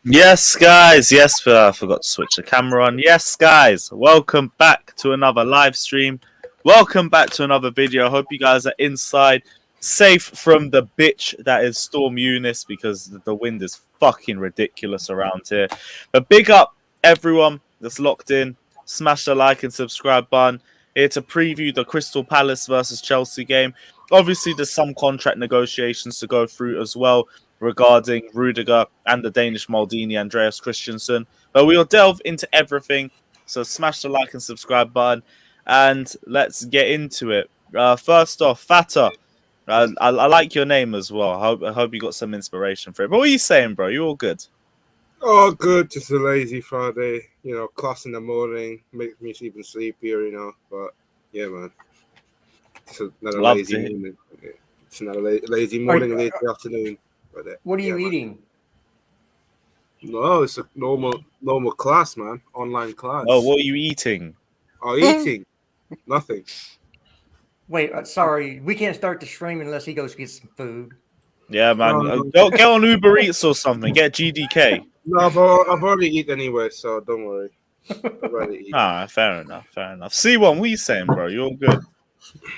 Yes, guys. Yes, I forgot to switch the camera on. Yes, guys. Welcome back to another live stream. Welcome back to another video. I hope you guys are inside, safe from the bitch that is Storm Eunice, because the wind is fucking ridiculous around here. But big up everyone that's locked in. Smash the like and subscribe button. Here to preview the Crystal Palace versus Chelsea game. Obviously, there's some contract negotiations to go through as well regarding Rudiger and the Danish Maldini Andreas Christensen. But we'll delve into everything. So smash the like and subscribe button, and let's get into it. First off, Fata, I like your name as well. I hope you got some inspiration for it. But what are you saying, bro? You all good? Oh, good. Just a lazy Friday. Class in the morning makes me even sleepier. But yeah, man. It's another lazy morning. It's another lazy morning, lazy afternoon. What are you eating? No, it's a normal class, man. Online class. Oh, what are you eating? Oh, eating. Nothing. Wait, sorry. We can't start the stream unless he goes get some food. Yeah, man. Get on Uber Eats or something. Get GDK. No, I've already eaten anyway, so don't worry. I've already eaten. Fair enough. C1, what are you saying, bro? You all good?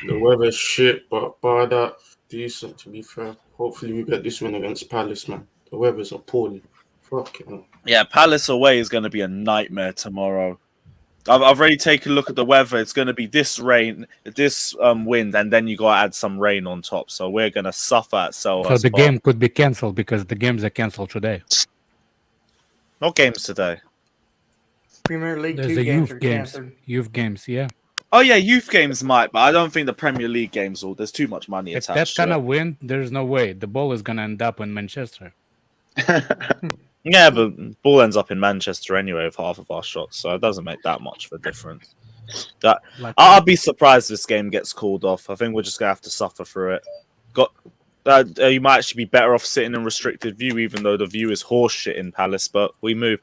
The weather's shit, but bar that, decent, to be fair. Hopefully we get this win against Palace, man. The weather's appalling. Fuck it. Yeah, Palace away is going to be a nightmare tomorrow. I've already taken a look at the weather. It's going to be this rain, this wind, and then you got to add some rain on top. So we're going to suffer at Selhurst. So the game could be cancelled because the games are cancelled today. What games today? Premier League There's 2 a games youth games. Youth games, yeah. Oh, yeah, youth games might, but I don't think the Premier League games will. There's too much money If attached that kind to of win, there's no way. The ball is going to end up in Manchester. Yeah, but ball ends up in Manchester anyway with half of our shots, so it doesn't make that much of a difference. I'll be surprised if this game gets called off. I think we're just going to have to suffer through it. You might actually be better off sitting in restricted view, even though the view is horseshit in Palace, but we move.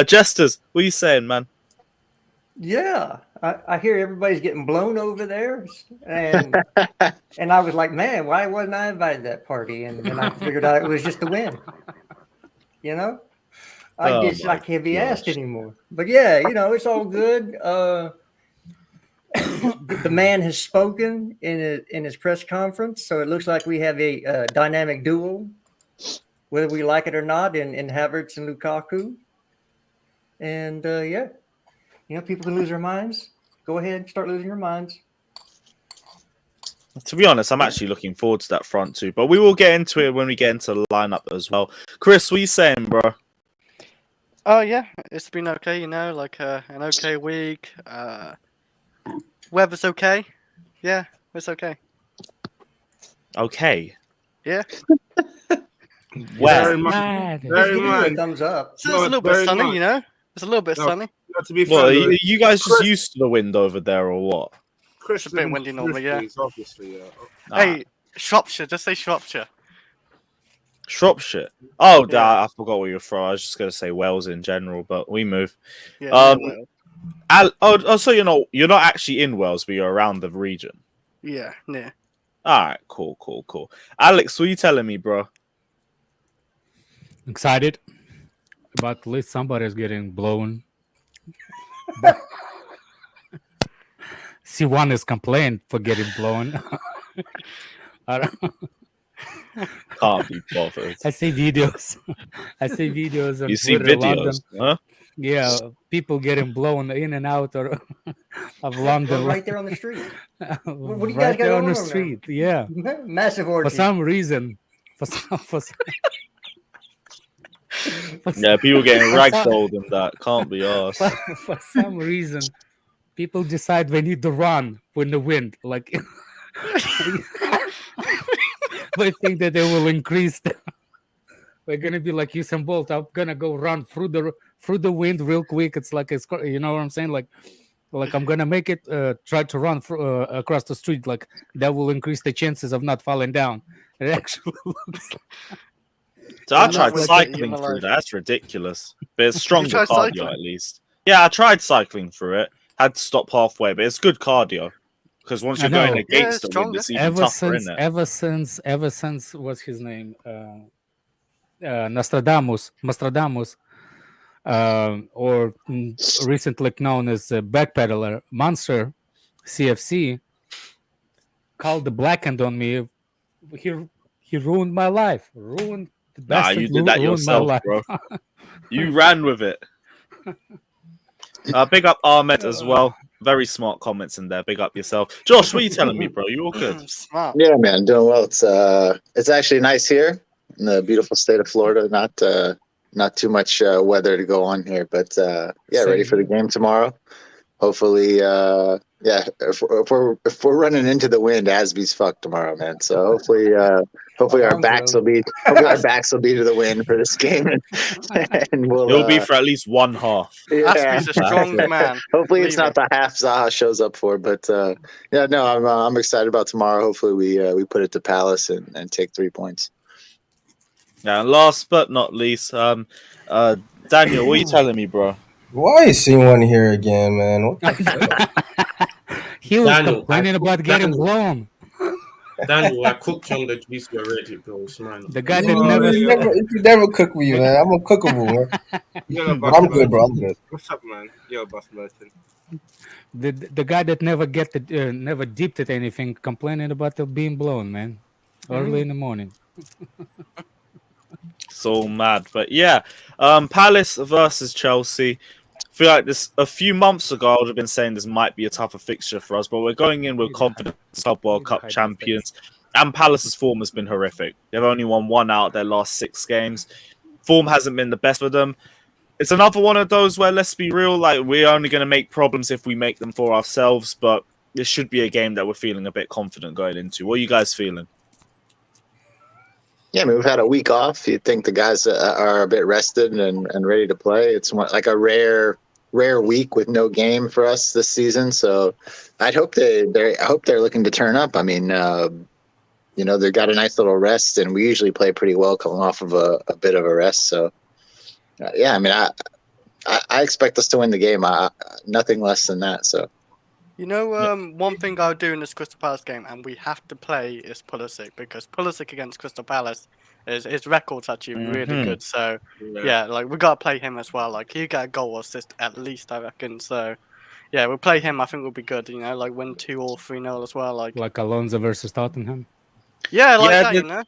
Jesters, what are you saying, man? Yeah, I hear everybody's getting blown over there, and I was like, man, why wasn't I invited to that party? And then I figured out it was just a win. I can't be asked anymore. But yeah, it's all good. The man has spoken in his press conference, so it looks like we have a dynamic duo, whether we like it or not, in Havertz and Lukaku. And people can lose their minds. Go ahead, start losing your minds. To be honest, I'm actually looking forward to that front two, but we will get into it when we get into the lineup as well. Chris, what are you saying, bro? Oh yeah, it's been okay. An okay week. Weather's okay. Yeah, it's okay. Okay. Yeah. Very much. Thumbs up. So it's a little bit sunny, It's a little bit sunny. To be Well, fair, you guys just used to the wind over there, or what? Chris It's a bit windy normally, yeah. Obviously, yeah. Hey, Shropshire. Just say Shropshire. Shropshire. Oh, Yeah. I forgot where you're from. I was just going to say Wales in general, but we move. Yeah. So you're not actually in Wales, but you're around the region. Yeah. All right, cool. Alex, what are you telling me, bro? Excited, but at least somebody's getting blown. C1 is complained for getting blown. I don't. Can't be bothered. I see videos. On You see Twitter, videos, London. huh? Yeah, people getting blown in and out of London. Right there on the street. What do you right guys got there on the over street? Yeah, massive orgy. for some reason. Yeah, people getting ragdolled and that can't be asked. For some reason, people decide they need to run when the wind, like, they think that they will increase. We're gonna be like Usain Bolt. I'm gonna go run through the wind real quick. It's like you know what I'm saying? Like I'm gonna make it. Try to run across the street. Like that will increase the chances of not falling down. It actually looks. So I tried cycling through that. That's ridiculous. But it's stronger cardio cycling? at least. Yeah, I tried cycling through it. Had to stop halfway, but it's good cardio. Because once you're going against the wind, it's even tougher, isn't it? Ever since what's his name? Nostradamus or recently known as Backpedaler Monster CFC, called the blackened on me. He ruined my life. Ruined the Nah, bastard. you did that ruined my yourself, life. bro. You ran with it. Big up Ahmed as well. Very smart comments in there. Big up yourself. Josh, what are you telling me, bro? You all good? Smart. Yeah, man, doing well. It's actually nice here in the beautiful state of Florida. Not too much weather to go on here, but yeah, ready for the game tomorrow. Hopefully, if we're running into the wind, Asby's fucked tomorrow, man. So hopefully our backs will be to the wind for this game, and we'll. It'll be for at least one half. Yeah, Aspie's a strong man. hopefully it's Leave not the half Zaha shows up for, but yeah, no, I'm excited about tomorrow. Hopefully we put it to Palace and take 3 points. Yeah, and last but not least, Daniel, what are you telling me, bro? Why is C1 here again, man? What the fuck? He was Daniel, complaining about getting blown. Daniel, I cooked on the GC already, bro. It's mine. The guy that You never cook with you, man. I'm uncookable, man. But I'm good, bro. I'm good. What's up, man? Yo, Boss Merton. the guy that never never dipped at anything, complaining about the being blown, man. Early in the morning. So mad, but yeah, Palace versus Chelsea. I feel like this a few months ago I would have been saying this might be a tougher fixture for us, but we're going in with confidence. Club World Cup champions, and Palace's form has been horrific. They've only won 1 out of their last 6 games. Form hasn't been the best for them. It's another one of those where, let's be real, like we're only going to make problems if we make them for ourselves. But this should be a game that we're feeling a bit confident going into. What are you guys feeling? Yeah, I mean, we've had a week off. You'd think the guys are a bit rested and ready to play. It's like a rare week with no game for us this season. So I hope they're looking to turn up. I mean, they've got a nice little rest, and we usually play pretty well coming off of a bit of a rest. So yeah, I mean, I expect us to win the game. Nothing less than that. So. One thing I'll do in this Crystal Palace game, and we have to play, is Pulisic, because Pulisic against Crystal Palace, his record's actually really good. So, yeah, like we got to play him as well. Like, he got a goal or assist at least, I reckon. So, yeah, we'll play him. I think we'll be good, like win 2 or 3-0 as well. Like Alonso versus Tottenham. Yeah, that,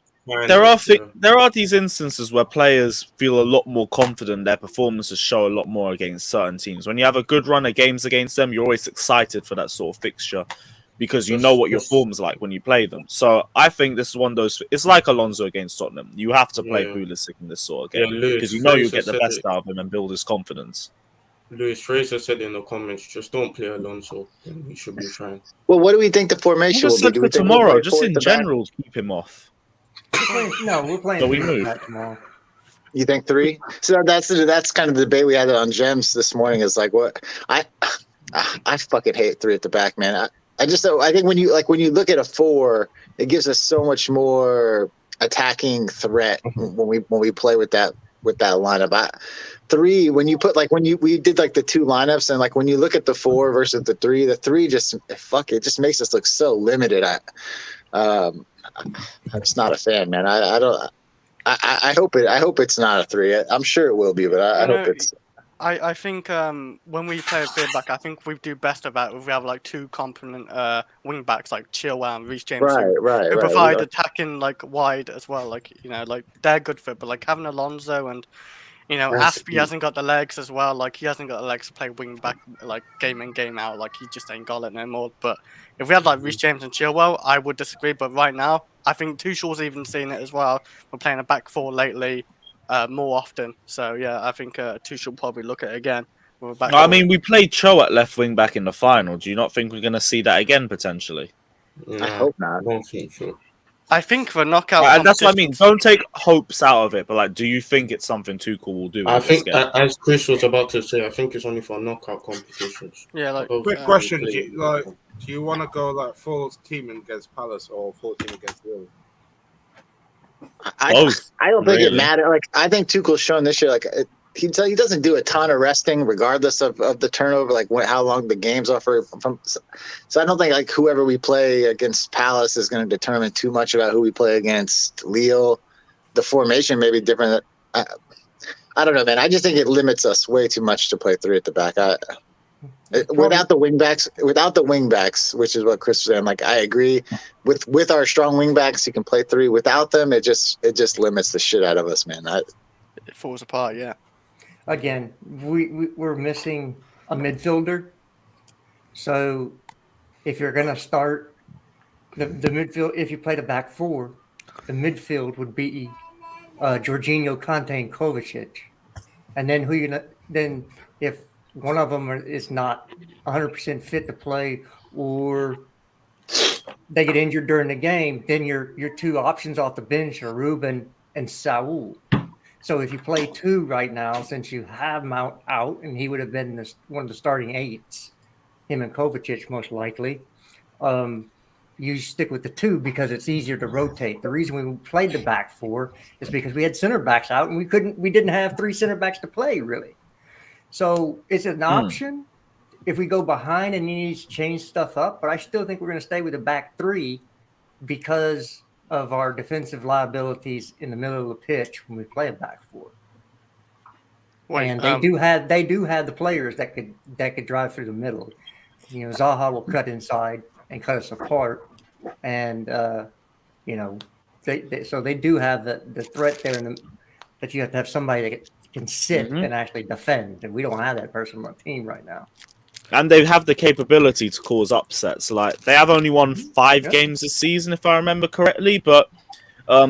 There are these instances where players feel a lot more confident. Their performances show a lot more against certain teams. When you have a good run of games against them, you're always excited for that sort of fixture because you know what your form's like when you play them. So I think this is one of those. It's like Alonso against Tottenham. You have to play Pulisic in this sort of game because you know you'll get the best out of him and build his confidence. Luis Fraser said in the comments, just don't play Alonso, and he should be fine. Well, what do we think the formation will be? For tomorrow, just in general, keep him off. We're playing. So we move tomorrow. You think 3? So that's kind of the debate we had on Gems this morning. Is like what I fucking hate 3 at the back, man. I think when you look at a 4, it gives us so much more attacking threat when we play with that lineup. 3, when you put we did the 2 lineups, and when you look at the 4 versus the 3 just makes us look so limited. I'm just not a fan, man. I hope it's not a 3. I'm sure it will be, but I hope it's. I think when we play a bit back, I think we do best of that if we have 2 competent wing backs like Chilwell and Reece James, who provide attacking wide as well. They're good for it, but having Alonso and Aspie hasn't got the legs as well. He hasn't got the legs to play wing back game in game out. He just ain't got it no more. But if we had Reece James and Chilwell, I would disagree. But right now, I think Tuchel's even seen it as well. We're playing a back 4 lately. More often, so yeah, I think Tuchel probably look at it again. I mean, we played Cho at left wing back in the final. Do you not think we're going to see that again potentially? I hope not. I don't think so. I think for knockout, and that's what I mean. Don't take hopes out of it, but do you think it's something Tuchel will do? I think, as Chris was about to say, I think it's only for knockout competitions. Yeah, quick question: do you want to go full team against Palace or full team against Will? I don't think it matters. I think Tuchel's shown this year, he doesn't do a ton of resting, regardless of the turnover, how long the games are from. So I don't think whoever we play against Palace is going to determine too much about who we play against Lille. The formation may be different. I don't know, man. I just think it limits us way too much to play 3 at the back. Without the wingbacks, which is what Chris was saying. Like, I agree with our strong wingbacks, you can play 3. Without them, it just limits the shit out of us, man. It falls apart. Yeah. Again, we're missing a midfielder. So if you're going to start the midfield, if you play the back 4, the midfield would be Jorginho, Conte, and Kovacic. And then then if one of them is not 100% fit to play, or they get injured during the game, then your 2 options off the bench are Ruben and Saul. So if you play 2 right now, since you have Mount out, and he would have been one of the starting 8s, him and Kovacic most likely, you stick with the 2 because it's easier to rotate. The reason we played the back 4 is because we had center backs out, and we didn't have 3 center backs to play really. So it's an option if we go behind and you need to change stuff up, but I still think we're going to stay with the back 3 because of our defensive liabilities in the middle of the pitch when we play a back 4. And they do have the players that could drive through the middle. You know, Zaha will cut inside and cut us apart, and so they do have the threat there, that you have to have somebody that can sit and actually defend, and we don't have that person on our team right now. And they have the capability to cause upsets. Like, they have only won 5 games this season, if I remember correctly, but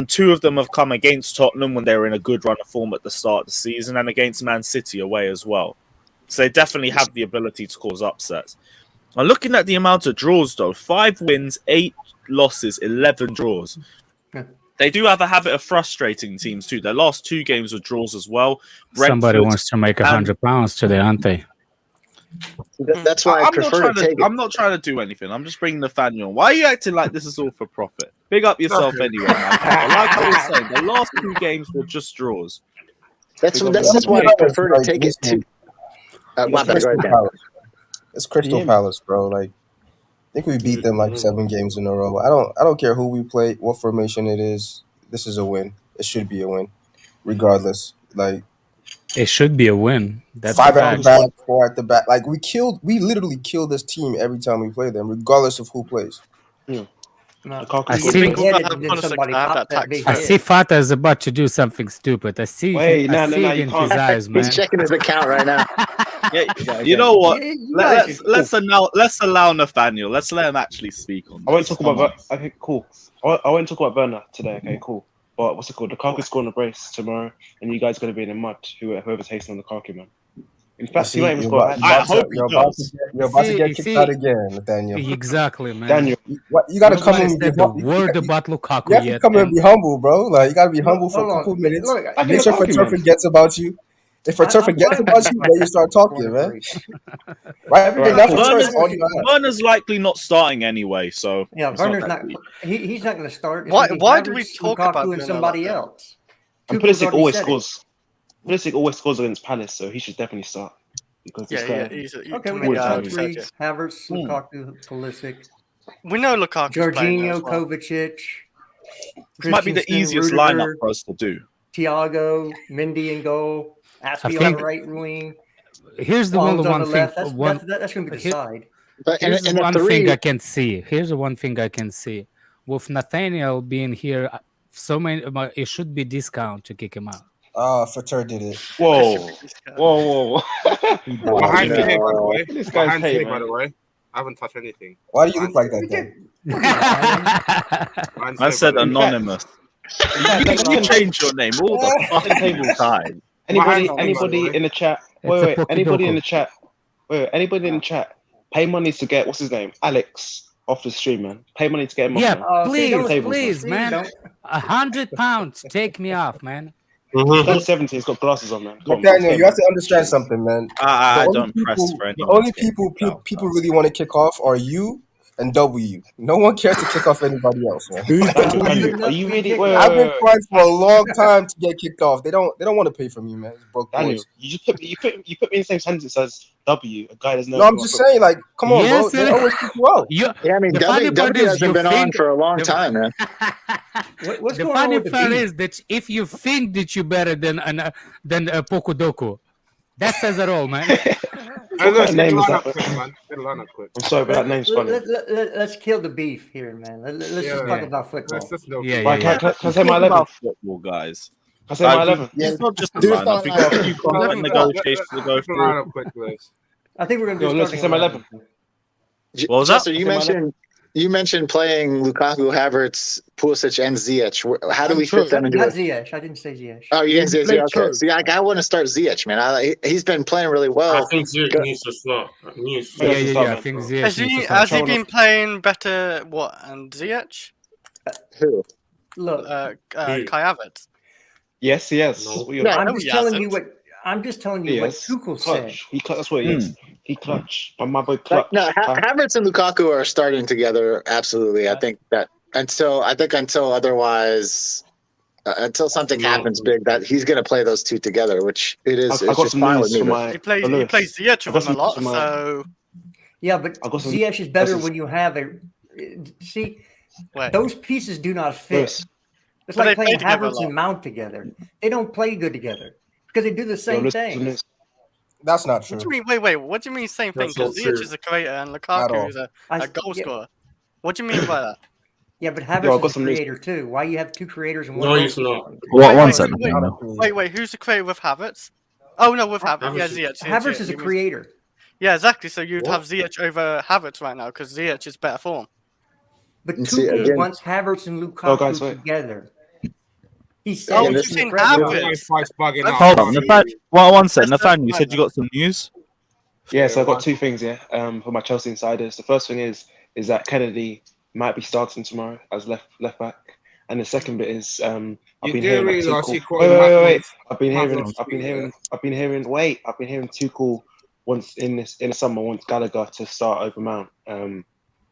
2 of them have come against Tottenham when they were in a good run of form at the start of the season, and against Man City away as well. So they definitely have the ability to cause upsets. Now, looking at the amount of draws, though, 5 wins, 8 losses, 11 draws. They do have a habit of frustrating teams too. Their last 2 games were draws as well. Somebody wants to make £100 today, aren't they? That's why I prefer to take it. I'm not trying to do anything. I'm just bringing Nathaniel. Why are you acting like this is all for profit? Big up yourself anyway, man. Like I was saying, the last 2 games were just draws. That's why I prefer to take it to. It's Crystal Palace, bro. Like, I think we beat them like 7 games in a row. I don't care who we play, what formation it is. This is a win. It should be a win, regardless. Like, it should be a win. That's 5 at the back, 4 at the back. Like, we literally kill this team every time we play them, regardless of who plays. I see Fata is about to do something stupid. I see it in his eyes, man. He's checking his account right now. You know what? Let's allow Nathaniel. Let's let him actually speak on this. I won't talk about. Okay, cool. I won't talk about Werner today. Okay, cool. But what's it called? Lukaku's scoring a brace tomorrow, and you guys are going to be in the mud. Whoever's hasting on Lukaku, man. In fact, he might even score. I hope you're about to get kicked out again, Nathaniel. Exactly, man. Daniel, you got to come in. Word about Lukaku. You have to come in and be humble, bro. Like, you got to be humble for a couple minutes. Make sure Fatur forgets about you. If Fatur forgets about you, then you start talking, man. Right? Werner's likely not starting anyway, so yeah, Werner's not. He's not going to start. Why do we talk about Lukaku and somebody else? And Pulisic always scores. Pulisic always scores against Palace, so he should definitely start. Because he's okay, we got Havertz, Lukaku, Pulisic. We know Lukaku. Jorginho, Kovacic. This might be the easiest lineup for us to do. Thiago, Mendy in goal. Aspie on the right wing. Here's the one thing. That's going to be the side. Here's one thing I can see. Here's the one thing I can see. With Nathaniel being here, it should be discount to kick him out. Fatur did it. Whoa. Behind me, by the way. This guy's hey, by the way. I haven't touched anything. Why do you look like that, then? I said anonymous. You change your name all the fucking time. Anybody in the chat? Wait. Anybody in the chat? Anybody in the chat? Pay money to get what's his name? Alex off the stream, man. Pay money to get him off. Yeah, please, man. £100. Take me off, man. That's 70. He's got glasses on, man. Daniel, you have to understand something, man. I don't press for anything. The only people really want to kick off are you, and W. No one cares to kick off anybody else, man. Daniel, are you really? Wait, I've been trying for a long time to get kicked off. They don't want to pay for me, man. It's broke Daniel, boys. you just put me in the same sentence as W, a guy that's No, I'm just saying, like, come on, bro. They always kick you out. Yeah, I mean, W hasn't been on for a long time, man. What's the going funny on with part the is that if you think that you're better than Pokudoku, that says it all, man. What name is that? Quick. I'm sorry, but that name's funny. Let's kill the beef here, man. Let's just talk about football. Can I say my 11? Football, guys. Can I say my 11? Yeah, it's not just the lineup. We've got a few contract negotiations to go through. I think we're going to do let's say my 11. What was that? You mentioned playing Lukaku, Havertz, Pulisic, and Ziyech. How do we fit them into Not it? Ziyech. I didn't say Ziyech. Oh, you didn't say Ziyech? Okay. See, I want to start Ziyech, man. He's been playing really well. I think Ziyech needs to start. I think Ziyech has he been playing better? What, and Ziyech? Who? Look, Kai Havertz. Yes, he has. No, I'm just telling you what Tuchel said. That's what he is. He clutch. But my boy clutch. No, Havertz and Lukaku are starting together. Absolutely. I think that until something happens big, that he's going to play those two together, which it's just fine with me. He plays Ziyech with him a lot, so... Yeah, but Ziyech is better when you have those pieces do not fit. It's like playing Havertz and Mount together. They don't play good together because they do the same thing. That's not true. What do you mean? Wait. What do you mean same thing? Because Ziyech is a creator and Lukaku is a goal scorer. What do you mean by that? Yeah, but Havertz is a creator too. Why you have two creators and one? No, he's not. One second. Wait. Who's the creator with Havertz? Oh no, with Havertz. Yeah, Ziyech. Havertz is a creator. Yeah, exactly. So you'd have Ziyech over Havertz right now because Ziyech is better form. But Tuchel wants Havertz and Lukaku together. He's saying you're saying Havertz. Hold on, one second. Nathaniel, you said you got some news? Yeah, so I've got two things here for my Chelsea insiders. The first thing is that Kennedy might be starting tomorrow as left back, and the second bit is I've been hearing Tuchel once in the summer wants Gallagher to start over Mount.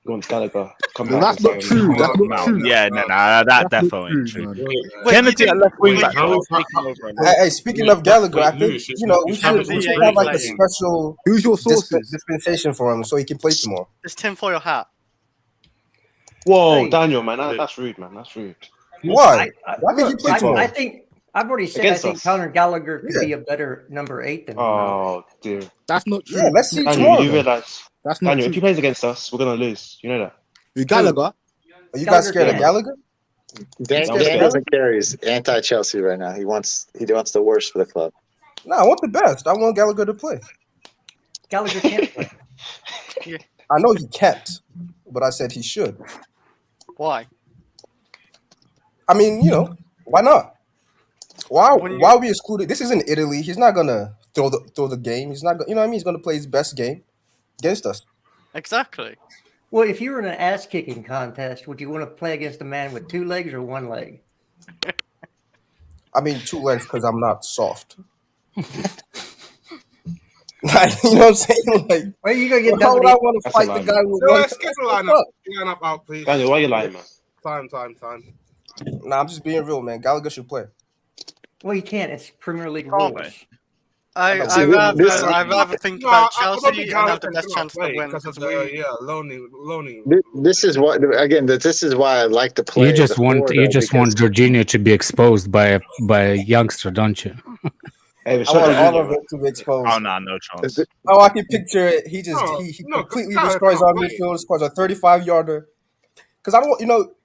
He wants Gallagher to come back. That's not true. That's not true. Yeah, that definitely ain't true. Kennedy at left wing back. Hey, speaking of Gallagher, I think we should have like a special Who's your sources? dispensation for him so he can play tomorrow. It's tinfoil hat. Whoa, Daniel, man, that's rude, man. That's rude. Why? Why did he play tomorrow? I think I've already said I think Conor Gallagher could be a better number 8 than him. Oh dear, that's not true. Yeah, let's see Daniel, tomorrow. you realize that's not Daniel, true. if he plays against us, we're gonna lose. You know that. Who, Gallagher? Are you guys scared of Gallagher? Dan doesn't care. He's anti-Chelsea right now. He wants the worst for the club. No, I want the best. I want Gallagher to play. Gallagher can't play. I know he can't, but I said he should. Why? I mean, why not? Why are we excluded? This isn't Italy. He's not gonna throw the game. He's not. You know what I mean? He's gonna play his best game against us. Exactly. Well, if you were in an ass-kicking contest, would you want to play against a man with 2 legs or 1 leg? I mean, 2 legs because I'm not soft. You know what I'm saying? Like, well, you gonna get how would I want to fight the guy with one? Let's get the lineup out, please. Daniel, why are you lying, man? Time. Nah, I'm just being real, man. Gallagher should play. Well, you can't. It's Premier League rules. I'd rather think about Chelsea and have the best chance to win. Loaning. This is why I like to play. You just want Jorginho to be exposed by a youngster, don't you? Hey, I want all of it to be exposed. Oh no chance. I can picture it. He completely destroys our midfield. Scores a 35-yarder. Because I don't,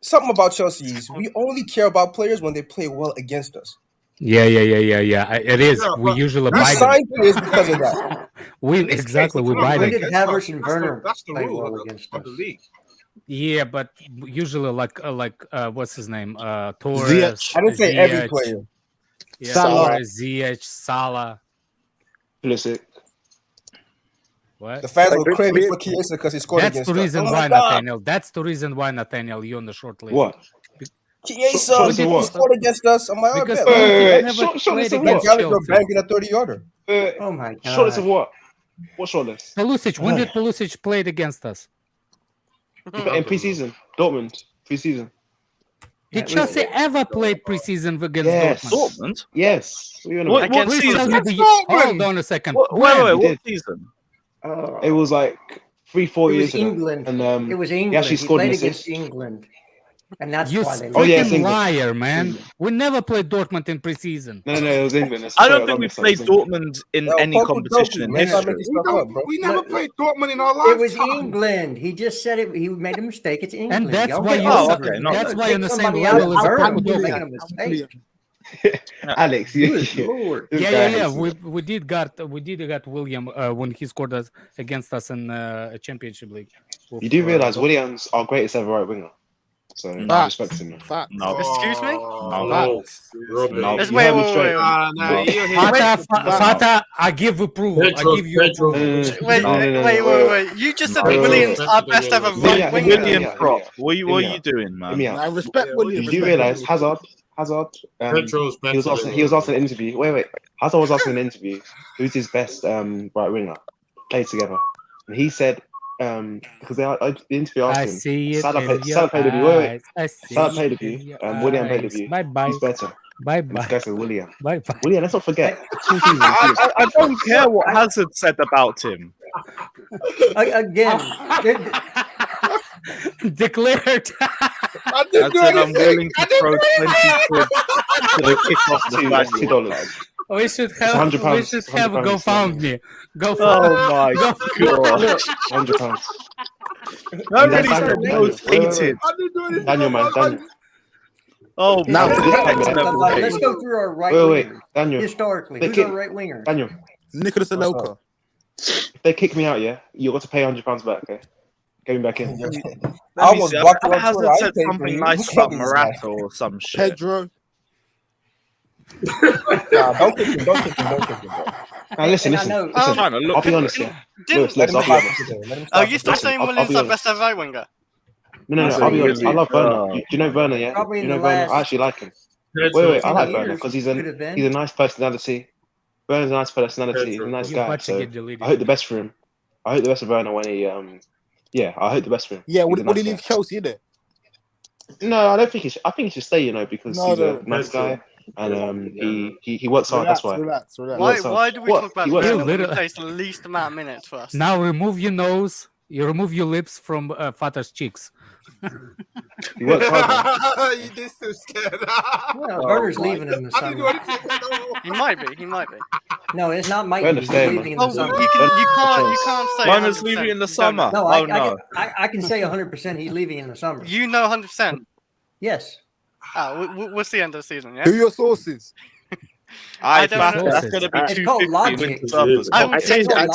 something about Chelsea is we only care about players when they play well against us. Yeah. It is. Yeah, we usually we buy sign players because of that. We buy them. When did Havertz and Werner That's the play rule well of against the us? league. Yeah, but usually like what's his name? Torres. Ziyech. I didn't say every player. Yeah, Salah. Torres, Ziyech, Salah. Pulisic. What? The fans were crazy for Chiesa because he scored That's against the reason us. why, Nathaniel. That's the reason why, Nathaniel, you're on the short list. What? Chiesa, he scored against us. I'm like, Because Gallagher banging a 30-yarder. Oh my god! Shortlist of what? What shortlist? Pulisic. When did Pulisic play against us? In pre-season, Dortmund pre-season. Did Chelsea ever play preseason against Yes. Dortmund? Yes. What Please season? tell me hold on a second. Wait, When? what season? It was like 3-4 It years was ago. England. And It was he England. actually scored an played assist. against England. And that's You why they Oh, yeah, freaking it's England. liar, man. We never played Dortmund in preseason. No, it was England. I don't think we played Dortmund in any competition in history. We never played Dortmund in our It was lifetime. England. He just said it. He made a mistake. It's England. And that's Y'all why get you over okay, it. no. that's why Take on the same somebody out level of as Burnham Dortmund. making a mistake. Alex, Good Lord. Yeah. We did got William when he scored us against us in a championship league. You do realize William's our greatest ever right winger. So I respect him. No. Excuse me? No. Let's You wait. heard me straight. Fata, I give approval. I give you approval. Wait. You just said William's our best ever right winger. William Prop. What are you doing, man? I respect William. Did you realize Hazard? He was asked in an interview. Wait. Hazard was asked in an interview who's his best right winger played together, and he said because the interview asked I him. see it. Salah played with you. Wait. Salah played with you. William played with you. Bye. Who's better? And this guy said William. Bye. William, let's not forget. 2 seasons. I don't care what Hazard said about him. Again, Declared. I I said I'm willing to throw 20 quid to the kickoff the back. $2. We should have £100. a GoFundMe. Oh my god. £100. Nobody Daniel, said most hated. Daniel, man. Oh Now, my this god. let's go through our right Wait, winger. Daniel. Historically, They who's kick- our right winger? Daniel, Nicholas Anelka. if they kick me out, yeah, you got to pay £100 back, okay? Get me back in. I was blocked on Twitter. Hazard I said paid for something you. nice Who about paid this guy? Morata or some shit. Pedro. Nah, don't kick him, bro. Now, listen. I'm trying to look. I'll be honest, yeah. Lewis, Let him I'll be start honest. for today. Let him Oh, start you for still today. saying I'll William's be our honest. best ever right winger? No, That's I'll be really honest. I love Werner. Do you know Werner, yeah? Probably Do in you know the Werner? last I actually like him. Wait, I like 10 Werner years because he's could have been. a nice personality. Werner's a nice personality. He's a nice You're guy. about to So get deleted. I hope the best for him. I hope the best for Werner when he I hope the best for him. Yeah, He's a would he nice leave Chelsea in it? guy. No, I don't think he should. I think he should stay, because No, he's no, a nice guy and he works hard. That's why. Relax. Why do we What? talk about He works Werner hard. when he plays the least amount of minutes for us? Now remove your nose. You remove your lips from Fata's cheeks. He works hard. Man. You did so scared. Well, Werner's leaving in the I didn't do summer. anything. He might be. No, it's not Mike. Werner's He's staying, leaving in Oh, the you summer. can't say. Werner's 100%. leaving in the You don't summer. know. No, Oh no. I can say 100% he's leaving in the summer. You know 100%. Yes. We'll see end of the season, yeah? Who are your sources? I don't know. That's gonna be It's called 250 logic. winter summers. I would say I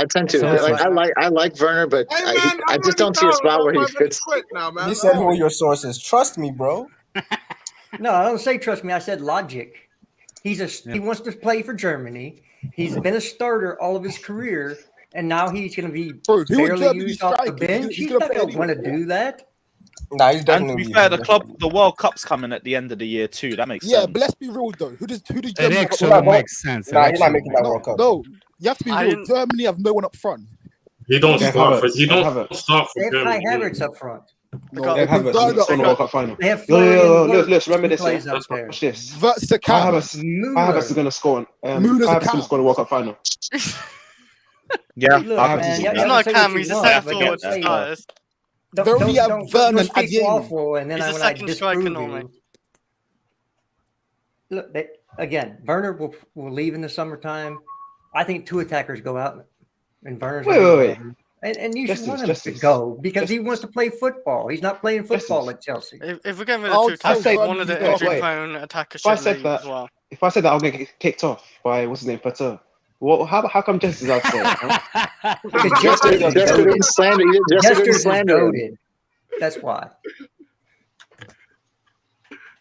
tend to. logic. I like Werner, but Hey, man, I just don't see a spot where he fits. Now, man. You said who are your sources? Trust me, bro. No, I don't say trust me. I said logic. He wants to play for Germany. He's been a starter all of his career, and now he's going to be Bro, who in barely Germany used off the striking? bench. He's He's gonna not play going to want to anyway. do that. Nah, he's And definitely. to be fair, the World Cup's coming at the end of the year too. That makes Yeah, sense. but let's be real though. Who does It Germany have actually up front? makes sense. Nah, he's not making that No, World Cup. no, you have to be I real. didn't- Germany have no one up front. He don't They start for. have He it. They don't have it. start for They have Kai Germany. Havertz up front. No, got- They have it. Werner It's on the up World front. Cup final. They have Yo, Florian Lewis, remember this. plays Yeah? up there. Watch this. Versus a Kai cam. Havertz is Müller. going to score. Müllers a Kai Havertz is cam. going to score the World Cup final. Yeah, Look, I can man, see y'all- that. He's not say a what cam, you he's a want, centre but forward don't say- starters. Don't- They only don't- have don't Werner speak Adiemi. awful, and then He's a when I second striker disprove normally. you. Look, again, Werner will leave in the summertime. I think 2 attackers go out, and Werner's Wait. And you should Justice, want him Justice. to go because he wants to play football. He's not playing football Justice. at Chelsea. If we're getting rid I'll of 2 attacks, say one of the Werner- injury-prone attackers If I should said leave that- as well. If I said that, I'll get kicked off by what's his name, Pater. Well, how come Justice is out there? Huh? Because Jester Jester's didn't slander. Jester didn't Jester's is slander him. goated. That's why.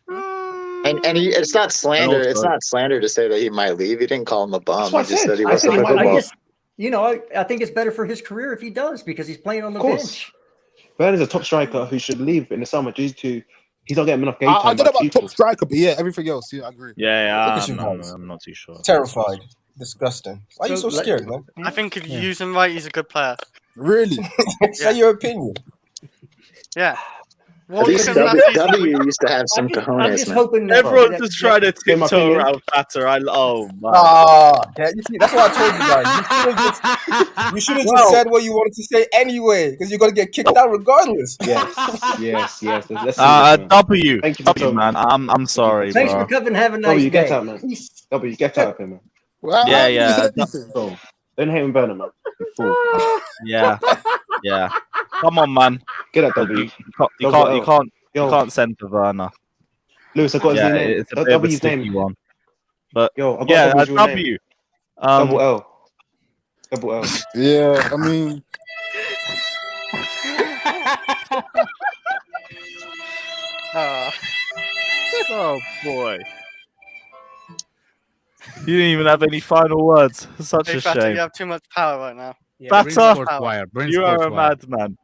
And it's not slander. It's not slander to say that he might leave. He didn't call him a bum. That's what He just I said. said he I wants said to he play might football. just, I think it's better for his career if he does because he's playing on the Of course. bench. Werner's a top striker who should leave in the summer due to he's not getting enough game I time. don't know by about top people. striker, but yeah, everything else, yeah, I agree. Yeah, Look at you guys. I'm not too sure. Terrified. Disgusting. Why are you So so let- scared, man? I think if you use him right, he's a good player. Really? Say your opinion. Yeah. At least W used to have some I'm cojones, just man. hoping Everyone's that- just trying to In my tiptoe opinion- around Banter. Oh man. You see, that's what I told you guys. You should have just said what you wanted to say anyway, because you're gonna get kicked out regardless. Yes. Let's see this, man. W. Thank you for W, man. I'm sorry, Thanks bro. for coming. Have a nice W, day. get out, man. W, get out of here, man. Well, Yeah, I haven't yeah. said anything. So, don't hate on Burner, man. You fool. Yeah. Come on, man. Get out, W. You can't send for Werner. Lewis, I got his new name. It's a bit of a W's sticky name. one. But Yo, I got yeah, W's real name. W. Double L. Double L. Yeah, I mean, Oh boy. You didn't even have any final words. Such Hey, a Banter, shame. you have too much power right now. Yeah, bring Banter, sports wire, bring You are sports a wire. madman.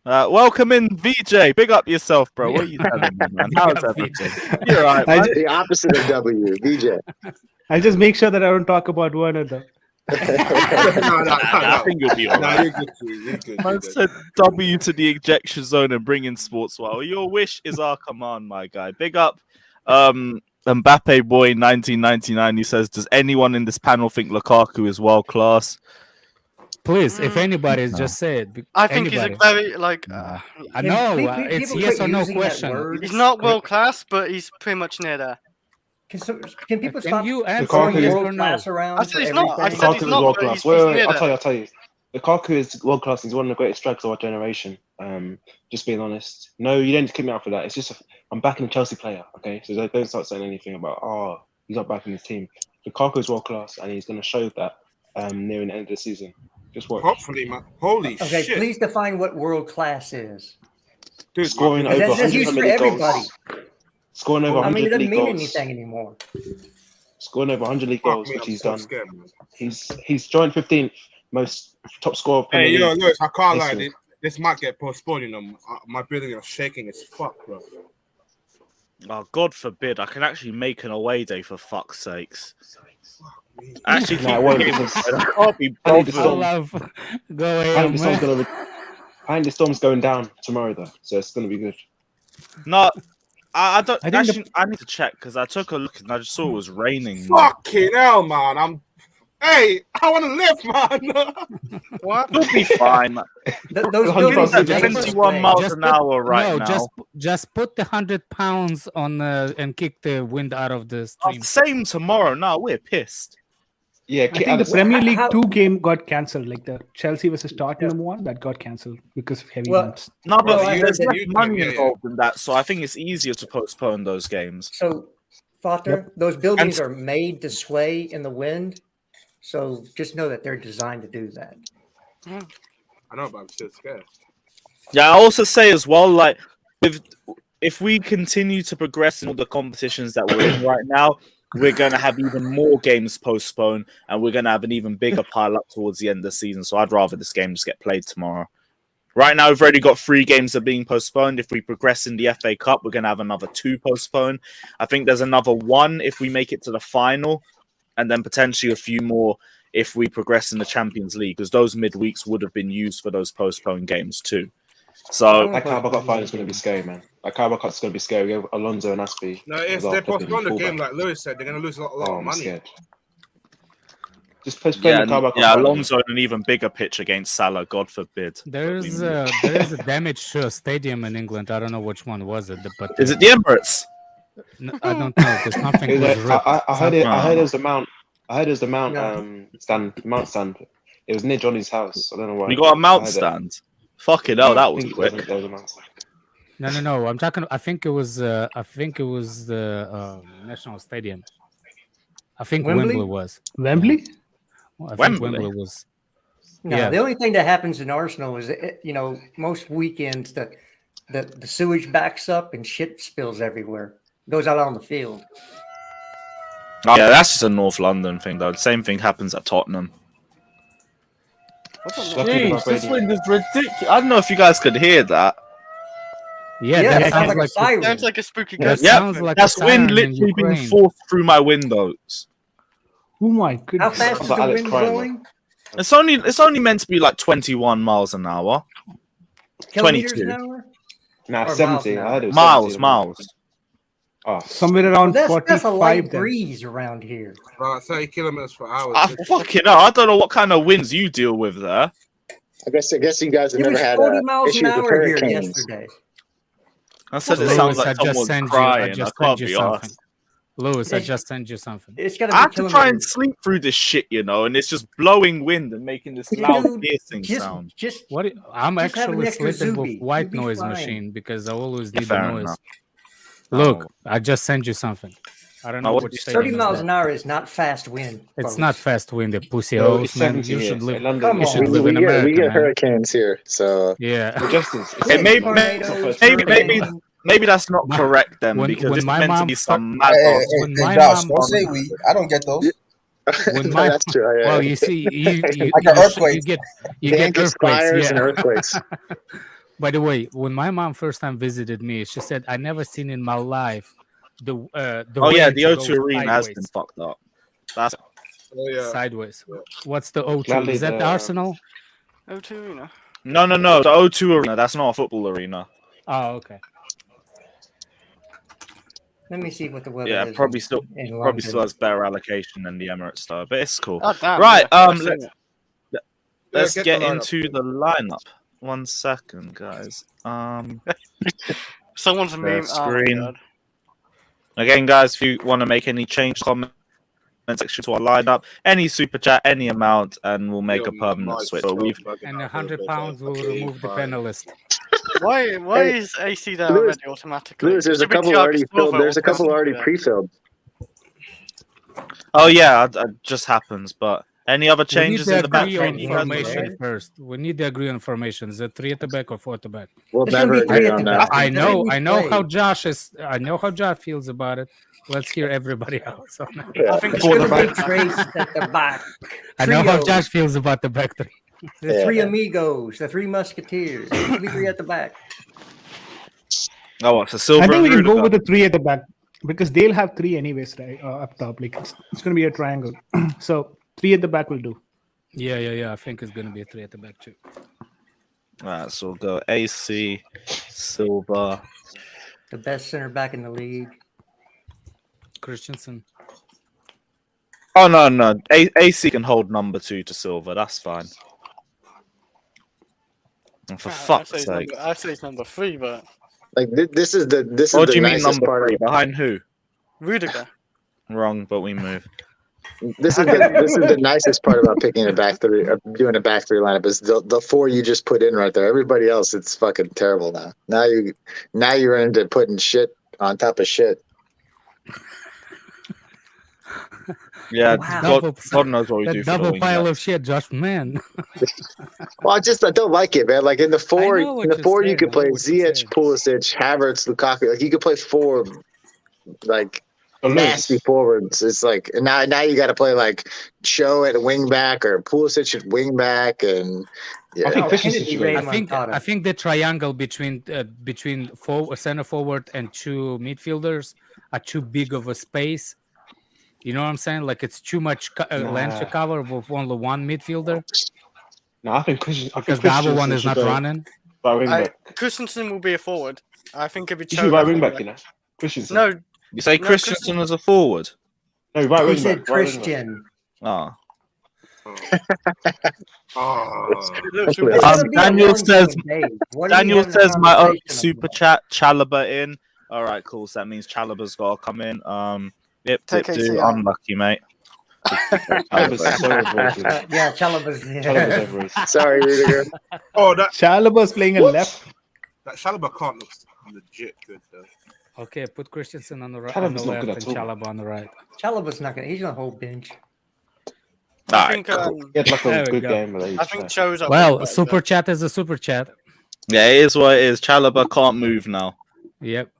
Welcome in, VJ. Big up yourself, bro. What are you telling me, man? How's Big up, everything? You're right, man. The opposite of W, VJ. I'll just make sure that I don't talk about Werner though. I think you'll be all No, right. you're good too. You're good. Man said W to the ejection zone and bring in sports. Well, your wish is our command, my guy. Big up. Mbappe boy 1999. He says, "Does anyone in this panel think Lukaku is world class?" Please, if anybody is just say it. I think Anybody. he's a very like. I know People it's quit yes or no using that question. word. He's not world class, but he's pretty much near there. Can people Can stop you answer throwing yes or world no? class around? I said for he's not. I everything? said he's Lukaku is not, world but class. he's near Wait. there. I'll tell you. Lukaku is world class. He's one of the greatest strikers of our generation. Just being honest. No, you don't need to kick me out for that. It's just I'm backing a Chelsea player. Okay, so don't start saying anything about he's not backing his team. Lukaku is world class, and he's going to show that near the end of the season. Just watch. Hopefully, man. Holy Okay, shit. please define what world class is. Dude, Scoring man, over That's 100 used for Premier League everybody. goals. Scoring over I mean, 100 it doesn't league mean goals. anything anymore. Scoring over 100 league fuck goals, me, which I'm he's so done. scared, man. He's joined 15th most top scorer of Premier Hey, yo, League. Lewis, I can't lie. history. This might get postponed. You know, my building is shaking as fuck, bro. Oh, God forbid. I can actually make an away day for fuck's sakes. Actually, Nah, it won't, keep because I can't be I need the bothered. I storm. love go ahead, Apparently man. the storm's going down tomorrow, though, so it's going to be good. No, I don't. I think the- Actually, I need to check because I took a look and I just saw it was raining. Fucking hell, man. Hey, I want to live, man. What? It'll be fine. Those 100 buildings are pounds, made for 71 playing. miles Just an put- hour right no, now. just put the 100 pounds on and kick the wind out of the stream. Same tomorrow. No, we're pissed. Yeah, I think the Premier League 2 game got cancelled, like the Chelsea versus Tottenham one that got cancelled because of heavy Well, winds. No, but Well, I heard there's that less you- money yeah, yeah. involved in that, so I think it's easier to postpone those games. So, Father, those buildings are made to sway in the wind. So just know that they're designed to do that. I know, but I'm still scared. Yeah, I also say as well, like, if we continue to progress in all the competitions that we're in right now, we're going to have even more games postponed, and we're going to have an even bigger pile up towards the end of the season. So I'd rather this game just get played tomorrow. Right now, we've already got 3 games that are being postponed. If we progress in the FA Cup, we're going to have another 2 postponed. I think there's another 1 if we make it to the final, and then potentially a few more if we progress in the Champions League, because those midweeks would have been used for those postponed games too. So that Carabao Cup final is going to be scary, man. That Carabao Cup is going to be scary. We have Alonso and Aspie. No, if they postpone the game, like Lewis said, they're going to lose a lot of I'm money. scared. Just postpone the Carabao Cup yeah, final. Alonso in an even bigger pitch against Salah, God forbid. There is a damaged stadium in England. I don't know which one was it, but Is it the Emirates? I don't know. There's something was ripped. I heard it. I heard it was the Mount. I heard it was the Mount No. stand. Mount stand. It was near Johnny's house. I don't know why. We got a I mount heard it. stand. Fucking hell, that I was think quick. there was a Mount stand. No. I'm talking. I think it was the National Stadium. I think Wembley? Wembley was. Wembley? Well, I think Wembley? Wembley was. No, Yeah. the only thing that happens in Arsenal is, most weekends the sewage backs up and shit spills everywhere. Goes out on the field. Oh, yeah, that's just a North London thing, though. The same thing happens at Tottenham. Jeez, this wind is ridiculous. I don't know if you guys could hear that. Yeah, Yeah, that it sounds like a like siren. Sounds like a spooky that ghost. Yeah, sounds like That's a siren wind in literally being Ukraine. forced through my windows. Oh my How goodness. fast is But the Alex wind crying, blowing? It's only meant to be like 21 miles an hour. Kilometers 22. an hour? Nah, Or 70. miles an I heard it was Miles, 70. miles. Oh, Somewhere around That's a 45 light then. breeze around here. About 30 kilometers per hour. Fucking hell, I don't know what kind of winds you deal with there. I guess you guys have It never was had 40 miles an issues with hour here hurricanes. yesterday. I said it Lewis, sounds I like just someone's sent you. crying. I I just can't sent you be something. asked. Lewis, I just sent you something. It's got to I be have to try and kilometers. sleep through this shit, you know, and it's just blowing wind and making this loud, Dude, piercing sound. What? I'm just have an actually extra sleeping with Zuby. white You'll be noise fine. machine because I always Yeah, need the fair noise. enough. Look, Oh. I just sent you something. I don't Now, know what which did you say? stadium 30 is miles that. an hour is not fast wind. It's folks. not fast wind, the pussy No, hoes, it's man. 70 You here. should So live. London, Come You on. should live We in get America, man. hurricanes here, so Yeah. Well, Justin, it's Hey, 70. maybe that's not correct then, When- because when it's my meant to mom be start- some mad. When my Josh, mom- don't say we. I don't get those. When No, my that's true. Yeah. well, you see, you Like an earthquake. get Pancakes, earthquakes, fires, and yeah. earthquakes. By the way, when my mom first time visited me, she said, "I never seen in my life the Oh yeah, rain the to O2 go arena has been sideways." fucked up. That's Oh, yeah. Sideways. Yeah. What's the O2? Gladly Is that the the- Arsenal? O2 Arena. no. The O2 arena. That's not a football arena. Oh, okay. Let me see what the weather Yeah, is. probably still in still has better allocation than the Emirates Star, but it's cool. Oh, damn, Right, yeah, I've seen it. Let's get get the lineup. into the lineup. 1 second, guys. Someone's a meme. Oh my screen. god. Again, guys, if you want to make any change, comment section to our lineup, any super chat, any amount, and we'll make a permanent switch. So we've And £100 will remove the panelist. Why is AC there already automatically? Lewis, there's a Should be couple Thiago already filled. Silva There's a couple or already something. pre-filled. Oh yeah, it just happens. But any other We need changes to in the back agree three? on You guys want to formation say? first. We need to agree on formation. Is it 3 at the back or 4 at the back? We'll It's gonna never be three agree at on the that. back. I know play. how Josh is. I know how Josh feels about it. Let's hear everybody else on that. Yeah. I think it's It's gonna gonna be be Trace at the back. I know how Trio. Josh feels about the back three. The Yeah. three amigos, the three musketeers. It's gonna be three at the back. Oh, what? So Silver I think and we can go Rudiger. with the 3 at the back because they'll have 3 anyways, right? Up top. Like it's going to be a triangle. So 3 at the back will do. Yeah. I think it's gonna be a 3 at the back too. Alright, so we'll go AC, Silver. The best center back in the league. Christensen. Oh no. AC can hold number 2 to Silver. That's fine. And for fuck's sake. I say it's number 3, but Like this is the What do you mean nicest number part 3? of Behind who? Rudiger. Wrong, but we move. this is the nicest part about picking a back three, doing a back three lineup is the 4 you just put in right there. Everybody else, it's fucking terrible now. Now you run into putting shit on top of shit. Yeah, Wow. God knows what we That do for the double wing pile back. of shit, Josh. Man. Well, I don't like it, man. Like in the 4, know what in the you're 4 you saying, could I play know what you're Ziyech, saying. Pulisic, Havertz, Lukaku. Like you could play 4 like Oh, nasty Lewis. forwards. It's like and now you got to play like Cho at wing back or Pulisic at wing back, and yeah. I think Oh, Christensen Kennedy should Ray go. I think the triangle between center forward and 2 midfielders are too big of a space. You know what I'm saying? Like it's too much land to Nah. cover with only one midfielder No, I think Christensen. because the other one is not running. Right wing back. Christensen will be a forward. I think if You it's should be right wing back, you know. Christensen. No, You say No, Christensen as a forward? No, right He wing said back. Right wing back. Christian. Oh. Oh. It's gonna be a Daniel long says game, Dave. What are we Daniel having a says my own conversation super about? chat Chalobah in. All right, cool. So that means Chalobah's got to come in. Yep, Take do ACL. unlucky, mate. Chalobah's so overrated. Yeah, Chalobah's. Chalobah's overrated. Sorry, Rudiger. Oh, that Chalobah's playing a left. Chalobah can't look legit good though. Okay, put Christensen on the right, Chalobah's not left, good and at all. Chalobah on the right. Chalobah's not gonna. He's gonna hold bench. I All right, think cool. He had like There a we good go. game, but I think Cho's up. Well, there, super chat is a super chat. Yeah, it is what it is. Chalobah can't move now. Yep.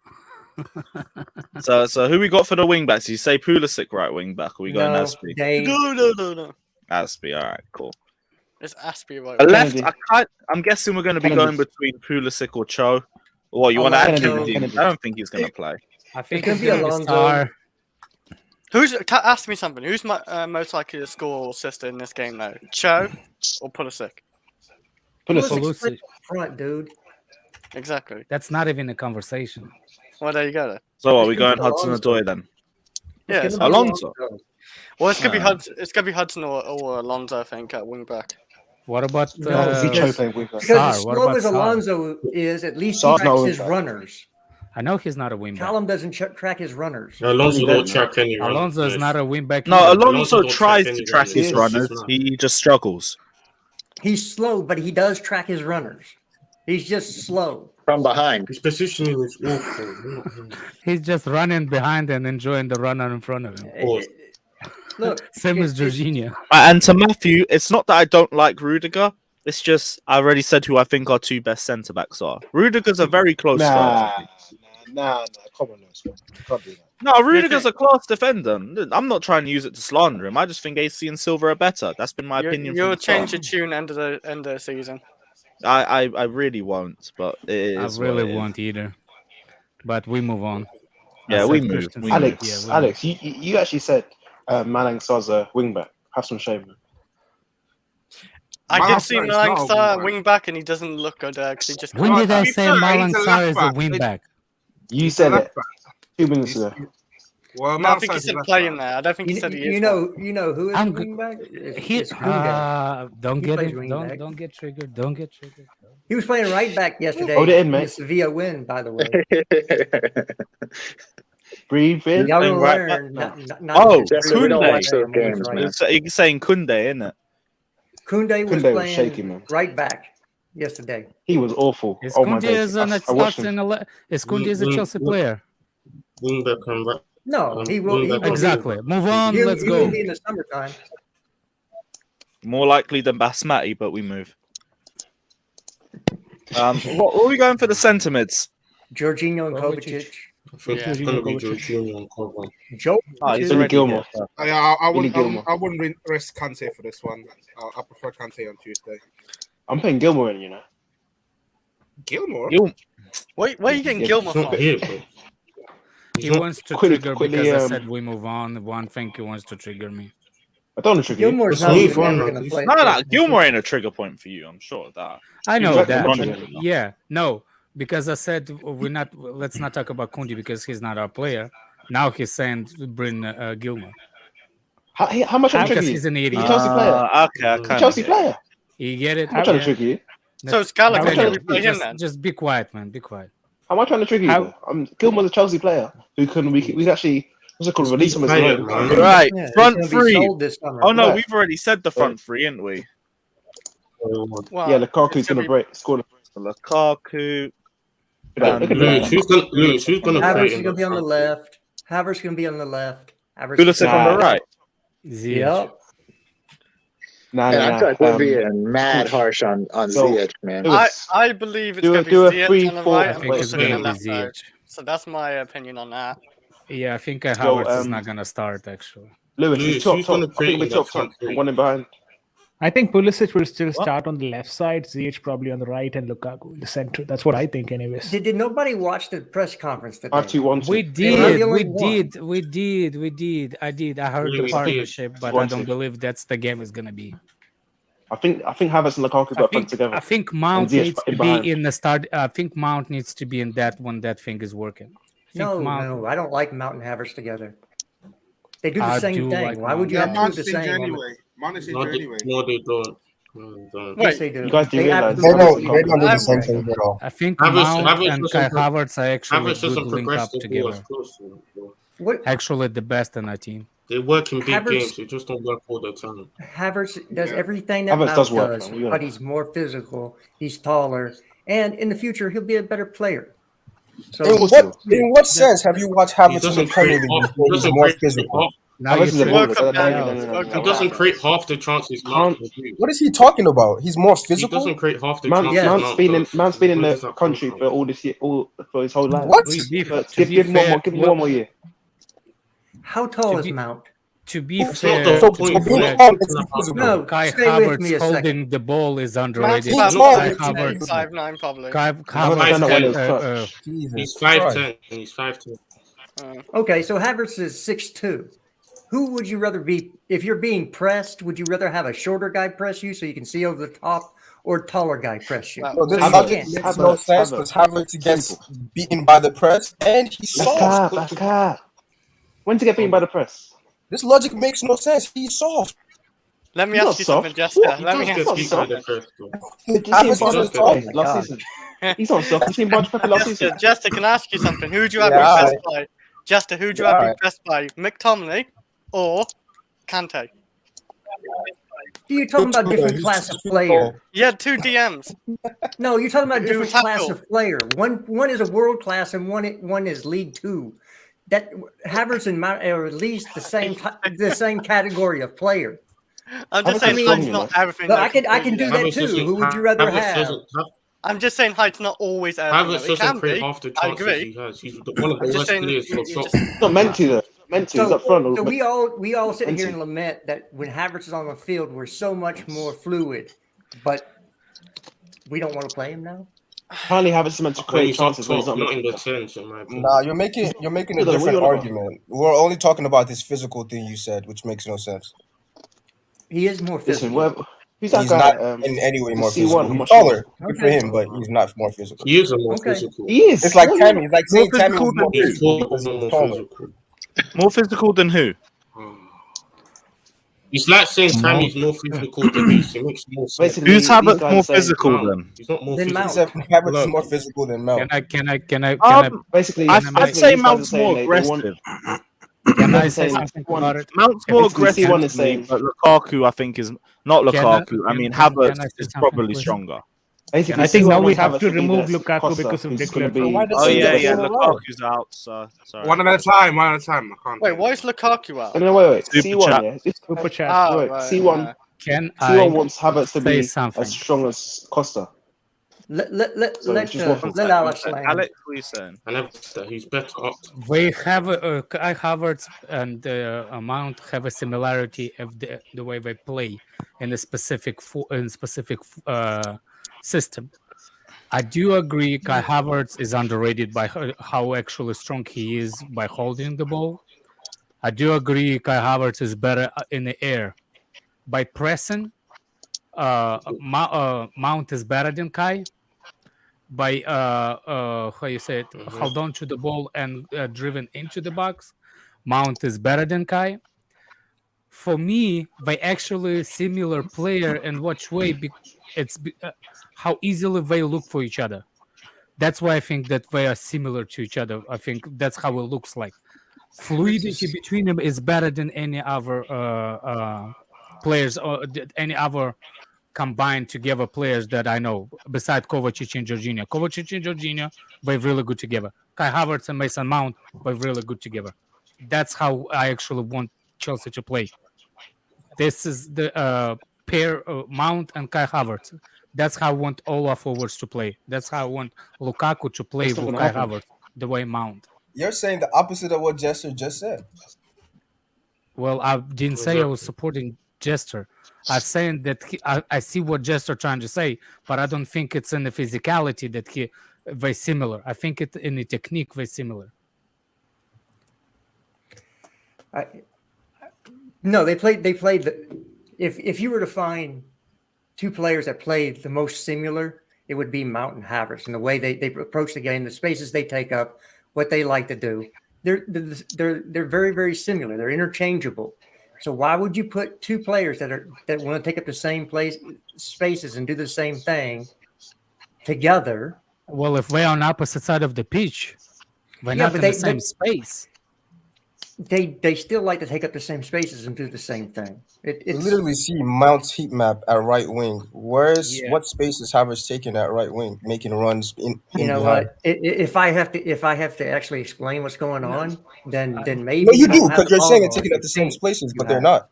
So who we got for the wing backs? You say Pulisic right wing back, or we going No, Aspie? Dave. No. Aspie, all right, cool. It's Aspie right. Left, Kennedy. I'm guessing we're going to be Kennedy. going between Pulisic or Cho. What you I want to like add Cho. Kennedy? I don't think he's going to play. I think gonna it's be gonna be Alonso. Star. Ask me something. Who's most likely to score or assist in this game, though? Cho or Pulisic? Pulisic. Pulisic front, dude. Exactly. That's not even a conversation. Well, there you go. Then. So are we going Hudson-Odoi then? Yeah, It's it's gonna be Alonso. Well, it's gonna be Hudson. It's gonna be Hudson or Alonso, I think, at wing back. What about because Sarr? as What slow about as Sarr? Alonso is, at least Sarr's he not tracks a his wingback. runners. I know he's not a wingback. Callum doesn't track his runners. Alonso don't track any runners. Alonso is not a wingback. No, either. Alonso don't tries track to any track runners. his He is. runners. He's not. He just struggles. He's slow, but he does track his runners. He's just slow. From behind. His positioning is awful. He's just running behind and enjoying the runner in front of him. Look, Same as Jorginho. And to Matthew, it's not that I don't like Rudiger. It's just I already said who I think our two best centre backs are. Rudiger's a very close third. Nah, come on, you can't do that. No, Rudiger's a class defender. I'm not trying to use it to slander him. I just think AC and Silva are better. That's been my opinion. You'll from the start. change your tune end of the season. I really won't, but it I is really what it is. won't either. But we move on. Yeah, we move. We Alex, move. Alex, you actually said Malang Sarr's a wing back. Have some shame, man. I Malang did see Sarr is Malang not a Sarr wing-back. wing back, and he doesn't look good because he just. When did to I be say fair, Malang he's a Sarr is a left-back. wing back? You said left it back. 2 minutes ago. Well, No, I think he Sarr's said left playing back. there. I don't think he said he is. You know who is I'm a good. wingback? It's He, Koundé. don't He get plays it. wingback. Don't get triggered. Don't get triggered. He was playing right back yesterday. Hold it in, in mate. the Sevilla win, by the way. Breathe in. Y'all Playing gonna right learn. back Not Jesse, we don't Koundé. watch those games, Right. man. You're saying Koundé, isn't it? Koundé was Koundé was playing shaky, man. right back yesterday. He was awful. Is Oh my Koundé days. an I watched him. Is Koundé a Chelsea player? Wing back and right. No, he will. He will Exactly. Move on. Be, Let's he will go. be in the summertime. More likely than Basmati, but we move. What are we going for the centre mids? Jorginho and Kovacic. I think Yeah. it's going to be Jorginho on cover. Joe. He's Billy already Gilmore. here. I Billy Gilmore. wouldn't risk Kante for this one. I prefer Kante on Tuesday. I'm putting Gilmore in, you know. Gilmore? Where are you getting Yeah, Gilmore He's not from? here, bro. He wants to Quickly- trigger quickly, because I um, said we move on. One thing he wants to trigger me. I don't want to trigger you. Gilmore's Let's not move even on, never man. going to play. No, Gilmore ain't a trigger point for you. I'm sure of that. I know Exactly. that. Running. Yeah, no, because I said we're not. Let's not talk about Koundé because he's not our player. Now he's saying bring Gilmore How much I'm because trigger he's you? an He's a idiot. Chelsea player. Okay, I He's a can't. Chelsea player. You get it? I'm trying Yeah. to trigger you. So it's Gallagher. I'm trying Can to- we play him then? Just be quiet, man. Be quiet. How am I trying to trigger you? How- though? Gilmore's a Chelsea player who can we can actually what's it called? Release him as Quiet, well. man. Right, Yeah, he's front gonna be three. sold this summer. Oh no, Right. we've already said the front three, ain't we? Well, Yeah, Lukaku's it's gonna be- break. Score. Lukaku. Look at Lewis, that. who's gonna play Havertz is in going to be on the front? left. Havertz is going to be on the left. Havertz. Pulisic on the right. Ziyech. Yep. Nah, And I nah, feel like nah. we're being mad harsh on so- Ziyech, man. I believe it's Do a- going to be do a Ziyech 3-4 on the right I and think it's Pulisic on gonna the be left side. Ziyech. So that's my opinion on that. Yeah, I think So, Havertz is not gonna start actually. Lewis, Lewis, top, who's top. gonna I play think we in top that front three? one in behind. I think Pulisic will still start on the left side, Ziyech probably on the right, and Lukaku in the center. That's what I think, anyways. Did nobody watch the press conference today? 5-2-1-2. We They're did, the we only one. did, we did, we did. I did. I heard Yeah, the we did. partnership, but I One don't two. believe that's the game is gonna be. I think Havertz and Lukaku got put together. I think Mount Ziyech needs to behind. be in the start. I think Mount needs to be in that when that thing is working. I think No, I don't like Mount and Havertz together. They do the I same do thing. like Why would you Yeah, have two of Mount's the injured same? anyway. Mount is No, injured they, anyway. no, they don't. No, they don't. Yes, they do. You guys do They realize They absolutely don't. They don't do the same Okay. thing at all. I think Havertz- Mount Havertz and doesn't Kai pro- Havertz are actually Havertz good doesn't link progress up the ball together. as close to them, bro. What Actually, the best in our team. They work in big Havertz- games. They just don't work all the time. Havertz does Yeah. everything that Havertz Mount does work, does, man. Yeah. but he's more physical. He's taller, and in the future, he'll be a better player. So In what sense have you watched He Havertz in doesn't the Premier create League half. before He he's doesn't more create physical? half. Now Havertz is a you baller. trigger. He doesn't create half the chances. Mount will do. What is he talking about? He's more He physical? doesn't create half the Mount, chances. Yeah. Mount's been in does. Mount's been in Where the does that country come for from? all this year, for his whole life. What? But To give be one fair, more, give him one more year. how tall To is be- Mount? To be It's fair, not the So, point. so being We're tall talking is about- physical. No, Kai stay with Havertz me a second. holding the ball is Mount's underrated. He's about tall. Kai He's Havertz, 5'9" probably. Kai Havertz Havertz, done it when he was Jesus He's Christ. 5'10". He's 5'10". Okay, so Havertz is 6'2". who would you rather be if you're being pressed? Would you rather have a shorter guy press you so you can see over the top, or a taller guy press you? So this So you logic can't. makes no sense because Havertz gets beaten by the press and he's soft. When's he get beaten by the press? This logic makes no sense. He's soft. Let me ask you something, Jester. Let me ask you something. Last season. He's not soft. He's seen Bunch Pepper last season. Jester, can I ask you something? Who would you have been pressed by? Jester, who would you have been pressed by? McTominay or Kante? You're talking about different class of player. Yeah, 2 DMs. No, you're talking about different tackle? class of player. One is a world class and one is League 2. That Havertz and Mount are at least the same category of player. I'm just saying height's not everything. I can do that too. Who would you rather have? I'm just saying height's not always everything. Havertz doesn't create half the chances he has. He's one of the worst players for shot. Not meant to though. Meant to. He's up front. So we all sit here and lament that when Havertz is on the field, we're so much more fluid, but we don't want to play him now. Apparently, Havertz is meant to create chances. Not in the sense, in my opinion. Nah, you're making a different argument. We're only talking about this physical thing you said, which makes no sense. He is more physical. Who's that He's guy? not in any way more physical. He's taller. Good for him, but he's not more physical. He is a more physical. He is. It's like Tammy. It's like saying Tammy was more physical. More physical than who? It's like saying Tammy's more physical than Reece. It makes more sense. Who's Havertz more physical then? He's not more Then physical. Havertz is more physical than Mount. Can I Basically, I'd say Mount's more aggressive. Can I say something about it? Mount's more aggressive, C1 is saying, but Lukaku, I think, is not Lukaku. I mean, Havertz can I say is something, probably please? stronger. basically, I think now we C1 have to Havertz remove will be Lukaku Costa, because of who's Declan. gonna be- Oh yeah, Lukaku's out. So sorry. One at a time. I can't. Wait, why is Lukaku out? No, wait. Super C1, chat. yeah. Super chat. Oh, Wait, right, C1. right. Can C1 I wants Havertz to say be something? as strong as Costa. Let just one Alex land. Alex, what are you saying? And that he's better up. We have Kai Havertz and Mount have a similarity of the way they play in a specific system. I do agree Kai Havertz is underrated by how actually strong he is by holding the ball. I do agree Kai Havertz is better in the air. By pressing, Mount is better than Kai. By hold on to the ball and driven into the box, Mount is better than Kai. For me, they actually similar player in which way it's how easily they look for each other. That's why I think that they are similar to each other. I think that's how it looks like. Fluidity between them is better than any other players or any other combined together players that I know, besides Kovacic and Jorginho. Kovacic and Jorginho, they're really good together. Kai Havertz and Mason Mount, they're really good together. That's how I actually want Chelsea to play. This is the pair Mount and Kai Havertz. That's how I want all our forwards to play. That's how I want Lukaku to play with Kai Havertz, the way Mount. You're saying the opposite of what Jester just said. Well, I didn't say I was supporting Jester. I'm saying that I see what Jester trying to say, but I don't think it's in the physicality that very similar. I think it in the technique very similar. No, they played. If you were to find two players that played the most similar, it would be Mount and Havertz, and the way they approach the game, the spaces they take up, what they like to do. They're very, very similar. They're interchangeable. So why would you put two players that want to take up the same spaces and do the same thing together? Well, if they're on opposite side of the pitch, they're not in the same space. They still like to take up the same spaces and do the same thing. You literally see Mount's heat map at right wing. What space is Havertz taking at right wing, making runs in you know behind? what? If I have to actually explain what's going on, then maybe no, you do, because you're saying it's taking up the same spaces, but they're not.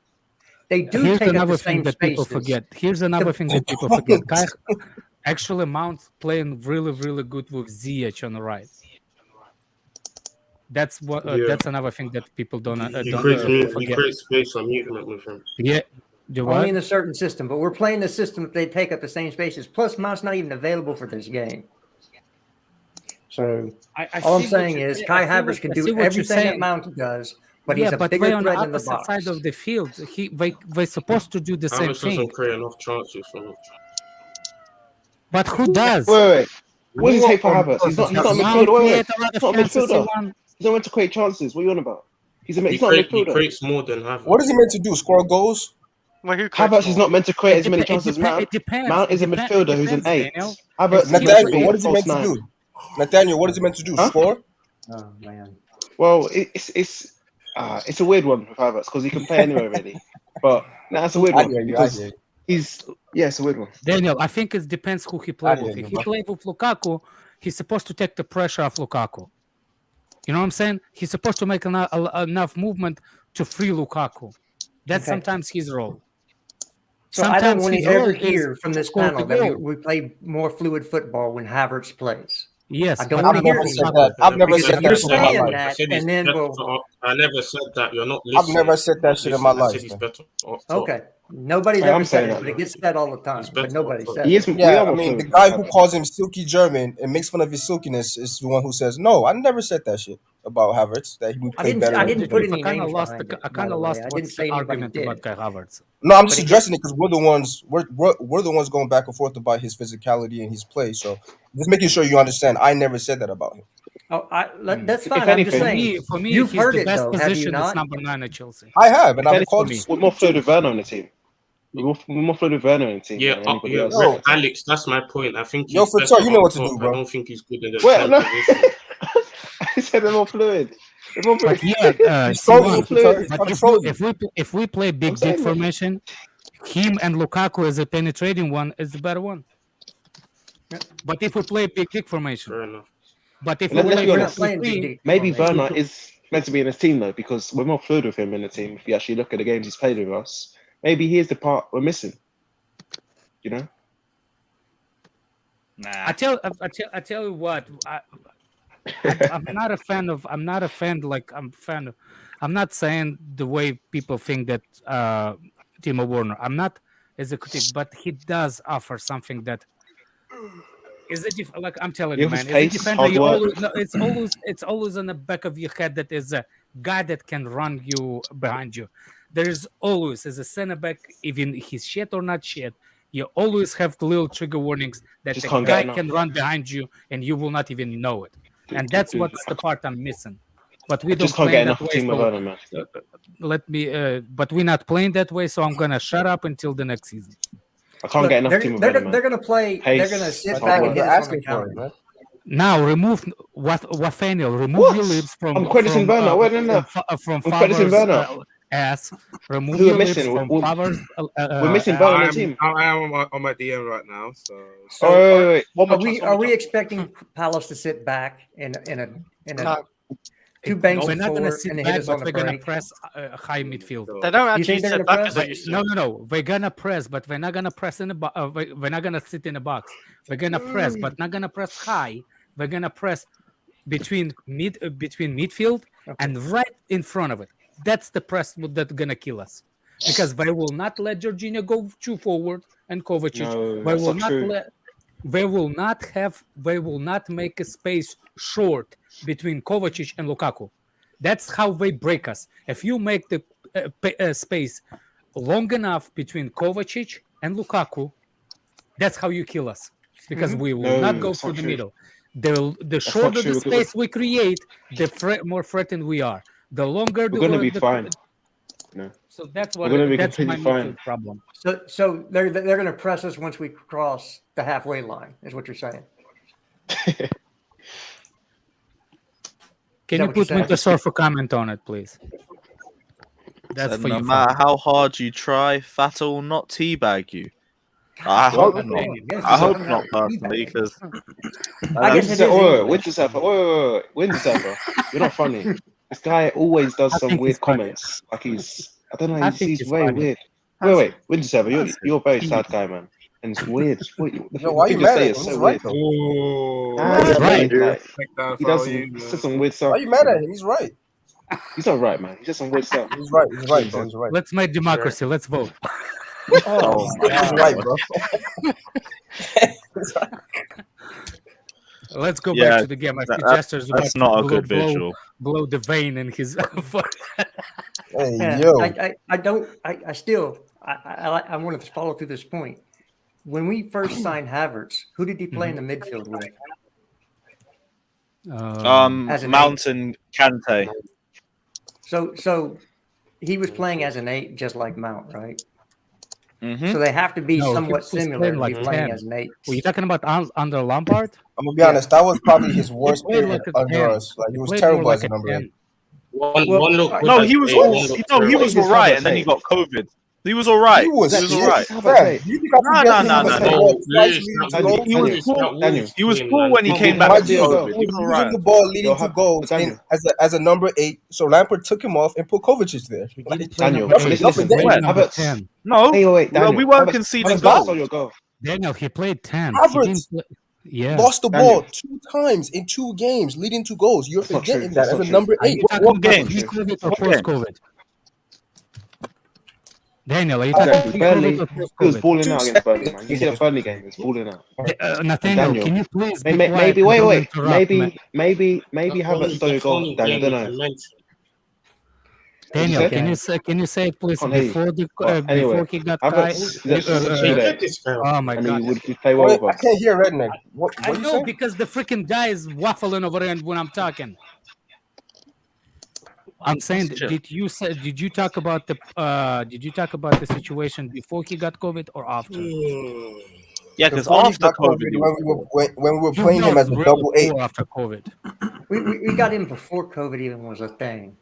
They do. Here's take another up the thing same that people spaces. forget. Here's another thing that people forget. Actually, Mount's playing really, really good with Ziyech on the right. That's what. That's another thing that people don't forget. You create space on movement with him. Yeah. Only in a certain system, but we're playing the system that they take up the same spaces. Plus, Mount's not even available for this game. So all I'm saying is Kai Havertz can do everything that Mount does, but he's a but bigger they're on the threat in the opposite box. side of the field. They're supposed to do the same Havertz thing. doesn't create enough chances for me. But who does? Wait. What does he take for Havertz? He's not a midfielder. Wait. He's not a midfielder. He's not meant to create chances. What are you on about? He's not a He midfielder. creates more than Havertz. What is he meant to do? Score goals? Well, who Havertz is not meant to create as many It chances as Mount. It depends. Mount is a midfielder who's an 8. Daniel. Havertz Nathaniel, what is he meant to do? Nathaniel, what is he meant to do? Huh? Score? Oh man. Well, it's a weird one with Havertz because he can play anywhere really. But that's a weird one because it's a weird one. Daniel, I think it depends who he plays with. hear If you, he plays with Lukaku, he's supposed to take the pressure off Lukaku. You know what I'm saying? He's supposed to make enough movement to free Lukaku. That's sometimes his role. So I don't want to ever his role hear is from this score panel the that goal. we play more fluid football when Havertz plays. Yes, I don't but want to hear never it. said that. I've never said You're that shit in my saying life. that, said he's and then better we'll. off. I never said that. You're not I've listening. never said that shit in my I life. said he's better off. Okay. Nobody's Hey, ever I'm said saying it, that, but it though. gets said all the time. He's But better nobody off. said He it. is. we Yeah, are I mean, more the fluid guy with who Havertz. calls him silky German and makes fun of his silkiness is the one who says, "No, I never said that shit about Havertz. That he would play better." I didn't put any I kind of names lost. behind it, I by kind the of way. lost I didn't what's say the anybody argument did. about Kai Havertz. No, I'm just But it addressing it because we're the ones we're the ones going back and forth about his physicality and his play. So just making sure you understand. I never said that about him. Oh, that's If fine. I'm just anything- saying. For me, You've he's heard the it best though, have you position is not? number 9 at Chelsea. I have, and If I've anything, called. we're more fluid with Werner on the team. We're more fluid with Werner on the team Yeah, than anybody yeah, else. Alex, that's my point. I think Yo, he's for better sure, you know up what to top. do, bro. I don't think he's good in the Well, 10 no. position. I said they're more fluid. They're more But fluid. yeah, He's trolling you, Siwan, Fatar. He's but trying to troll you. if we play big I'm saying dick that. formation, him and Lukaku as a penetrating one is the better one. But if we play big dick formation, Fair enough. but if we Let's play be We're not honest. playing 3-3, big Maybe formation. Werner is meant to be in his team though, because we're more fluid with him in the team. If you actually look at the games he's played with us, maybe he is the part we're missing. You know? I tell you what, I'm not a fan of. I'm not saying the way people think that Timo Werner. I'm not as a critic, but he does offer something that is like I'm telling you, He man. offers As a pace, defender, hard you work. always, no, it's always on the back of your head that is a guy that can run you behind you. There is always, as a center back, even he's shit or not shit, you always have little trigger warnings that Just the can't guy get enough. can run behind you and you will not even know it. And that's what's the part I'm missing. But we don't Just can't play get that enough way. team with Werner, man. But we're not playing that way, so I'm gonna shut up until the next season. I can't Look, get enough they're, team with they're, Werner, man. they're going to play. They're Pace, going to sit hard back work. and You're hit us on asking the for it, counter. man. Now remove Nathaniel. Remove What? your lips from. I'm crediting Werner. Where did that? From I'm crediting Favre's Werner. ass. Remove Who your are lips missing? from We're- Favre's. We're missing Werner on the team. I am on my DM right now. So So Wait. One more chance, one are more we chance. expecting Palace to sit back in a No. two banks We're of not going to four sit and hit back, us on but the we're going to break? press high midfield. They don't You actually think they're sit gonna back press? as they used to. No. We're gonna press, but we're not gonna press in the box. We're not gonna sit in the box. We're gonna press, but not gonna press high. We're gonna press between midfield and right in front of it. That's the press that's gonna kill us, because they will not let Jorginho go too forward and Kovacic. No, they that's will not true. They will not make a space short between Kovacic and Lukaku. That's how they break us. If you make the space long enough between Kovacic and Lukaku, that's how you kill us. Because we will No, not go that's through not the true. middle. The shorter the space we create, the more threatened we are. The longer We're going to be fine. So that's We're gonna be that's my completely fine. midfield problem. So they're going to press us once we cross the halfway line, is what you're saying. Can that you what you put said? Wintersorf a comment on it, please? That's So for no you. matter how hard you try, Fata will not teabag you. I hope not. Yes, I hope I'm not not personally, because I guess it is English. Wintersurfer. You're not funny. This guy always does I some think weird he's funny. comments. Like I don't know, I he's think he's way funny. weird. Wait, Wintersurfer, you're a very sad guy, man. And it's weird. Yo, why you mad at him? It's He's so right weird. though. Nah, he's right. Like, take that he for does you, says some weird stuff. Why you mad at him? He's right. He's not right, man. He does some weird stuff. He's right. He's right, bro. He's right. Let's make democracy. Let's vote. Oh, he's right, bro. Let's go Yeah, back to the game. I see that- Jester's that's about not a to good visual. blow the vein in his. Hey, Yeah, yo. I still want to follow through this point. When we first signed Havertz, who did he play in the midfield with? As an Mountain Kante. So he was playing as an 8, just like Mount, right? Mm-hmm. So they have to be No, he somewhat was similar playing to like be playing 10. as an 8. Were you talking about under Lampard? I'm gonna be honest. That was probably his worst played period like a under 10. us. Like he He was played terrible more as a like a number 10. 8. One look good. No, he was One all look no, he terrible. was all right, and then he got COVID. He was all right. He was all right. Fam, you think I forget him having No. ball twice Please, leading to that goals? He was Wolves, poor. that Wolves He was team, poor man. when he Come came on, back My from G, COVID. he He was was all losing right. the ball leading Yo, to goals Daniel. as a number 8. So Lampard took him off and put Kovacic there. Like, Daniel, nothing- listen, nothing listen. there. Number Havertz. 10. No, Hey, wait, Daniel. we weren't Havertz- conceding Havertz goals. saw your goal. Daniel, he played 10. He Havertz didn't play, yeah. lost the Daniel. ball 2 times in 2 games, leading to goals. You're That's not forgetting true. that That's as not a true. number Are 8. you talking What about games? pre-COVID or What games? post-COVID? Daniel, are you Exactly. talking Burnley, pre-COVID or he was post-COVID? balling out against Burnley, man. You see the Burnley game, he was balling out. Nathaniel, Daniel. can you please be Maybe, quiet wait, and don't wait. interrupt, man? Maybe That's Havertz stole your goal, only Daniel. I don't game know. you can mention. Daniel, say? can you say it please Can't hear you. before the But anyway, before he got Havertz, tied? he's actually too late. This guy. Oh my And god! he play well Wait, with I us. can't hear Redneck. What I you know say? because the freaking guy is waffling over there when I'm talking. I'm saying, did you talk about the situation before he got COVID or after? Yeah, because Before he after got COVID, he was when we were He playing him was as a really double 8. poor after COVID. We got him before COVID even was a thing.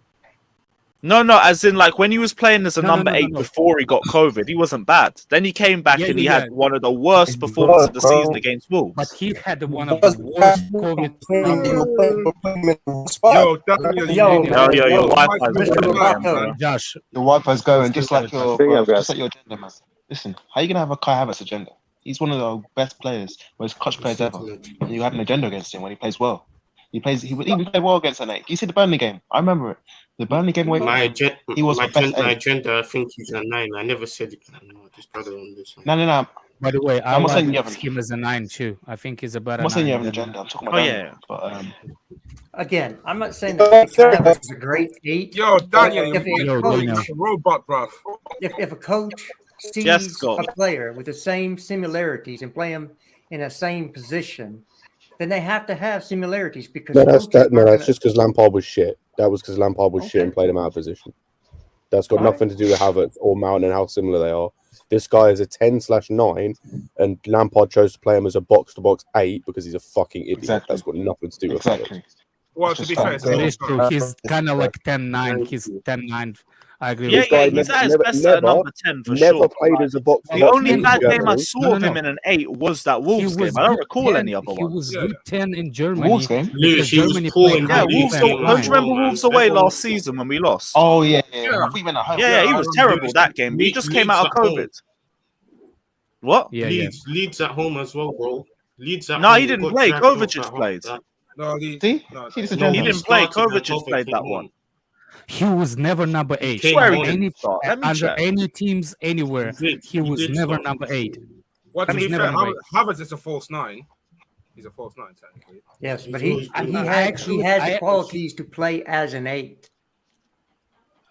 No, as in like when he was playing as a No, number no. 8 before he got COVID, he wasn't bad. Then he came back and he had one of the worst performances of the season against Wolves. But he had one of the worst COVID. Yo, Daniel, Your Wi-Fi's Mr. going again, bro. Lukaku. Josh, The Wi-Fi's going just like your Big up, guys. just like your agenda, man. Listen, how you gonna have a Kai Havertz agenda? He's one of the best players, most clutch players ever. And you have an agenda against him when he plays well. He played well against an 8. You see the Burnley game? I remember it. The Burnley game away. He was my the best 8. agenda, I think he's a 9. I never said it. No, this brother on this one. No. by the way, I I'm not saying you like haven't. him as a 9 too. I think he's a better. I'm not saying you 9 have an than- agenda. I'm talking about Daniel. But Again, I'm not saying that Havertz is a great 8. Yo, Daniel, If you're a coach, a robot, bruv. if a coach sees Yes, Scott. a player with the same similarities and play him in the same position, then they have to have similarities because that's coaches aren't that's gonna- just because Lampard was shit. That was because Lampard was shit Okay. and played him out of position. That's got All right. nothing to do with Havertz or Mount and how similar they are. This guy is a 10/9, and Lampard chose to play him as a box-to-box 8 because he's a fucking idiot. Exactly. That's got nothing to do with exactly. Havertz. Well, to be fair, That is true. He's kind of like 10-9. He's 10-9. I agree. Yeah, with guy he's at his never- best never- at number 10 for Never sure. played as a box. The only Box bad in game I Germany. saw of No. him in an 8 was that He Wolves was game. I don't good recall 10 any other He ones. was Yeah. good 10 in Germany. Wolves game? because Lewis, he was Germany poor played in Yeah, that good Wolves. defense. defense Don't you line. remember Wolves away last season when we lost? Oh yeah. Yeah. We went at home. Yeah, he I was remember. terrible that game. He just came out of COVID. What? Yeah. Leeds at home as well, bro. Leeds at No, home. he didn't got play. dragged off Kovacic at home. played. No, See? no, See this No, agenda? He didn't play. started at Kovacic played that one. He was never number 8. came Swear he on. didn't start. Let me Under check. any teams anywhere, He he was did never start. number 8. Well, to And be he's fair, never number Havertz is a false 9. He's a false 9, technically. Yes, but He's he always has good. the I- qualities to play as an 8.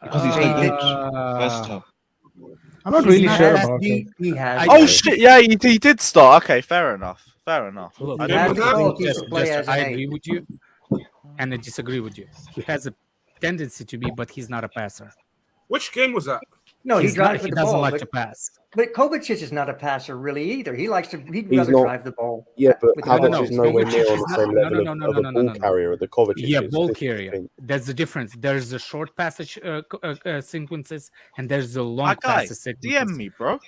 Because he's so They good. did- Versatile. I'm not He's really not sure as about deep. it. He has. I- Oh shit! Yeah, he did start. Okay, fair enough. Look, I He don't has know. the qualities to play as I an 8. agree with you, and I disagree with you. He has a tendency to be, but he's not a passer. Which game was that? No, he He's not, drives he with the doesn't ball. like But, to pass. but Kovacic is not a passer really either. He'd He's rather not- drive the ball. Yeah, but With the Havertz ball. is nowhere near on the Kovacic same is not- level no, of no, a no, ball no. carrier the Kovacic Yeah, is. ball This is the carrier. thing. That's the difference. There's the short passage sequences, and there's the long My guy, passes sequences. DM me, bro.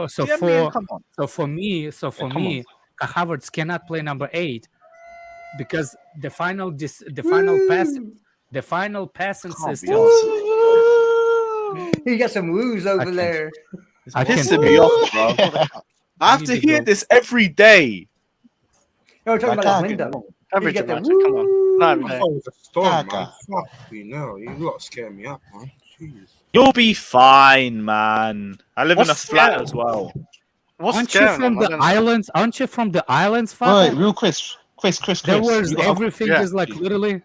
So DM me and for come on. for come me, Havertz cannot play number 8 because the final passing Can't be systems. He got some woos over can't- there. It's I can't- pissing me off, bro. I have You to need to hear go. this every day. No, we're talking about his Lukaku. window. Every You get the dramatic, come on. Not every I day. thought it was a storm, man. Gaga. Fuck me, no. You lot scare me up, man. Jeez. You'll be fine, man. I live in a What's flat scary? as well. What's Aren't you scaring from him? I the don't know. islands? Aren't you from the islands, Wait, Father? real Chris. There was You got everything yeah. is like literally.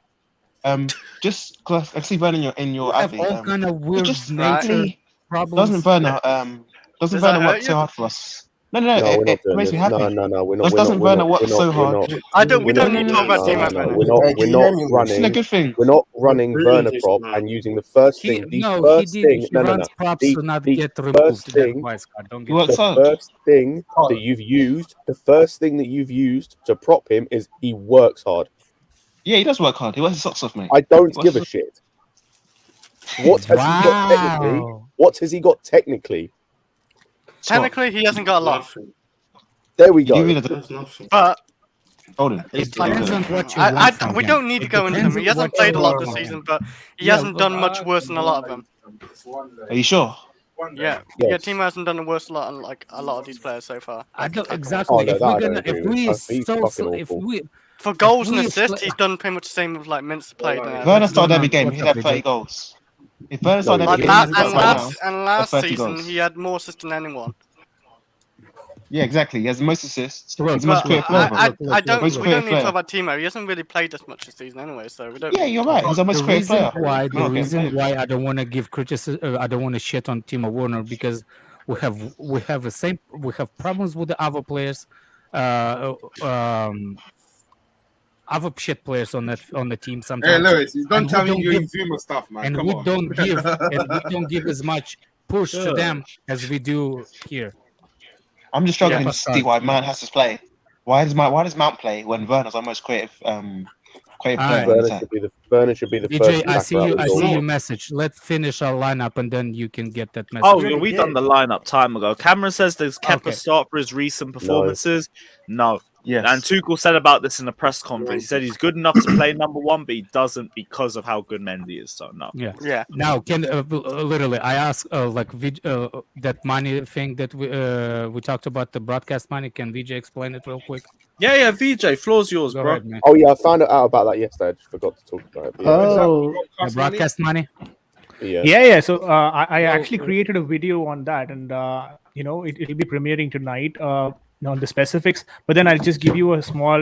Just because I see Werner in your We have advert, all kind of weird just nature problems. doesn't Werner Does Werner that hurt work so you? hard for us? No, No, we're not it doing makes this. me happy. No, we're not. Doesn't Werner work so We're hard? not. We don't need to talk about team No, right we're now. not. Hey, We're can you not hear me, Lewis? Isn't it a running. good thing? We're not running Brilliant, Werner prop man. and using the first He, thing. The no, he first did. thing. He No. runs props to not The get first removed. thing. That's why, Scott. Don't He get works The hard. first thing that you've used. The first thing that you've used to prop him is he works hard. Yeah, he does work hard. He works his socks off, mate. I don't He give a works- shit. What has he got technically? Wow. What has he got technically? Technically, he hasn't got a lot, Nothing. There we You go. really There's nothing. but Holden. It like- depends on what you want from we him. don't need to It go into depends him. He on hasn't what you played a lot want this from him. season, but he Yeah, hasn't done much worse than a lot of them. Are you sure? Yeah, Yes. Timo hasn't done the worst lot on like a lot of these players so far. I Like, don't tackle-wise. exactly. Oh, no, If that I we're don't gonna, agree if with. we He's fucking if awful. we For goals and we assists, play- he's done pretty much the same with like minutes played. Werner started every game. What's He'd up, have AJ? 30 goals. If Werner started No, every he game, didn't. he'd and start right last now. and last 30 season, goals. he had more assists than anyone. Yeah, exactly. He has the most assists. Look, He's the most But creative player. I bro. don't. Most We don't creative need to talk player. about Timo. He hasn't really played this much this season anyway, so we don't. Yeah, you're right. He's the most The creative reason player. why We're not getting paid. I don't want to give criticism, I don't want to shit on Timo Werner because we have problems with the other players, other shit players on the team sometimes. Hey, Lewis, he's done And we telling don't you give- his Zuma stuff, man. and Come we on. don't give as much push to them as we do here. I'm just struggling Yeah. to see why Mount has to play. Why does Mount play when Werner's our most creative player in the Werner attack? should be the first DJ, I attacker see out you. the I door. see your message. Let's finish our lineup and then you can get that message. Oh, already we did. done the lineup time ago. Cameron says there's Kepa Okay. start for his recent performances. No. Yes. And Tuchel said about this in a press conference. He said he's good enough to play number one, but he doesn't because of how good Mendy is. So no. Yeah. Yeah. Now, can literally, I asked that money thing that we talked about, the broadcast money. Can VJ explain it real quick? Yeah, VJ, floor's yours, Go bro. ahead, man. Oh yeah, I found out about that yesterday. I just forgot to talk about it. But yeah, Oh, The broadcast money. yeah. So I actually created a video on that, and it'll be premiering tonight. On the specifics, but then I'll just give you a small,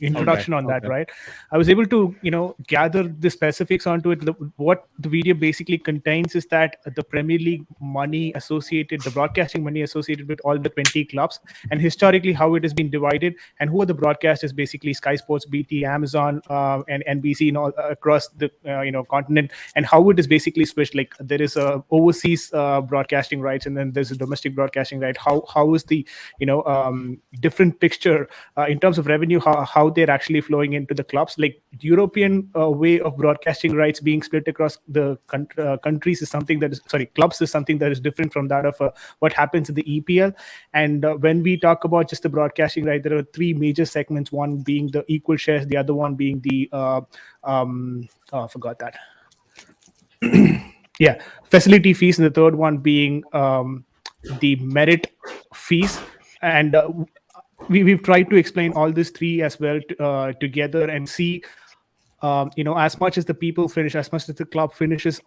introduction on that. Okay. Right? I was able to, gather the specifics onto it. What the video basically contains is that the Premier League money associated, the broadcasting money associated with all the 20 clubs, and historically how it has been divided, and who are the broadcasters, basically Sky Sports, BT, Amazon, and NBC, across the continent, and how it is basically switched. Like there is a overseas broadcasting rights, and then there's a domestic broadcasting right. How is the different picture in terms of revenue, how they're actually flowing into the clubs? Like European way of broadcasting rights being split across the countries is something that is clubs is something that is different from that of what happens in the EPL. And when we talk about just the broadcasting right, there are three major segments, one being the equal shares, the other one being the I forgot that facility fees, and the third one being the merit fees. And we've tried to explain all these three as well together and see as much as the people finish, as much as the club finishes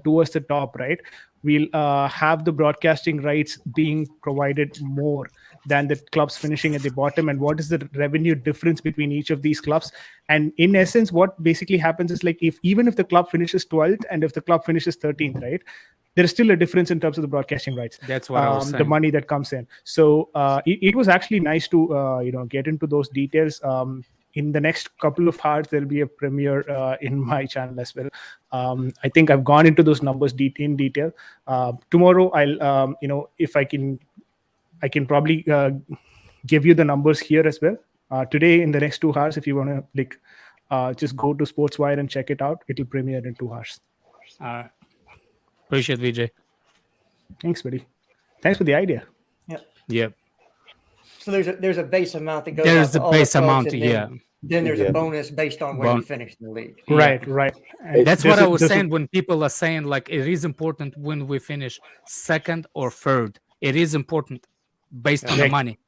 towards the top, right, we'll have the broadcasting rights being provided more than the clubs finishing at the bottom. And what is the revenue difference between each of these clubs? And in essence, what basically happens is, like, even if the club finishes 12th and if the club finishes 13th, right, there is still a difference in terms of the broadcasting rights. That's what I was saying. The money that comes in. So it was actually nice to get into those details. In the next couple of hours, there'll be a premiere in my channel as well. I think I've gone into those numbers in detail. Tomorrow, I'll if I can probably give you the numbers here as well. Today, in the next 2 hours, if you want to just go to Sportswire and check it out, it'll premiere in 2 hours. Appreciate VJ. Thanks, buddy. Thanks for the idea. Yep. So there's a base amount that goes. There's out to a all the base clubs, amount, and yeah. Then there's a bonus based on where you finish in the league. Right. And That's what I was saying when people are saying, like, it is important when we finish second or third. It is important based on the money.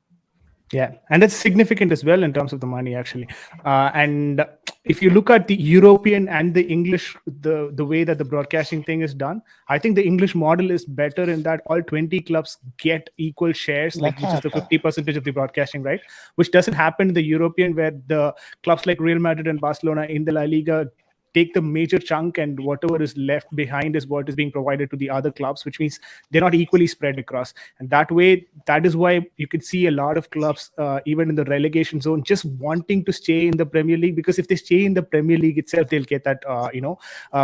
Yeah, and that's significant as well in terms of the money, actually. And if you look at the European and the English, the way that the broadcasting thing is done, I think the English model is better in that all 20 clubs get equal shares, like which is the 50% of the broadcasting, right? Which doesn't happen in the European, where the clubs like Real Madrid and Barcelona in the La Liga take the major chunk, and whatever is left behind is what is being provided to the other clubs, which means they're not equally spread across. And that way, that is why you could see a lot of clubs, even in the relegation zone, just wanting to stay in the Premier League, because if they stay in the Premier League itself, they'll get that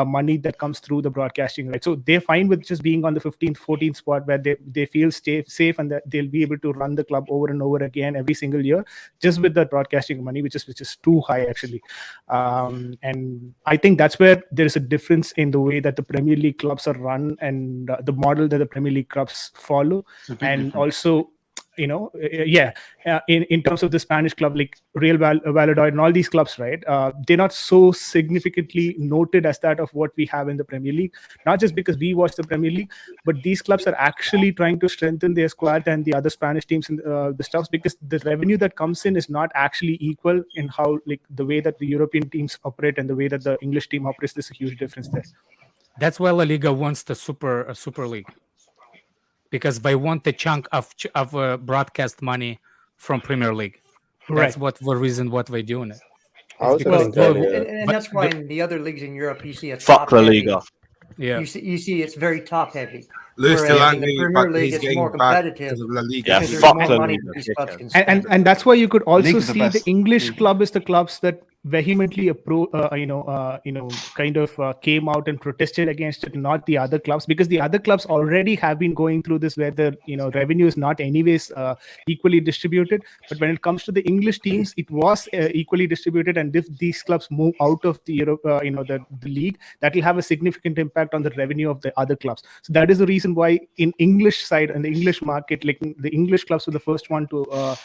money that comes through the broadcasting, right? So they're fine with just being on the 15th, 14th spot, where they feel safe, and that they'll be able to run the club over and over again every single year, just with the broadcasting money, which is too high, actually. And I think that's where there is a difference in the way that the Premier League clubs are run, and the model that the Premier League clubs follow. And difference. Also, in terms of the Spanish club, like Real Valladolid and all these clubs, right? They're not so significantly noted as that of what we have in the Premier League. Not just because we watch the Premier League, but these clubs are actually trying to strengthen their squad and the other Spanish teams and the stuffs, because the revenue that comes in is not actually equal in how, like, the way that the European teams operate and the way that the English team operates. There's a huge difference there. That's why La Liga wants the Super League, because they want the chunk of broadcast money from Premier League. That's Right. the reason what they're doing it. And that's why in the other leagues in Europe, you see a Fuck top La heavy. Liga. Yeah, you see it's very top heavy. Luis Whereas in the Delaney, Premier but League, he's it's getting more back competitive. because of La Liga. Yeah, because there's fuck more La money Liga. that these clubs can spend. And that's why you could also League's the see the best English league. club is the clubs that vehemently came out and protested against it, not the other clubs, because the other clubs already have been going through this, where the revenue is not anyways equally distributed. But when it comes to the English teams, it was equally distributed, and if these clubs move out of the Europe, the league, that will have a significant impact on the revenue of the other clubs. So that is the reason why in English side and the English market, like the English clubs were the first one to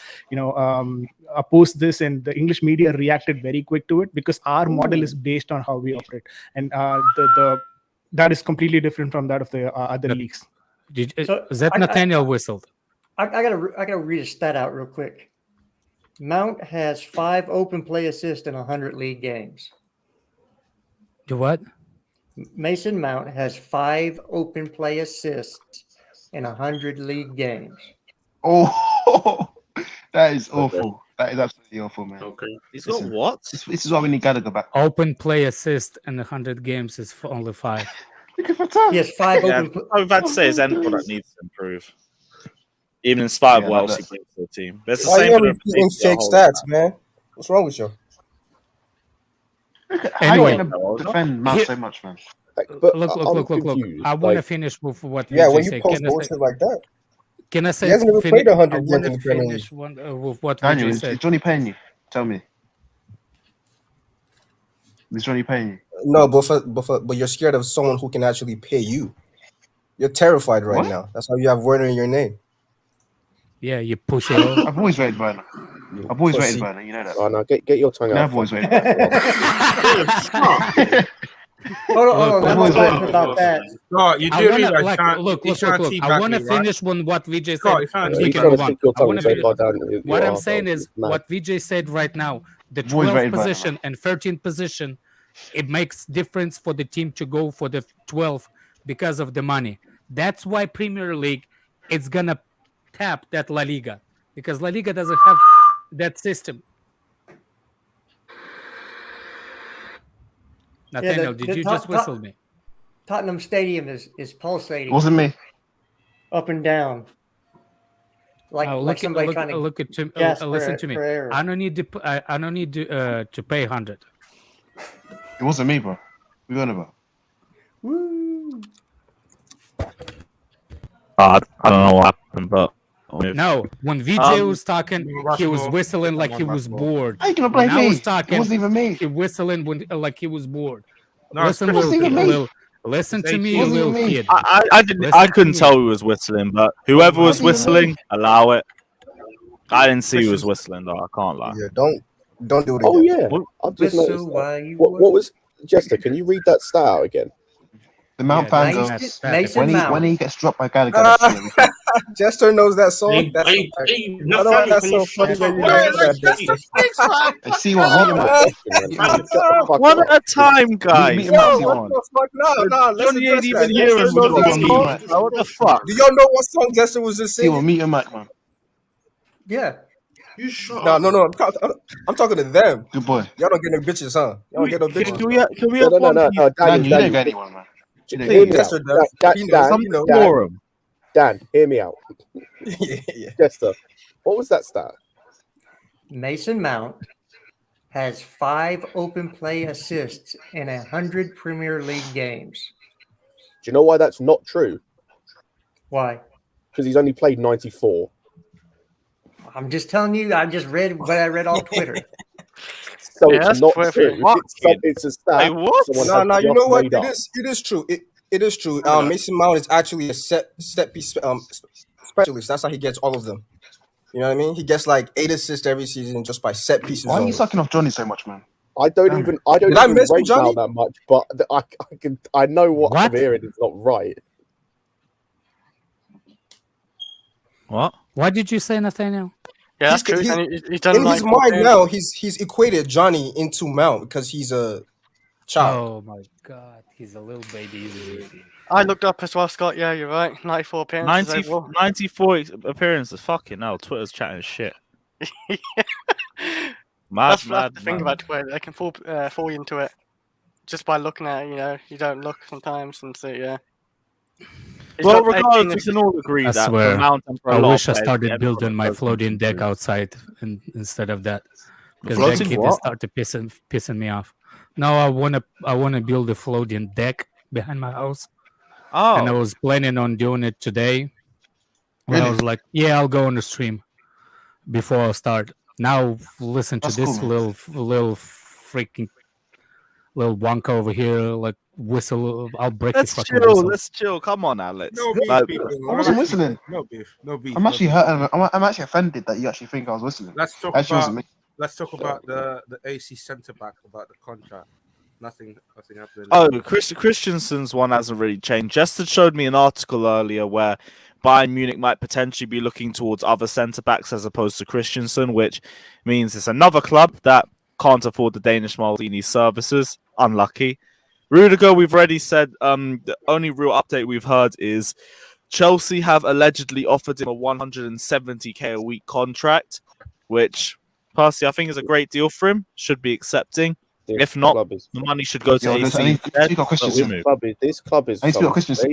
oppose this, and the English media reacted very quick to it, because our model is based on how we operate, and that is completely different from that of the other leagues. Nathaniel whistled. I gotta read a stat out real quick. Mount has 5 open play assists in 100 league games. You what? Mason Mount has 5 open play assists in 100 league games. Oh, that is awful. That is absolutely awful, man. Okay. He's got what? This is why we need Gallagher back. Open play assist in 100 games is only 5. He has 5 Yeah, open. I was about to say his end product needs to improve, even in spite of what else he brings to the team. But it's the Why same you with repeating the fake whole- stats, man? What's wrong with you? Anyway, How you defend Mount so much, man? But Look. confused. I want to Like, finish with what Yeah, Vijay when you said. post bullshit like that. Can I say? He hasn't even played 100 games in the Premier League. Finish one with what Daniel, Vijay is said. Johnny paying you? Tell me. Is Johnny paying you? No, but you're scared of someone who can actually pay you. You're terrified right What? now. That's why you have Werner in your name. Yeah, you pussy. I've always rated Werner. I've always Pussy. rated Werner. You know that. oh no, get your tongue No, out. I've always rated Werner. Hold on. I'm not Look, talking about that. No, you I do wanna, realize like, look. I want to finish when what Vijay Scott, said. you can't and keep we You're can trying move to on. stick your I tongue wanna so finish- far down. What your I'm saying arsehole. is Mad. what Vijay said right now. The I've always 12th rated Werner, position and 13th position, it makes difference for the team to go for the 12th because of the money. That's why Premier League is gonna tap that La Liga, because La Liga doesn't have that system. Nathaniel, did you just whistle me? Tottenham Stadium is pulsating It wasn't me. up and down. Like somebody trying to listen to me. for air. I don't need to pay 100. It wasn't me, bro. What are you going about? Woo. I don't know what happened, but No, when Vijay was talking, he was whistling like he was bored. How you gonna When blame I me? was It talking, wasn't even me. he whistling when like he was bored. No, it's Listen, Chris. It wasn't even me. listen to It me, you wasn't little even me. kid. I didn't. Listen I to couldn't me. tell who was whistling, but whoever was Wasn't even whistling, allow it. I didn't see who was whistling though. I can't lie. Yeah, don't do it again. Oh yeah, What- I've just Whistle noticed that. while you What was Jester? Can you read that stat out again? The Mount fan goes. Mason Mount. When he gets dropped by Gallagher, that's it. Jester knows that song. That's Hey, I don't want that so funny that you know that, Jester. Hey, C1, One at a time, guys. Meet him up, What C1. the fuck? No, let's Johnny address ain't that. even here and Jester knows that meet him song. up. What the fuck? Do y'all know what song Jester was just singing? C1, meet him up, man. Yeah. You shut No, up. I'm talking to them. Good boy. Y'all don't get no bitches, huh? Y'all don't get no bitches. Can we have one? Dan, you don't Daniel, get anyone, man. hear me out. Jester does. He knows. He knows. Dan, hear me out. Yeah. Jester, what was that stat? Mason Mount has 5 open play assists in 100 Premier League games. Do you know why that's not true? Why? Because he's only played 94. I'm just telling you. I just read what I read off Twitter. So it's not true. It's a stat. Hey, what? No, you know what? It is true. It is true. Mason Mount is actually a set piece specialist. That's how he gets all of them. You know what I mean? He gets like 8 assists every season just by set pieces. Why are you sucking off Johnny so much, man? I don't even rate Mount that much, but I know what I'm hearing is not right. What? What did you say, Nathaniel? Yeah, that's true. He's done in like his mind now, he's equated Johnny into Mount because he's a child. Oh my god, he's a little baby. I looked up as well, Scott. Yeah, you're right. 94 appearances. 94 appearances. Fucking hell, Twitter's chatting shit. That's the thing about Twitter. They can fall you into it just by looking at it. You know, you don't look sometimes and see. Yeah. Well, regardless, we can all agree I that swear, for Mount and for I a lot wish I of players, started everyone building my does floating deck improve. outside instead of that. Because Floating that kid what? is started pissing me off. No, I wanna build a floating deck behind my house. Oh. And I was planning on doing it today. But I Really? was like, yeah, I'll go on the stream before I start. Now listen to That's this cool, man. little freaking little wonka over here, like whistle. I'll break his fucking whistle. Let's chill. Come on, Alex. No beef, Like, people. I wasn't whistling. No beef. I'm actually hurt. I'm actually offended that you actually think I was whistling. Let's talk Actually, about wasn't me. let's talk about the AC centre back, about the contract. Nothing happening. Oh, Christensen's one hasn't really changed. Jester showed me an article earlier where Bayern Munich might potentially be looking towards other centre backs as opposed to Christensen, which means it's another club that can't afford the Danish Maldini's services. Unlucky. Rudiger, we've already said. The only real update we've heard is Chelsea have allegedly offered him a 170k a week contract, which personally I think is a great deal for him. Should be accepting. If not, the money should go to AC. This club is they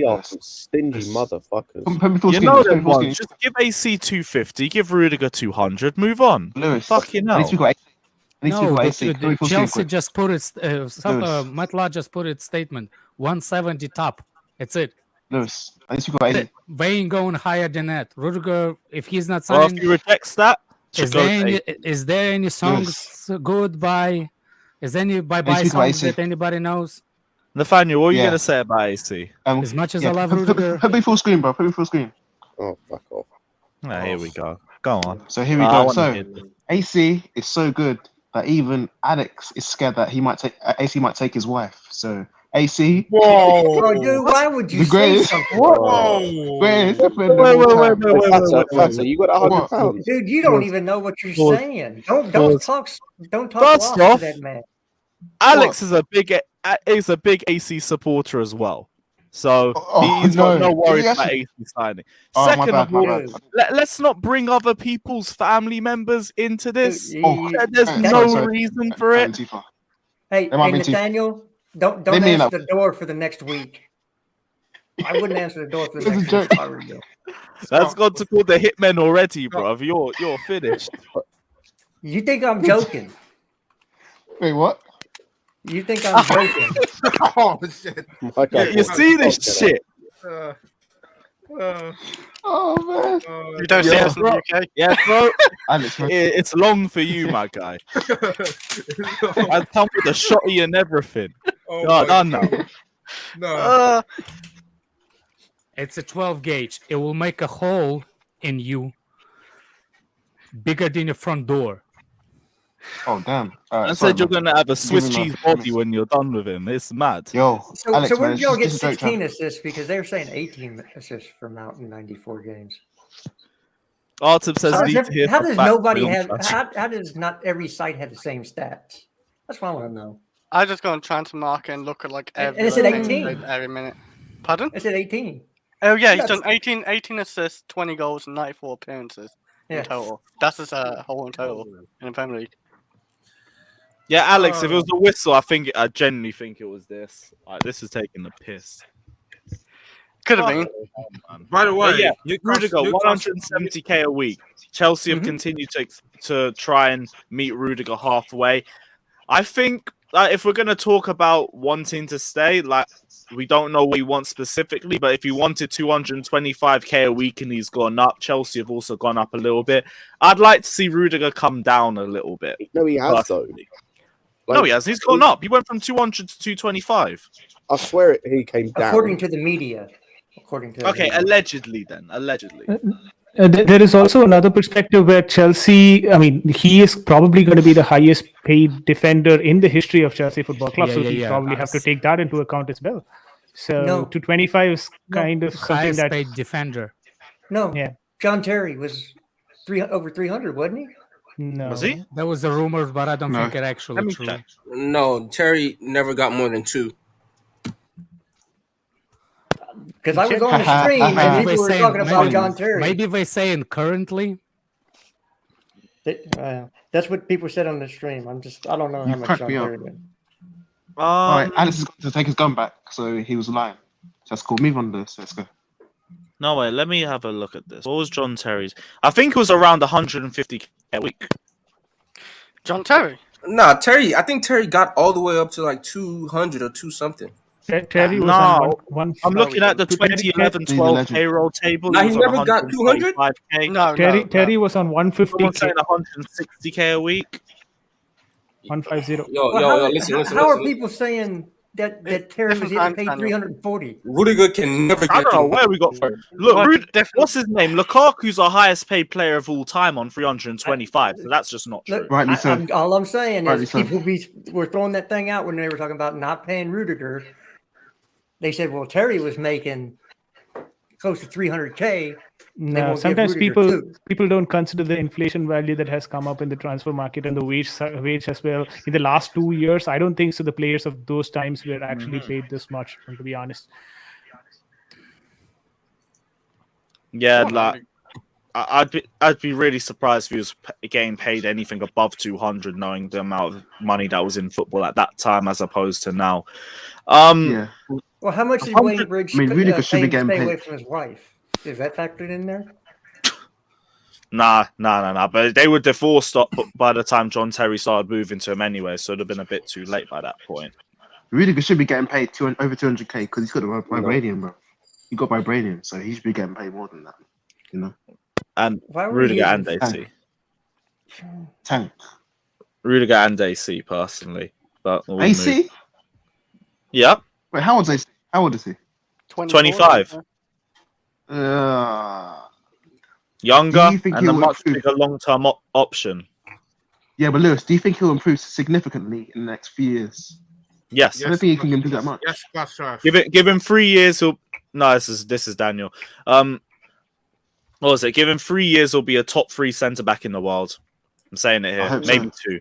are some stingy motherfuckers. You know them ones. Just give AC 250, give Rudiger 200, move on. Lewis, fucking hell. No, Chelsea just put its Matla just put its statement 170 top. That's it. Lewis, at least you got 80. They ain't going higher than that. Rudiger, if he's not Well, signed, if he rejects that, is there any songs good by? Is any by songs that anybody knows? Nathaniel, what are you going to say about AC? As much as I love Rudiger. Put me full screen, bro. Put me full screen. Oh, fuck off. Here we go. Go on. So here we go. So AC is so good that even Alex is scared that AC might take his wife. So AC. Whoa, bro, dude, why would you say something? Whoa. Wait, you got £100. Dude, you don't even know what you're saying. Don't talk First lost off, to that man. Alex is a big AC supporter as well. So he's got no worries about AC signing. Second of all, let's not bring other people's family members into this. There's no reason for it. Hey, Nathaniel, don't answer the door for the next week. I wouldn't answer the door for the next week. If I were you. That's got to call the hitmen already, bro. You're finished. You think I'm joking? Wait, what? You think I'm joking? Oh shit! You see this shit? Oh man! You don't see us in the UK? Yeah, bro. Alex, It's long for you, my guy. I come with a shotty and everything. No. It's a 12 gauge. It will make a hole in you bigger than the front door. Oh damn! I said you're gonna have a Swiss cheese body when you're done with him. It's mad. Yo, So, Alex, so where man, did y'all get this is a joke, 16 assists? Because they were saying 18 assists for Mount in 94 games. Artem says need to hear How from does back nobody from have? Clash. How does not every site have the same stats? That's what I want to know. I just go on transfer market and look at like every. And it's at 18 every minute. Pardon? It's at 18. Oh yeah, he's done 18 assists, 20 goals, and 94 appearances Yeah. in total. That's his whole in total in the Premier League. Yeah, Alex, if it was a whistle, I genuinely think it was this. Like, this is taking the piss. Could have been. By the way, But yeah, Rudiger, 170k a week. Chelsea have continued to try and meet Rudiger halfway. I think if we're going to talk about wanting to stay, like, we don't know what he wants specifically, but if he wanted 225k a week and he's gone up, Chelsea have also gone up a little bit. I'd like to see Rudiger come down a little bit. No, he has, though. No, he hasn't. He's gone up. He went from 200 to 225. I swear he came down. According to the media. Okay, allegedly then. Allegedly. There is also another perspective where Chelsea, I mean, he is probably going to be the highest paid defender in the history of Chelsea Football Club, so you probably have to take that into account as well. So 225 is kind of something highest that paid defender. No, yeah, John Terry was over 300, wasn't he? No, was he? That was a rumor, but I don't think it actually true. No, Terry never got more than 2. Because I was on the stream and people were talking about John Terry. Maybe they saying currently. That's what people said on the stream. I don't know how much John Terry did. All right, Alex is going to take his gun back, so he was lying. That's cool. Move on this. Let's go. No, wait, let me have a look at this. What was John Terry's? I think it was around 150k a week. John Terry? Nah, Terry. I think Terry got all the way up to like 200 or 2 something. Terry was no, one. I'm looking at the 2011-12 payroll table. Nah, he never got 200. No, Terry was on 150. Someone's saying 160k a week. 150. Yo, listen. How are people saying that Terry was getting paid 340? Rudiger can never get. I don't know where we got from. Look, what's his name? Lukaku's our highest paid player of all time on 325. So that's just not true. Look, all I'm saying is people were throwing that thing out when they were talking about not paying Rudiger. They said, well, Terry was making close to 300k. No, sometimes people don't consider the inflation value that has come up in the transfer market and the wage as well. In the last 2 years, I don't think so. The players of those times were actually paid this much, to be honest. Yeah, like I'd be really surprised if he was getting paid anything above 200, knowing the amount of money that was in football at that time as opposed to now. Well, how much is Wayne Bridge Rudiger should be stay getting away paid. from his wife? Is that factored in there? Nah. But they were divorced by the time John Terry started moving to him anyway, so it'd have been a bit too late by that point. Rudiger should be getting paid over 200k because he's got the vibranium, bro. He got vibranium, so he should be getting paid more than that. You know. And Rudiger and AC. Tank. Rudiger and AC personally, but AC. Yep. Wait, how old is AC? How old is he? 25. Younger and a much bigger long-term option. Yeah, but Lewis, do you think he'll improve significantly in the next few years? Yes. I don't think he can improve that much. Yes, that's right. Give him 3 years. No, this is Daniel. What was it? Give him 3 years. He'll be a top 3 centre back in the world. I'm saying it here. Maybe 2.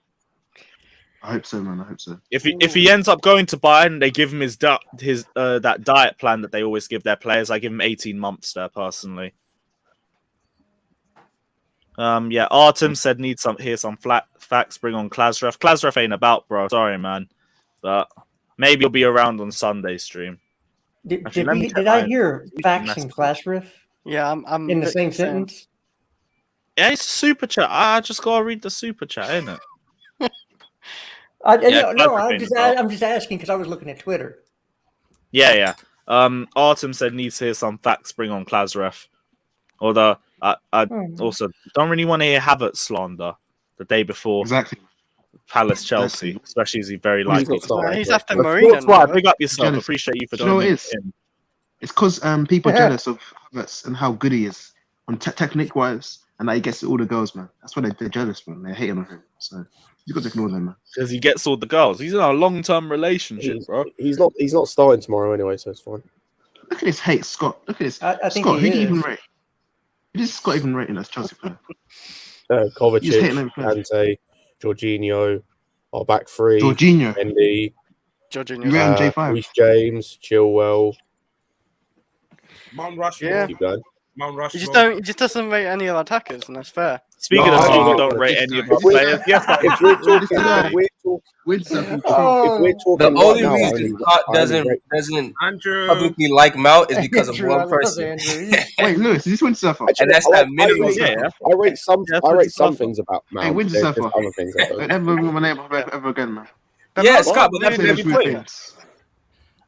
I hope so, man. I hope so. If he ends up going to Bayern, they give him his that diet plan that they always give their players. I give him 18 months there personally. Yeah, Artem said need some facts. Bring on Klazrev. Klazrev ain't about, bro. Sorry, man, but maybe he'll be around on Sunday stream. Did I hear facts and Klazrev? Yeah, I'm in the same sentence. Yeah, it's a super chat. I just gotta read the super chat, ain't it? I'm just asking because I was looking at Twitter. Yeah. Artem said needs to hear some facts. Bring on Klazrev. Although I also don't really want to hear Havertz slander the day before Palace Chelsea, especially as he very likely. He's after Marina. Big up yourself. Jealous. Appreciate you for You know doing what it is? It's because people are jealous of Havertz and how good he is on technique wise. and like, he gets all the girls, man. That's why they're jealous, man. They're hating on him. So you got to ignore them, man. Because he gets all the girls. He's in a long-term relationship, bro. He's not starting tomorrow anyway, so it's fine. Look at this hate, Scott. Look at this. I think Scott, he who do you is. even rate? Who does Scott even rating as Chelsea player? Kovacic, Kante, Jorginho, our back three. Jorginho. Mendy. Jorginho. You rate him J5. Reece James, Chilwell. Mount Rushmore. Yeah. Keep going. Mount Rushmore. He just doesn't rate any of our attackers, and that's fair. Speaking of teams that don't rate any of our players, yes, if we're talking, The only reason Scott doesn't publicly like Mount is because of one person. Wait, Lewis, is this Windsurfer? And that's that minimum. I rate some things about Mount. Hey, Windsurfer. Windsurfer. Other things I don't. Never remember my name ever again, man. Yeah, Scott, but That's that's every player.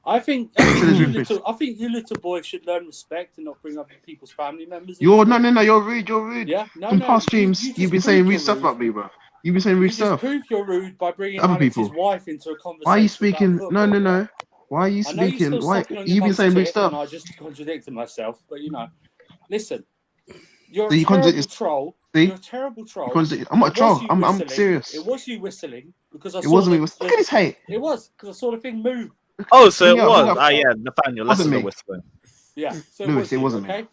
I think you little boys should learn respect and not bring up people's family members. You're rude. You're rude. Yeah, no, In past streams, you've been saying rude stuff about me, bro. You've been saying rude stuff. Prove you're rude by bringing Other Alex's people. wife into a conversation. Why are you speaking? about No. football. Why are you I know you're speaking? still Why sucking on your you've been mum's saying rude tit, stuff? and I just contradicted myself, but listen. You're So a you terrible contradict- troll. See? You're a terrible troll. I'm not a It troll. was you I'm whistling. serious. It was you whistling because I It saw wasn't me. the- Look at this hate. It was because I saw the thing move. Oh, so it Yeah, was. yeah. Yeah, Nathaniel, Wasn't listen to me. whistling. Yeah, so Lewis, it you, wasn't me. okay?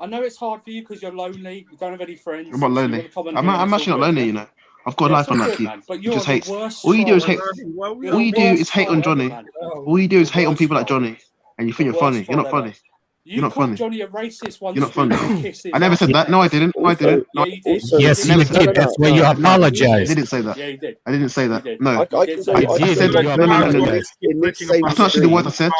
I know it's hard for you because you're lonely. You don't have any friends. I'm not so you lonely. wanna come on I'm here and actually talk not lonely, with you know. I've got a Yeah, life it's on all that good, you. man, but You you're just the hate. worst All you do is hate. troll ever. All you do is hate on You're the Johnny. worst All you do is hate on Worst people like troll. Johnny, and you think The you're funny. worst You're not troll funny. ever. You're You not called funny. Johnny a racist once. You're not funny. when you kissed his I never ass. said that. No, I didn't. No, I didn't. No, Yeah, you did. Yes, You you did. did. That's where you I apologized. didn't say that. Yeah, you did. I didn't say You that. did. No. You did say I that. said You no. apologized. In this same That's not actually the word I said.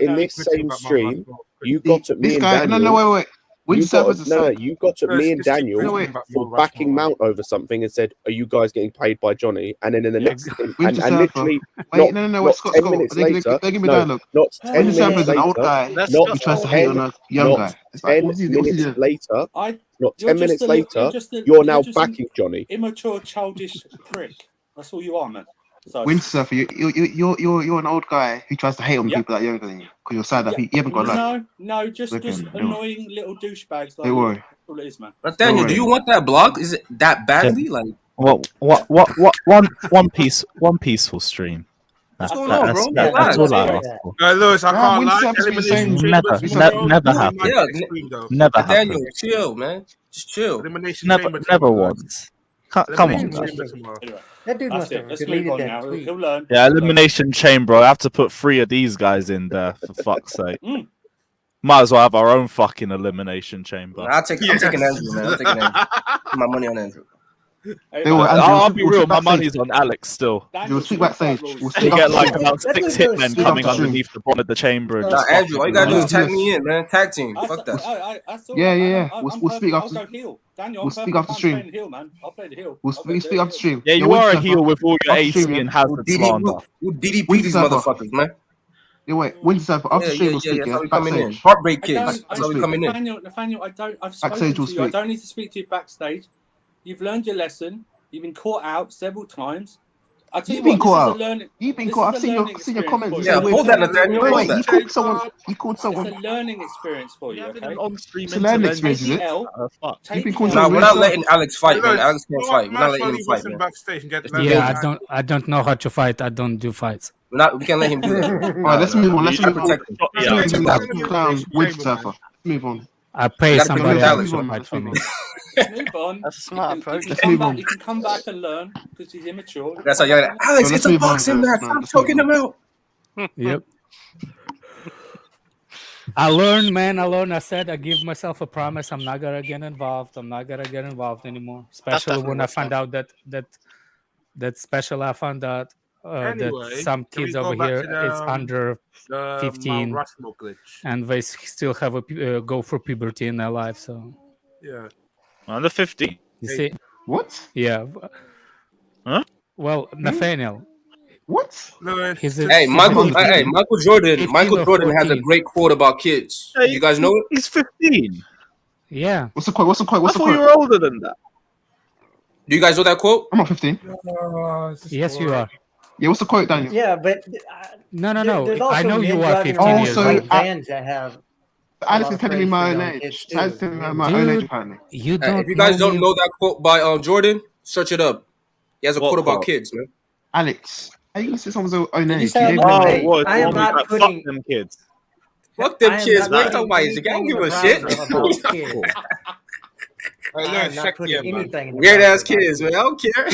in this same stream, you got at me This and guy. Daniel. No, wait. Windsurfer's a son. You got at me and Daniel No, wait. for backing Mount over something and said, "Are you guys getting paid by Johnny?" And then in the next, and literally, Wait, no. Wait, Scott. 10 minutes later, Don't give me dialogue. not 10 minutes Windsurfer's an old later, guy. not He tries to hate on a young guy. It's like, 10 what's he minutes doing? later, not You're 10 minutes just a little- later, just a- you're now just backing Johnny. Immature, childish prick. That's all you are, man. So, Windsurfer, you're an old guy who tries to hate on people that are younger than you because you're sad that you haven't got a life. no, just Look at him, don't annoying little douchebags. Like Don't worry. That's all it is, man. But Daniel, do you want that block? Is it that badly? Like, One peaceful stream. What's going on, bro? That's all I ask for. Lewis, I can't lie. Windsurfer's been Elimination saying- chamber- Never happened. Yeah, Never but Daniel, happened. chill, man. Just chill. Elimination Never chamber never tomorrow. once. Come on, guys. Anyway, That dude that's must it. have Let's move deleted on that now. tweet. He'll learn. Yeah, elimination chamber. I have to put 3 of these guys in there for fuck's sake. Might as well have our own fucking elimination chamber. I'm taking Andrew, man. I'm taking Andrew. Put my money on Andrew. I'll be real. My money's on Alex still. We'll speak backstage. You get like about 6 hitmen coming underneath the bottom of the chamber. And just Andrew, all you gotta do is fucking- tag me in, man. Tag team. Fuck that. Yeah. We'll speak after. Daniel, We'll speak after stream. Heel, man. I'll play the heel. We'll speak after stream. Yeah, you are a heel with all your AC and Havertz DDP these motherfuckers, man. Yeah, wait. Windsurfer, after stream we'll speak. That's Yeah, how we coming in. backstage. Heartbreak kids. That's how we coming in. Nathaniel, I've spoken Backstage to we'll you. I speak. don't need to speak to you backstage. You've learned your lesson. You've been caught out several times. I tell You've you been what, caught this out. is a learning. You've been this caught. is I've a seen your learning comments. experience You for say you. hold that, Nathaniel. Wait, Hold you that. called someone. You called someone. It's a learning experience for you. Okay. It's a learning experience, is it? Take been the called L. Nah, we're not letting Alex fight, man. Alex can't You know fight. We're not what? letting him Nice fight, listen man. backstage and get Yeah, I don't know how to fight. I don't do fights. We can't let him do that. All right, let's move on. Let's move on. Protect him. Let's move on. Clown, Windsurfer. Move on. I pay gotta somebody protect else Alex. to fight for me. Move on. That's a smart approach. He Let's can move come on. back. He can come back and learn because he's immature. That's how you're like, Alex, No, it's let's a move on. boxing No, match. no, Stop let's move choking on. him out. Yep. I learned, man. I said I give myself a promise. I'm not gonna get involved. I'm not gonna get involved anymore. Especially when I found out that special. I found out Anyway, that some can we kids go over back here to the, is under the 15, Mount Rushmore glitch? and they still have a go for puberty in their life. So Yeah. Under 50. you see, What? yeah. Huh? Well, Nathaniel. What? Hey, Michael Jordan. 15 Michael or Jordan has a 14. great quote about kids. Yeah, You guys know it? He's 15. Yeah. What's the quote? What's the quote? I What's the thought you quote? were older than that. Do you guys know that quote? I'm not 15. Yes, you are. Yeah, what's the quote, Daniel? Yeah, but No. there's also I know men you are driving 15 around years Also, white old. vans that have Alex is telling me my own age. Alex is telling me my own age, apparently. You don't. If you guys don't know that quote by Jordan, search it up. He has a quote about kids, man. Alex, how you say someone's own age? I am not putting them kids. Fuck them kids, man. Talking about you don't give a shit. Weird ass kids, man. I don't care.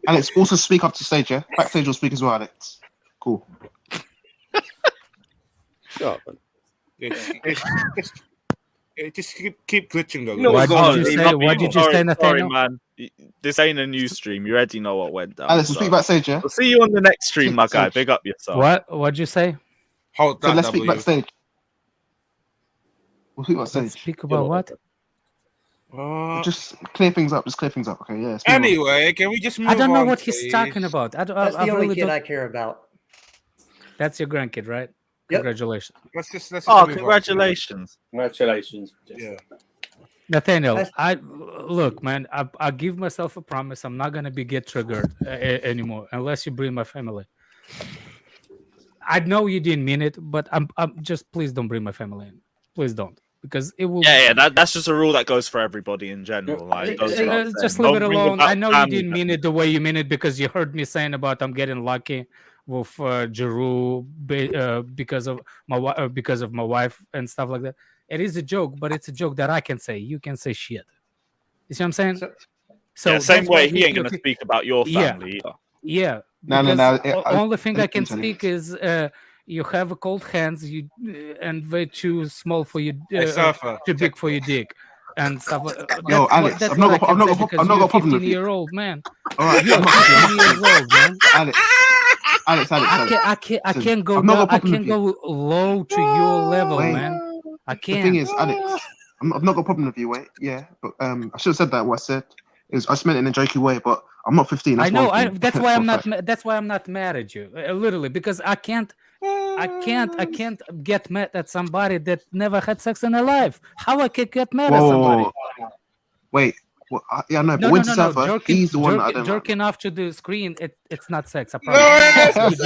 Alex, also speak up to stage, yeah? Backstage will speak as well, Alex. Cool. Shut up, man. Just keep glitching though. What did you say, Nathaniel? Sorry, man. This ain't a new stream. You already know what went down. Alex, we'll speak backstage, yeah? We'll see you on the next stream, my guy. Big up yourself. What'd you say? Hold that. So let's speak backstage. We'll speak backstage. Speak about what? Just clear things up. Just clear things up. Okay, yeah. Anyway, can we just move on? I don't know what please? he's talking about. That's the only kid I care about. That's your grandkid, right? Yep. Congratulations. Let's just congratulations. Congratulations. Yeah. Nathaniel, look, man. I give myself a promise. I'm not gonna get triggered anymore unless you bring my family. I know you didn't mean it, but I'm just please don't bring my family in. Please don't, because it will. Yeah. That's just a rule that goes for everybody in general. Like, just leave it alone. I know you didn't mean it the way you mean it because you heard me saying about I'm getting lucky with Giroud because of my wife and stuff like that. It is a joke, but it's a joke that I can say. You can say shit. You see what I'm saying? So same way he ain't gonna speak about your family either. Yeah. No. Only thing I can speak is you have cold hands, and way too small for you, too big for your dick, and stuff. Yo, Alex, I'm not gonna problem with you. 15-year-old man. All right, you're 15 years old, man. Alex. I can't go low to your level, man. I can't. The thing is, Alex, I've not got a problem with you, wait. Yeah, but I should have said that. What I said is I just meant it in a jokey way, but I'm not 15. I know. That's why I'm not. That's why I'm not mad at you. Literally, because I can't get mad at somebody that never had sex in their life. How I can get mad at somebody? Wait. Well, yeah, no, but Winter Surfer, he's the one that I don't jerking off to the screen. It's not sex. I promise.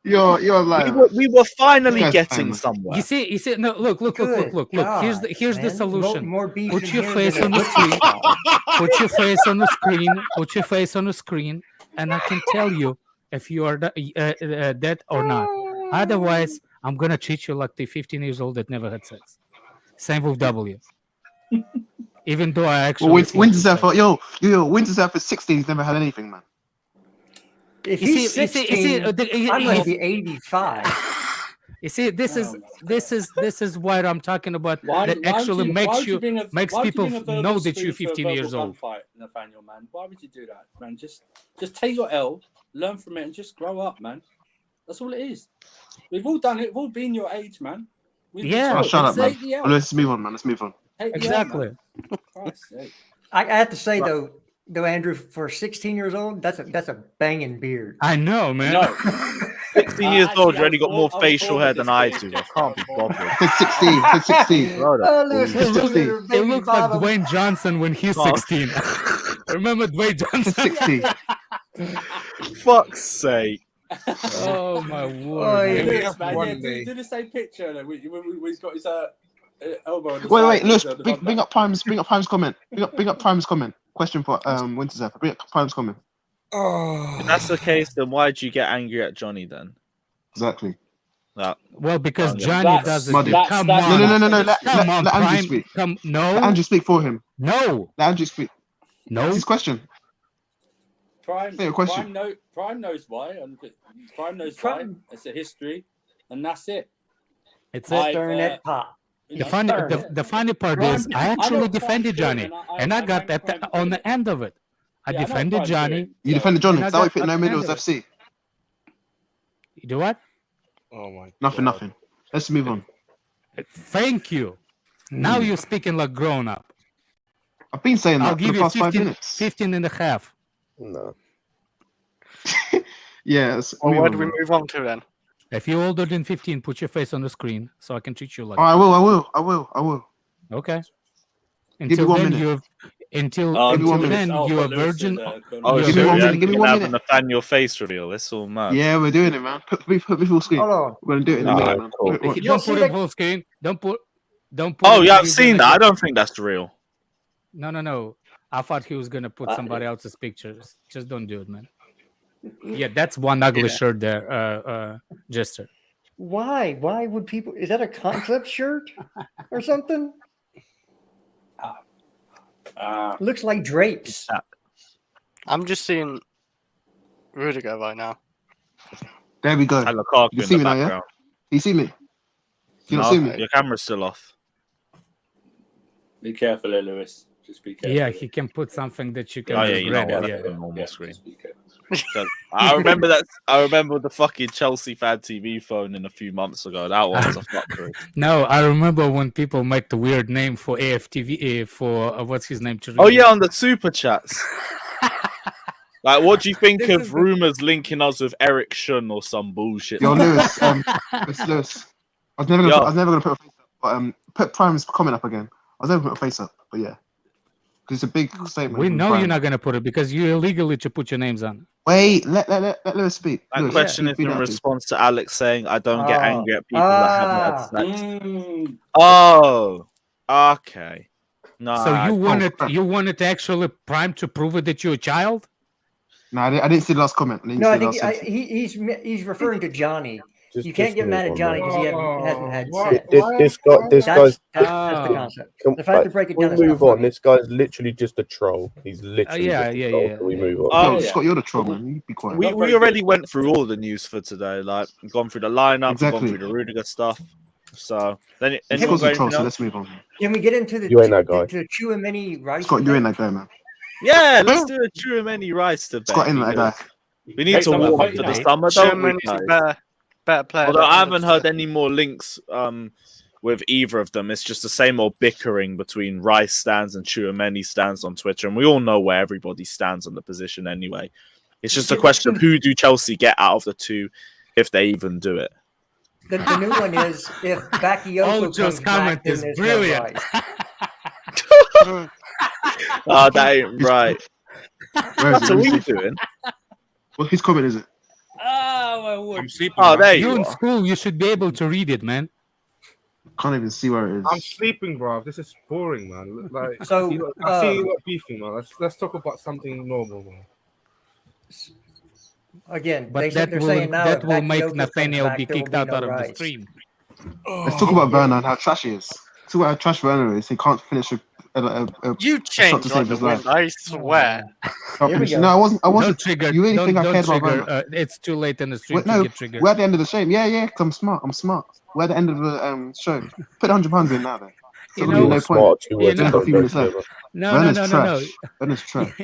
You're lying. We were finally getting somewhere. You see. No, look. Here's the solution. Put your face on the screen. Put your face on the screen. Put your face on the screen, and I can tell you if you are dead or not. Otherwise, I'm gonna treat you like the 15 years old that never had sex. Same with W. Even though I actually Winter Surfer, Winter Surfer 16. He's never had anything, man. If he's 16, I'm gonna be 85. You see, this is what I'm talking about. That actually makes people know that you're 15 years old. Nathaniel, man, why would you do that, man? Just take your L, learn from it, and just grow up, man. That's all it is. We've all done it. We've all been your age, man. Shut up, man. Let's move on, man. Let's move on. Exactly. I have to say though, Andrew, for 16 years old, that's a banging beard. I know, man. No. 16 years old, you already got more facial hair than I do. I can't be bothered. 16. It looks like Dwayne Johnson when he's 16. Remember Dwayne Johnson? 16. Fuck's sake. Oh my word. Do the same picture when he's got his elbow on the Wait, Lewis, bring up Prime's comment. Bring up Prime's comment. Question for Winter Surfer. Bring up Prime's comment. If that's the case, then why did you get angry at Johnny then? Exactly. Well, because Johnny doesn't. Come on. No. Let Andrew speak. Let Andrew speak for him. No. Let Andrew speak. No. That's his question. Prime knows why, and Prime knows why. It's a history, and that's it. It's it. The funny part is I actually defended Johnny, and I got that on the end of it. I defended Johnny. You defended Johnny. That's how we put no middles FC. You do what? Oh my. Nothing. Let's move on. Thank you. Now you're speaking like grown up. I've been saying that I'll give for the past 5 minutes. 15 and a half. No. Yes. Well, where do we move on to then? If you're older than 15, put your face on the screen so I can treat you like. I will. Okay. Give you 1 minute. Until Everyone then, I'll you're a put Lewis virgin. in, Oh, you're a shit, me one we minute, virgin. give me can one have minute. Nathaniel face reveal. It's all mad. Yeah, we're doing it, man. Put me full screen. Hold on. We're gonna do it in a minute, man. cool. Watch. Don't see put that- it full screen. Don't put. Oh, it, yeah, I've you're seen gonna that. I get- don't think that's real. No. I thought he was gonna put somebody else's pictures. Just don't do it, man. Yeah, that's one ugly shirt there, Jester. Why? Why would people? Is that a concept shirt or something? Looks like drapes. I'm just seeing Rudiger right now. There we go. And Lukaku You in see the me now, yeah? background. You see me? You No, don't see me? your camera's still off. Be careful, Lewis. Just be careful. Yeah, he can put something that you can Oh, yeah, you know regret. what? Yeah. That's a normal screen. Just be careful. I remember that. I remember the fucking Chelsea Fan TV phone in a few months ago. That one was a fuckery. No, I remember when people make the weird name for AFTV for what's his name? Oh yeah, on the super chats. Like, what do you think This of is the- rumors linking us with Eric Shun or some bullshit? Yo, like that? Lewis, it's Lewis. I was never gonna put a face up, but put Prime's comment up again. I was never gonna put a face up, but yeah, because it's a big statement. We from know Prime. you're not gonna put it because you illegally to put your names on. Wait, let Lewis speak. That Lewis, question is speak in up, please. response to Alex saying, "I don't get Ah. angry at people that haven't had sex." Mm. Oh, okay. No, So you crap. wanted actually Prime to prove it that you're a child? No, I didn't see the last comment. No, I think he's referring to Johnny. You can't get mad at Johnny because he hasn't had sex. This That's guy's. the concept. Can, If I have to break it we down, it's not move on. funny. This guy's literally just a troll. He's literally yeah, just a yeah, troll. yeah, Can we yeah. move on? Oh, Scott, you're the troll, man. You be quiet. we already went through all the news for today. Like, we've gone through the lineup, Exactly. we've gone through the Rudiger stuff. So then, anyone Scott's got a troll, anything so else? let's move on. Can we get into the You ain't that guy. Tchouameni Rice? Scott, you ain't debate? that guy, man. Yeah, let's do a Tchouameni Rice debate. Scott ain't that guy. We need to warm up for the summer, don't we, Tchouameni's guys? better player. Although I haven't heard any more links with either of them. It's just the same old bickering between Rice stands and Tchouameni stands on Twitter, and we all know where everybody stands on the position anyway. It's just a question of who do Chelsea get out of the two, if they even do it. The new one is if Bakayoko Joe's comes comment back, then is there's brilliant. No Rice. Oh, that ain't right. Where is What it? are Let me we see. doing? Well, whose comment is it? Oh, my word. I'm sleeping. Oh, man. there You you in are. school, you should be able to read it, man. Can't even see where it is. I'm sleeping, bro. This is boring, man. Like, So, I see you lot beefing, man. Let's talk about something normal, man. Again, But they're saying now that if will make Bakayoko comes Nathaniel back, be there will kicked be out no of the Rice. stream. Let's talk about Werner and how trash he is. Let's talk about how trash Werner is. He can't finish a You shot changed to like save the his wind, life. I swear. Can't Here we finish- go. No, I wasn't. Don't trigger. You really think I don't cared about trigger. Werner? It's too late in the stream No, to get triggered. we're at the end of the stream. Yeah, 'cause I'm smart. We're at the end of the show. Put £100 in now, then. You So know- no Smart, point. two words You know- that A few don't minutes go left. together. No, Werner's no. trash. Werner's trash.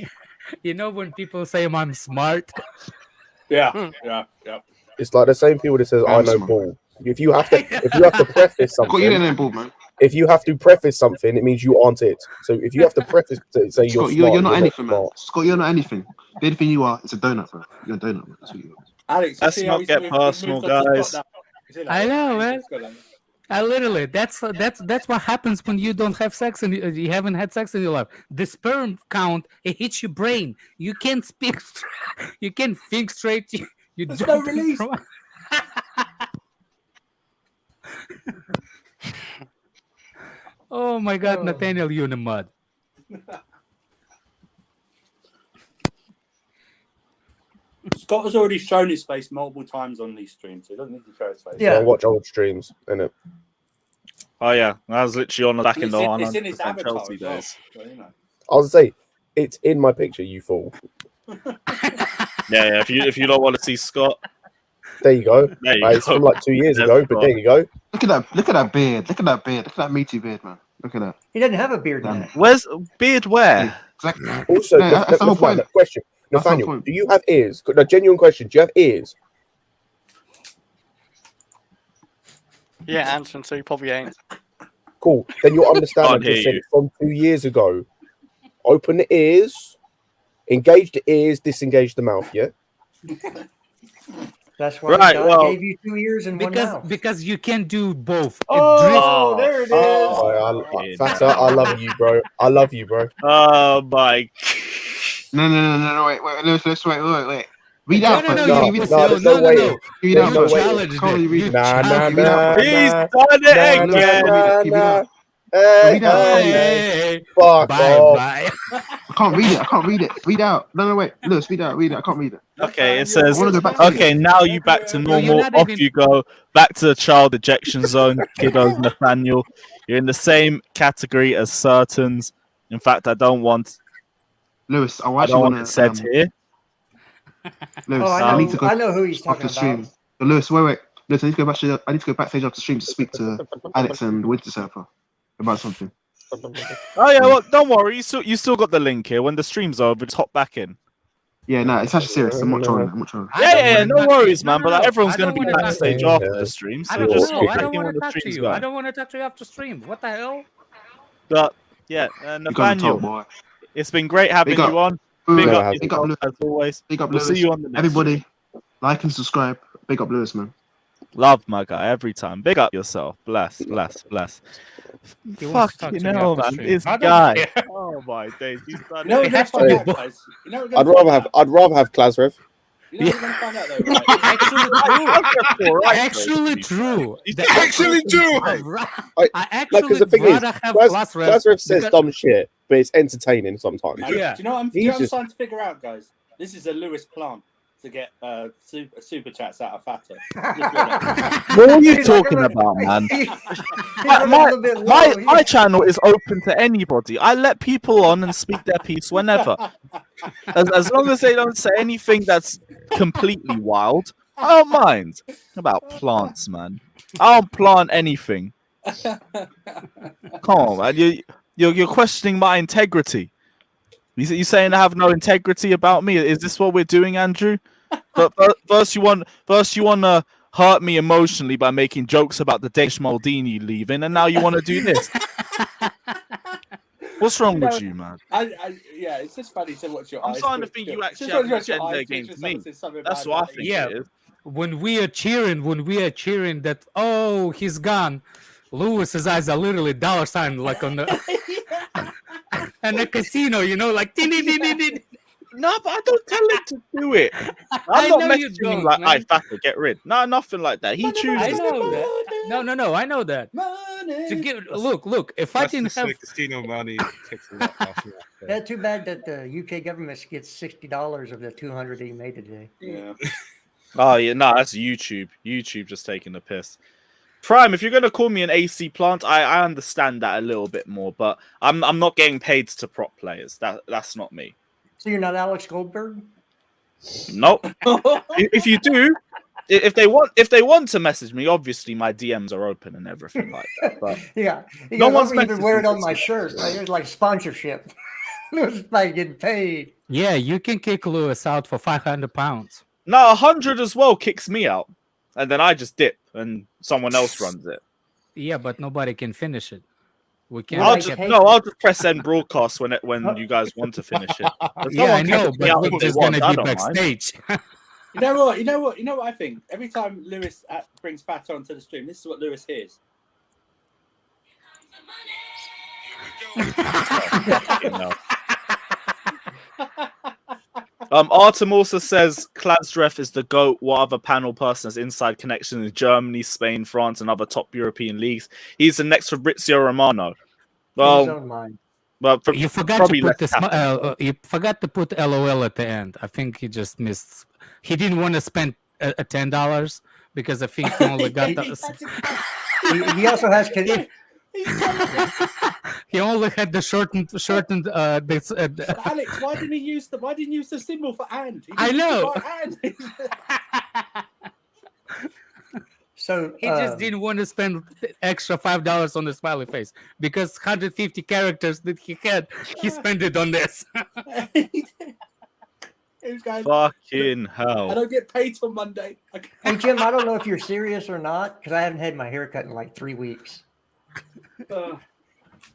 You know when people say I'm smart? Yeah. It's like the same people that says I I'm know smart. ball. If you have to preface Scott, you don't something, know ball, man. if you have to preface something, it means you aren't it. So if you have to preface to say you're Scott, smart, you're not anything, man. smart. Scott, you're not anything. The only thing you are is a donut, bro. You're a donut, man. That's what you are. Alex, Let's see how not he's get moved- he's personal, moved on to guys. Scott now? You see that? I know, He's man. just got that. I literally, that's what happens when you don't have sex and you haven't had sex in your life. The sperm count, it hits your brain. You can't speak. You can't think straight. You There's no jump release. from- Oh my God, Nathaniel, you're in the mud. Scott has already shown his face multiple times on these streams, so he doesn't need to show his face. Yeah. I watch old streams, innit? Oh yeah, I was literally on back in the It's in his 100% avatar Chelsea as well, days. so, you know. I was say it's in my picture. You fool. Yeah. If you don't want to see Scott, There you go. there you It's go. from like 2 years There's ago, but Scott. there you go. Look at that. Look at that beard. Look at that beard. Look at that meaty beard, man. Look at that. He doesn't have a beard Damn. now. Where's beard? Where? Exactly. Also, No, that's the whole point. question. That's the whole Nathaniel, point. do you have ears? No, genuine question. Do you have ears? Yeah, Anson, so you probably ain't. Cool. Then you'll understand. I Can't just hear said you. it from 2 years ago. Open the ears, engage the ears, disengage the mouth. Yeah. That's why God gave you 2 ears and one mouth. Because you can't do both. Oh, there it is. Fatter, I love you, bro. I love you, bro. Oh my. No. Wait. Let's wait. Read out. No. There's no way. Read out. You challenged it. Nah. He's done it again. Hey, fuck off. Bye. I can't read it. Read out. No, wait. Lewis, read out. I can't read it. Okay, it says, I wanna go back to okay, now you back to normal. Off you go. Back to the child ejection zone, kiddos, Nathaniel. You're in the same category as Certains. In fact, I don't want... Lewis, I don't want it said here. Lewis, I know who he's talking about. But Lewis, wait. Lewis, I need to go backstage after stream to speak to Alex and Winter Surfer about something. Oh yeah, well, don't worry. You still got the link here. When the stream's over, just hop back in. Yeah, no, it's actually serious. I'm not trolling. Yeah, no worries, man. But like, everyone's going to be backstage after the stream, so just I hop don't back in when want to the talk to stream's you. I going. don't want to talk to you after stream. What the hell? But yeah, Nathaniel, it's been great having you on. Big up yourself, as always. Big up We'll Lewis. see you on the next Everybody, stream. like and subscribe. Big up Lewis, man. Love my guy every time. Big up yourself. Bless. Fucking hell, man. This guy. Oh my days. He's done No, it. that's fine, guys. You know I'd rather have Klasrev. You know what we're going to find out though, right? Actually true. Actually true. I actually Because the thing is, rather have Klasrev says dumb shit, but it's entertaining sometimes. Yeah. Do you know what I'm starting to figure out, guys? This is a Lewis plant to get super chats out of Fatter. What are you talking about, man? My channel is open to anybody. I let people on and speak their piece whenever. As long as they don't say anything that's completely wild, I don't mind. About plants, man. I don't plant anything. Come on, man. You're questioning my integrity. You saying I have no integrity about me? Is this what we're doing, Andrew? But first you want to hurt me emotionally by making jokes about the Danish Maldini leaving, and now you want to do this. What's wrong with you, man? Yeah, it's just funny to watch your eyes. I'm starting to think you actually have an agenda against me. That's what I think it is. When we are cheering that he's gone, Lewis's eyes are literally $sign like on the and the casino, like No, but I don't tell it to do it. I'm not messaging him like, "I Fatter, get rid." No, nothing like that. He chooses. I know that. No, I know that. To give look, if I didn't have casino money, takes a lot off. Yeah, too bad that the UK government gets $60 of the 200 he made today. Yeah. Oh yeah, no, that's YouTube. YouTube just taking the piss. Prime, if you're gonna call me an AC plant, I understand that a little bit more, but I'm not getting paid to prop players. That's not me. So you're not Alex Goldberg? Nope. If you do, if they want to message me, obviously my DMs are open and everything like that. But yeah, no one's even wear it on my shirt. Like, it's like sponsorship. It's like getting paid. Yeah, you can kick Lewis out for 500 pounds. No, 100 as well kicks me out, and then I just dip and someone else runs it. Yeah, but nobody can finish it. We can't. I'll just press end broadcast when you guys want to finish it. Yeah, I know, but we're just gonna be backstage. You know what I think? Every time Lewis brings Fatter onto the stream, this is what Lewis hears. Artem also says Klasrev is the GOAT. What other panel person has inside connection in Germany, Spain, France, and other top European leagues? He's the next Fabrizio Romano. Well, you forgot to put LOL at the end. I think he just missed. He didn't want to spend $10 because I think he only got the. He also has. He only had the shortened. Alex, why didn't he use the symbol for and? I know. So he just didn't want to spend extra $5 on the smiley face because 150 characters that he had, he spent it on this. Fucking hell! I don't get paid till Monday. Hey Jim, I don't know if you're serious or not because I haven't had my hair cut in like 3 weeks.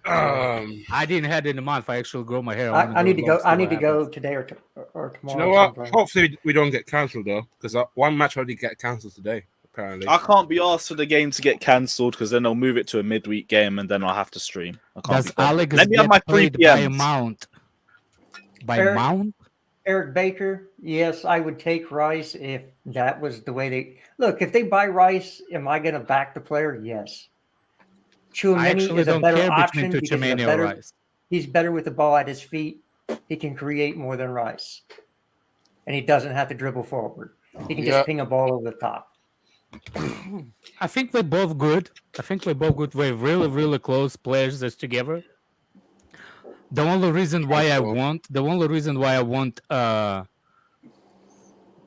I didn't have it in mind if I actually grow my hair. I need to go. I need to go today or tomorrow. Do you know what? Hopefully we don't get cancelled though, because one match already get cancelled today. Apparently, I can't be asked for the game to get cancelled because then they'll move it to a midweek game and then I'll have to stream. Does Alex Let me have my 3 by PMs. amount? By Eric, amount? Eric Baker, yes, I would take Rice if that was the way they look. If they buy Rice, am I going to back the player? Yes. Tchouameni is a better option because he's better with the ball at his feet. He can create more than Rice, and he doesn't have to dribble forward. He can just ping a ball over the top. I think we're both good. We're really, really close players that's together. The only reason why I want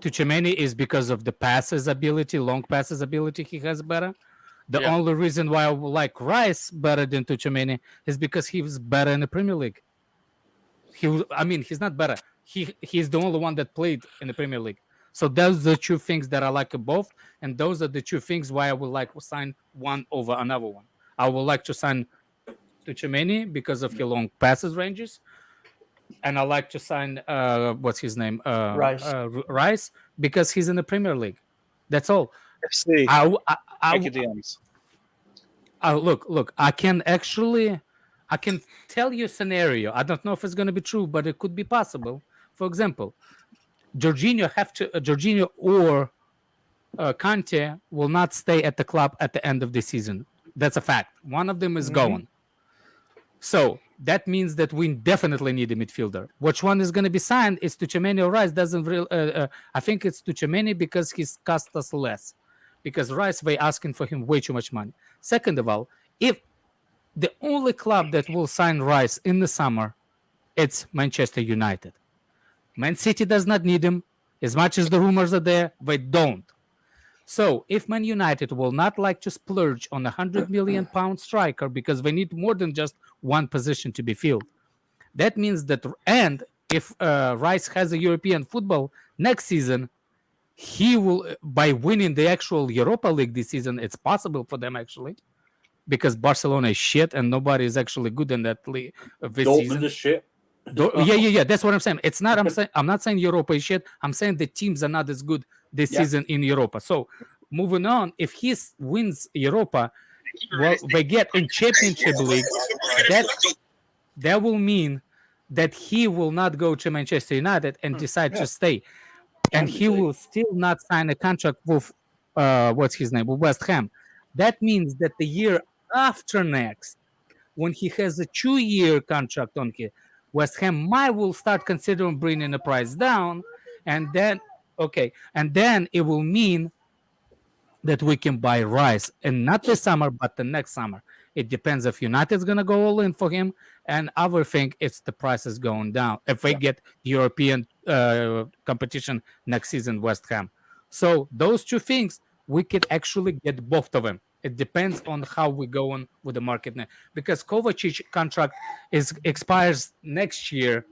Tchouameni is because of the passes ability, long passes ability he has better. The only reason why I would like Rice better than Tchouameni is because he was better in the Premier League. He's not better. He's the only one that played in the Premier League. So those are the two things that I like both, and those are the two things why I would like to sign one over another one. I would like to sign Tchouameni because of his long passes ranges, and I like to sign what's his name, Rice, because he's in the Premier League. That's all. FC. Look. I can tell you a scenario. I don't know if it's going to be true, but it could be possible. For example, Jorginho or Kante will not stay at the club at the end of the season. That's a fact. One of them is going. So that means that we definitely need a midfielder. Which one is going to be signed is Tchouameni or Rice. I think it's Tchouameni because he's cost us less. Because Rice, we're asking for him way too much money. Second of all, if the only club that will sign Rice in the summer, it's Manchester United. Man City does not need him. As much as the rumors are there, they don't. So if Man United will not like to splurge on a £100 million striker because they need more than just one position to be filled, that means that, and if Rice has a European football next season, he will, by winning the actual Europa League this season, it's possible for them actually, because Barcelona is shit and nobody is actually good in that league this season. Is shit. Yeah. That's what I'm saying. It's not. I'm not saying Europa is shit. I'm saying the teams are not as good this season in Europa. So moving on, if he wins Europa, well, they get in Championship League. That will mean that he will not go to Manchester United and decide to stay, and he will still not sign a contract with what's his name, with West Ham. That means that the year after next, when he has a 2-year contract on here, West Ham will start considering bringing the price down, and then it will mean that we can buy Rice, and not this summer, but the next summer. It depends if United's gonna go all in for him, and other thing, it's the price is going down. If we get European competition next season, West Ham. So those two things, we could actually get both of them. It depends on how we go on with the market now. Because Kovacic contract expires next year.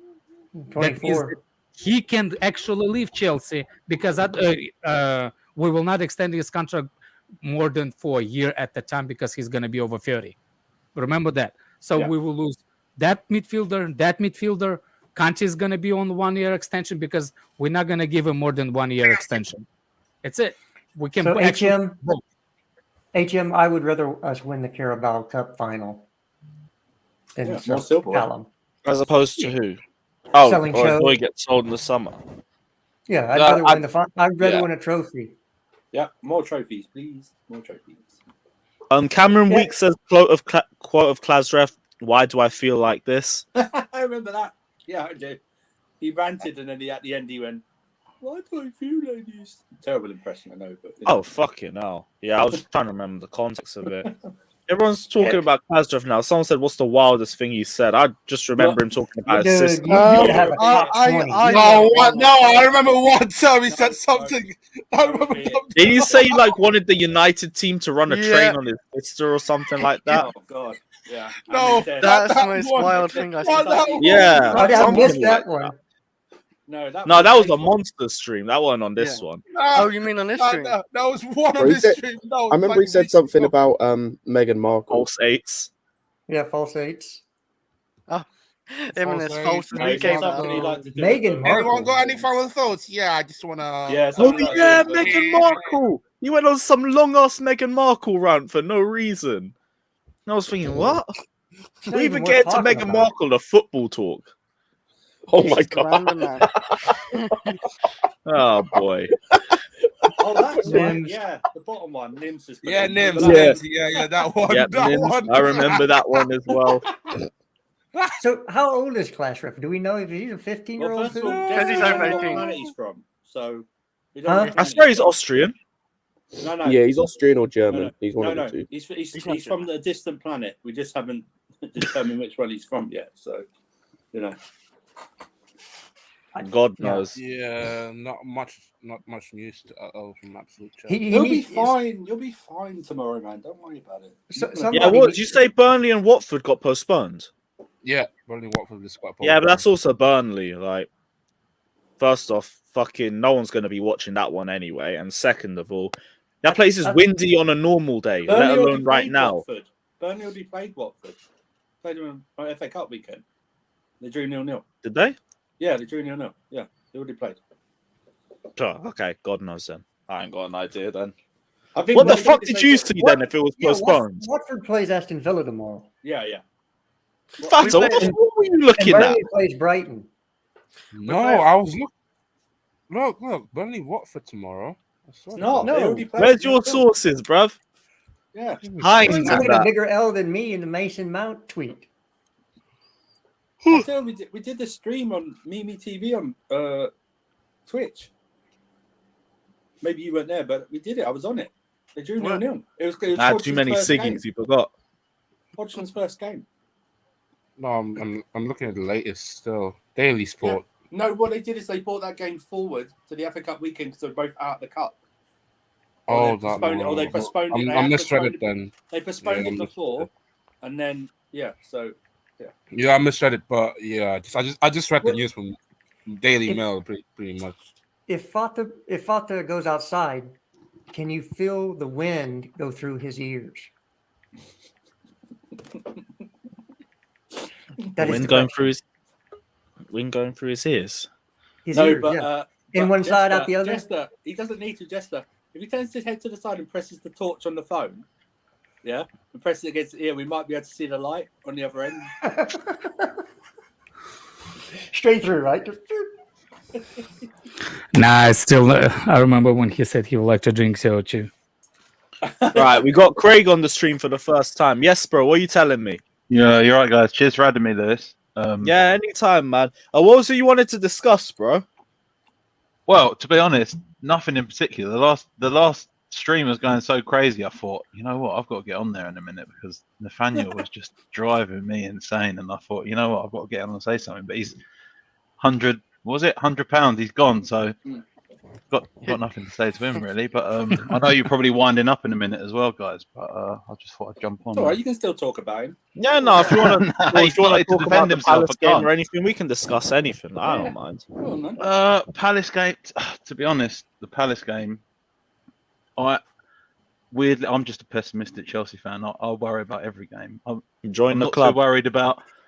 24. He can actually leave Chelsea because we will not extend his contract more than for a year at the time because he's going to be over 30. Remember that. So we will lose that midfielder. Kante is going to be on 1-year extension because we're not going to give him more than 1-year extension. That's it. We can actually vote. HM, I would rather us win the Carabao Cup final than Callum. As opposed to who? Oh, Selling or he gets sold in the summer. Yeah, I'd rather win the final. I'd rather win a trophy. Yeah, more trophies, please. More trophies. Cameron Week says, quote of Klasrev, why do I feel like this? I remember that. Yeah, I do. He ranted and then at the end he went, why do I feel like this? Terrible impression, I know. But oh, fucking hell. Yeah, I was trying to remember the context of it. Everyone's talking about Klasrev now. Someone said, what's the wildest thing he said? I just remember him talking about his sister. I remember one time he said something. Did he say he wanted the United team to run a train on his sister or something like that? Oh, God. Yeah. No, that's the most wild thing I said. Yeah. I missed that one. No, that was a monster stream. That wasn't on this one. Oh, you mean on this stream? That was one on this stream. No, I remember he said something about Meghan Markle. False eights. Yeah, false eights. Eunice, false as we gave that. Meghan Markle. Anyone got any final thoughts? Yeah, I just want to. Oh yeah, Meghan Markle. You went on some long ass Meghan Markle rant for no reason. And I was thinking, what? We even get to Meghan Markle the football talk. Oh my god! Oh boy. Oh, that's right. Nims. Yeah, the bottom one, Nims. Yeah, Nims. Yeah, that one. Yep, that Nims. one. I remember that one as well. So, how old is Clash Ref? Do we know if he's a 15-year-old? Well, first of all, guess he's what over 18. planet he's from. So, we don't Huh? know I swear he's Austrian. No. Yeah, he's Austrian or German. No. He's one No, of the two. He's from a distant planet. We just haven't determined which one he's from yet. So, you know. God knows. Yeah, not much news from Absolute Chat. You'll be fine. You'll be fine tomorrow, man. Don't worry about it. Yeah, what did you say? Burnley and Watford got postponed. Yeah, Burnley Watford is quite. Yeah, but that's also Burnley. Like, first off, fucking no one's going to be watching that one anyway, and second of all, that place is windy on a normal day, let alone right now. Watford. Burnley already played Watford. Played them on FA Cup weekend. They drew 0-0. Did they? Yeah, they drew 0-0. Yeah, they already played. Oh, okay, God knows then. I ain't got an idea then. I think What the fuck did you see then if it was postponed? Watford plays Aston Villa tomorrow. Yeah. Fatta, what were you looking at? Burnley plays Brighton. No, I was look. Burnley Watford tomorrow. No, they already played. Where's your sources, bruv? Yeah. Hines He's and having a that. bigger L than me in the Mason Mount tweet. I tell you, we did the stream on Mimi TV on Twitch. Maybe you weren't there, but we did it. I was on it. They drew 0-0. It was too many Siggies, you forgot. Hodgson's first game. No, I'm looking at the latest still. Daily Sport. Yeah. No, what they did is they brought that game forward to the FA Cup weekend because they're both out of the cup. Or they postponed it. I'm misread it then. They postponed it before, and then yeah. Yeah, I misread it, but yeah, I just read the news from Daily Mail pretty much. If Fata goes outside, can you feel the wind go through his ears? Wind going through his ears. His ears, in one side, out the other. Jester, he doesn't need to. Jester, if he turns his head to the side and presses the torch on the phone, yeah, and presses it against the ear, we might be able to see the light on the other end. Straight through, right? Nah, it's still. I remember when he said he would like to drink CO2. Right, we got Craig on the stream for the first time. Yes, bro. What are you telling me? Yeah, you're right, guys. Cheers for having me, Lewis. Yeah, anytime, man. What was it you wanted to discuss, bro? Well, to be honest, nothing in particular. The last stream was going so crazy. I thought, you know what, I've got to get on there in a minute because Nathaniel was just driving me insane, and I thought, you know what, I've got to get on and say something. But he's £100. He's gone, so got nothing to say to him really. But I know you're probably winding up in a minute as well, guys. But I just thought I'd jump on. All right, you can still talk about him. Yeah, no. If you want to, talk about the Palace game can't. or anything, we can discuss anything. I don't mind. Palace game. To be honest, the Palace game. I'm just a pessimistic Chelsea fan. I'll worry about every game. I'm the club.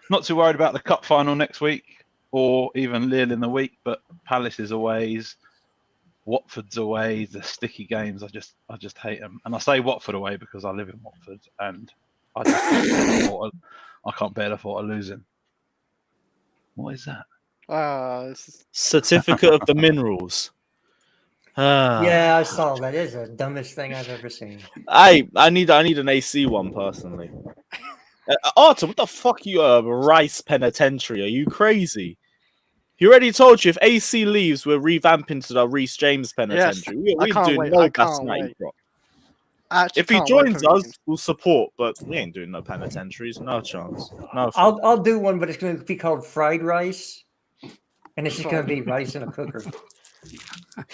Not too worried about the cup final next week or even Lille in the week. But Palace is away. Watford's away. The sticky games. I just hate them. And I say Watford away because I live in Watford and I can't bear the thought of losing. What is that? Certificate of the minerals. Yeah, I saw that. It is the dumbest thing I've ever seen. I need an AC one personally. Arthur, what the fuck are you Rice Penitentiary? Are you crazy? He already told you if AC leaves, we're revamping to the Reece James Penitentiary. Yes, We're doing no gaslighting, bro. If he joins us, we'll support, but we ain't doing no penitentiaries. No chance. No. I'll do one, but it's going to be called fried rice, and it's just going to be rice in a cooker.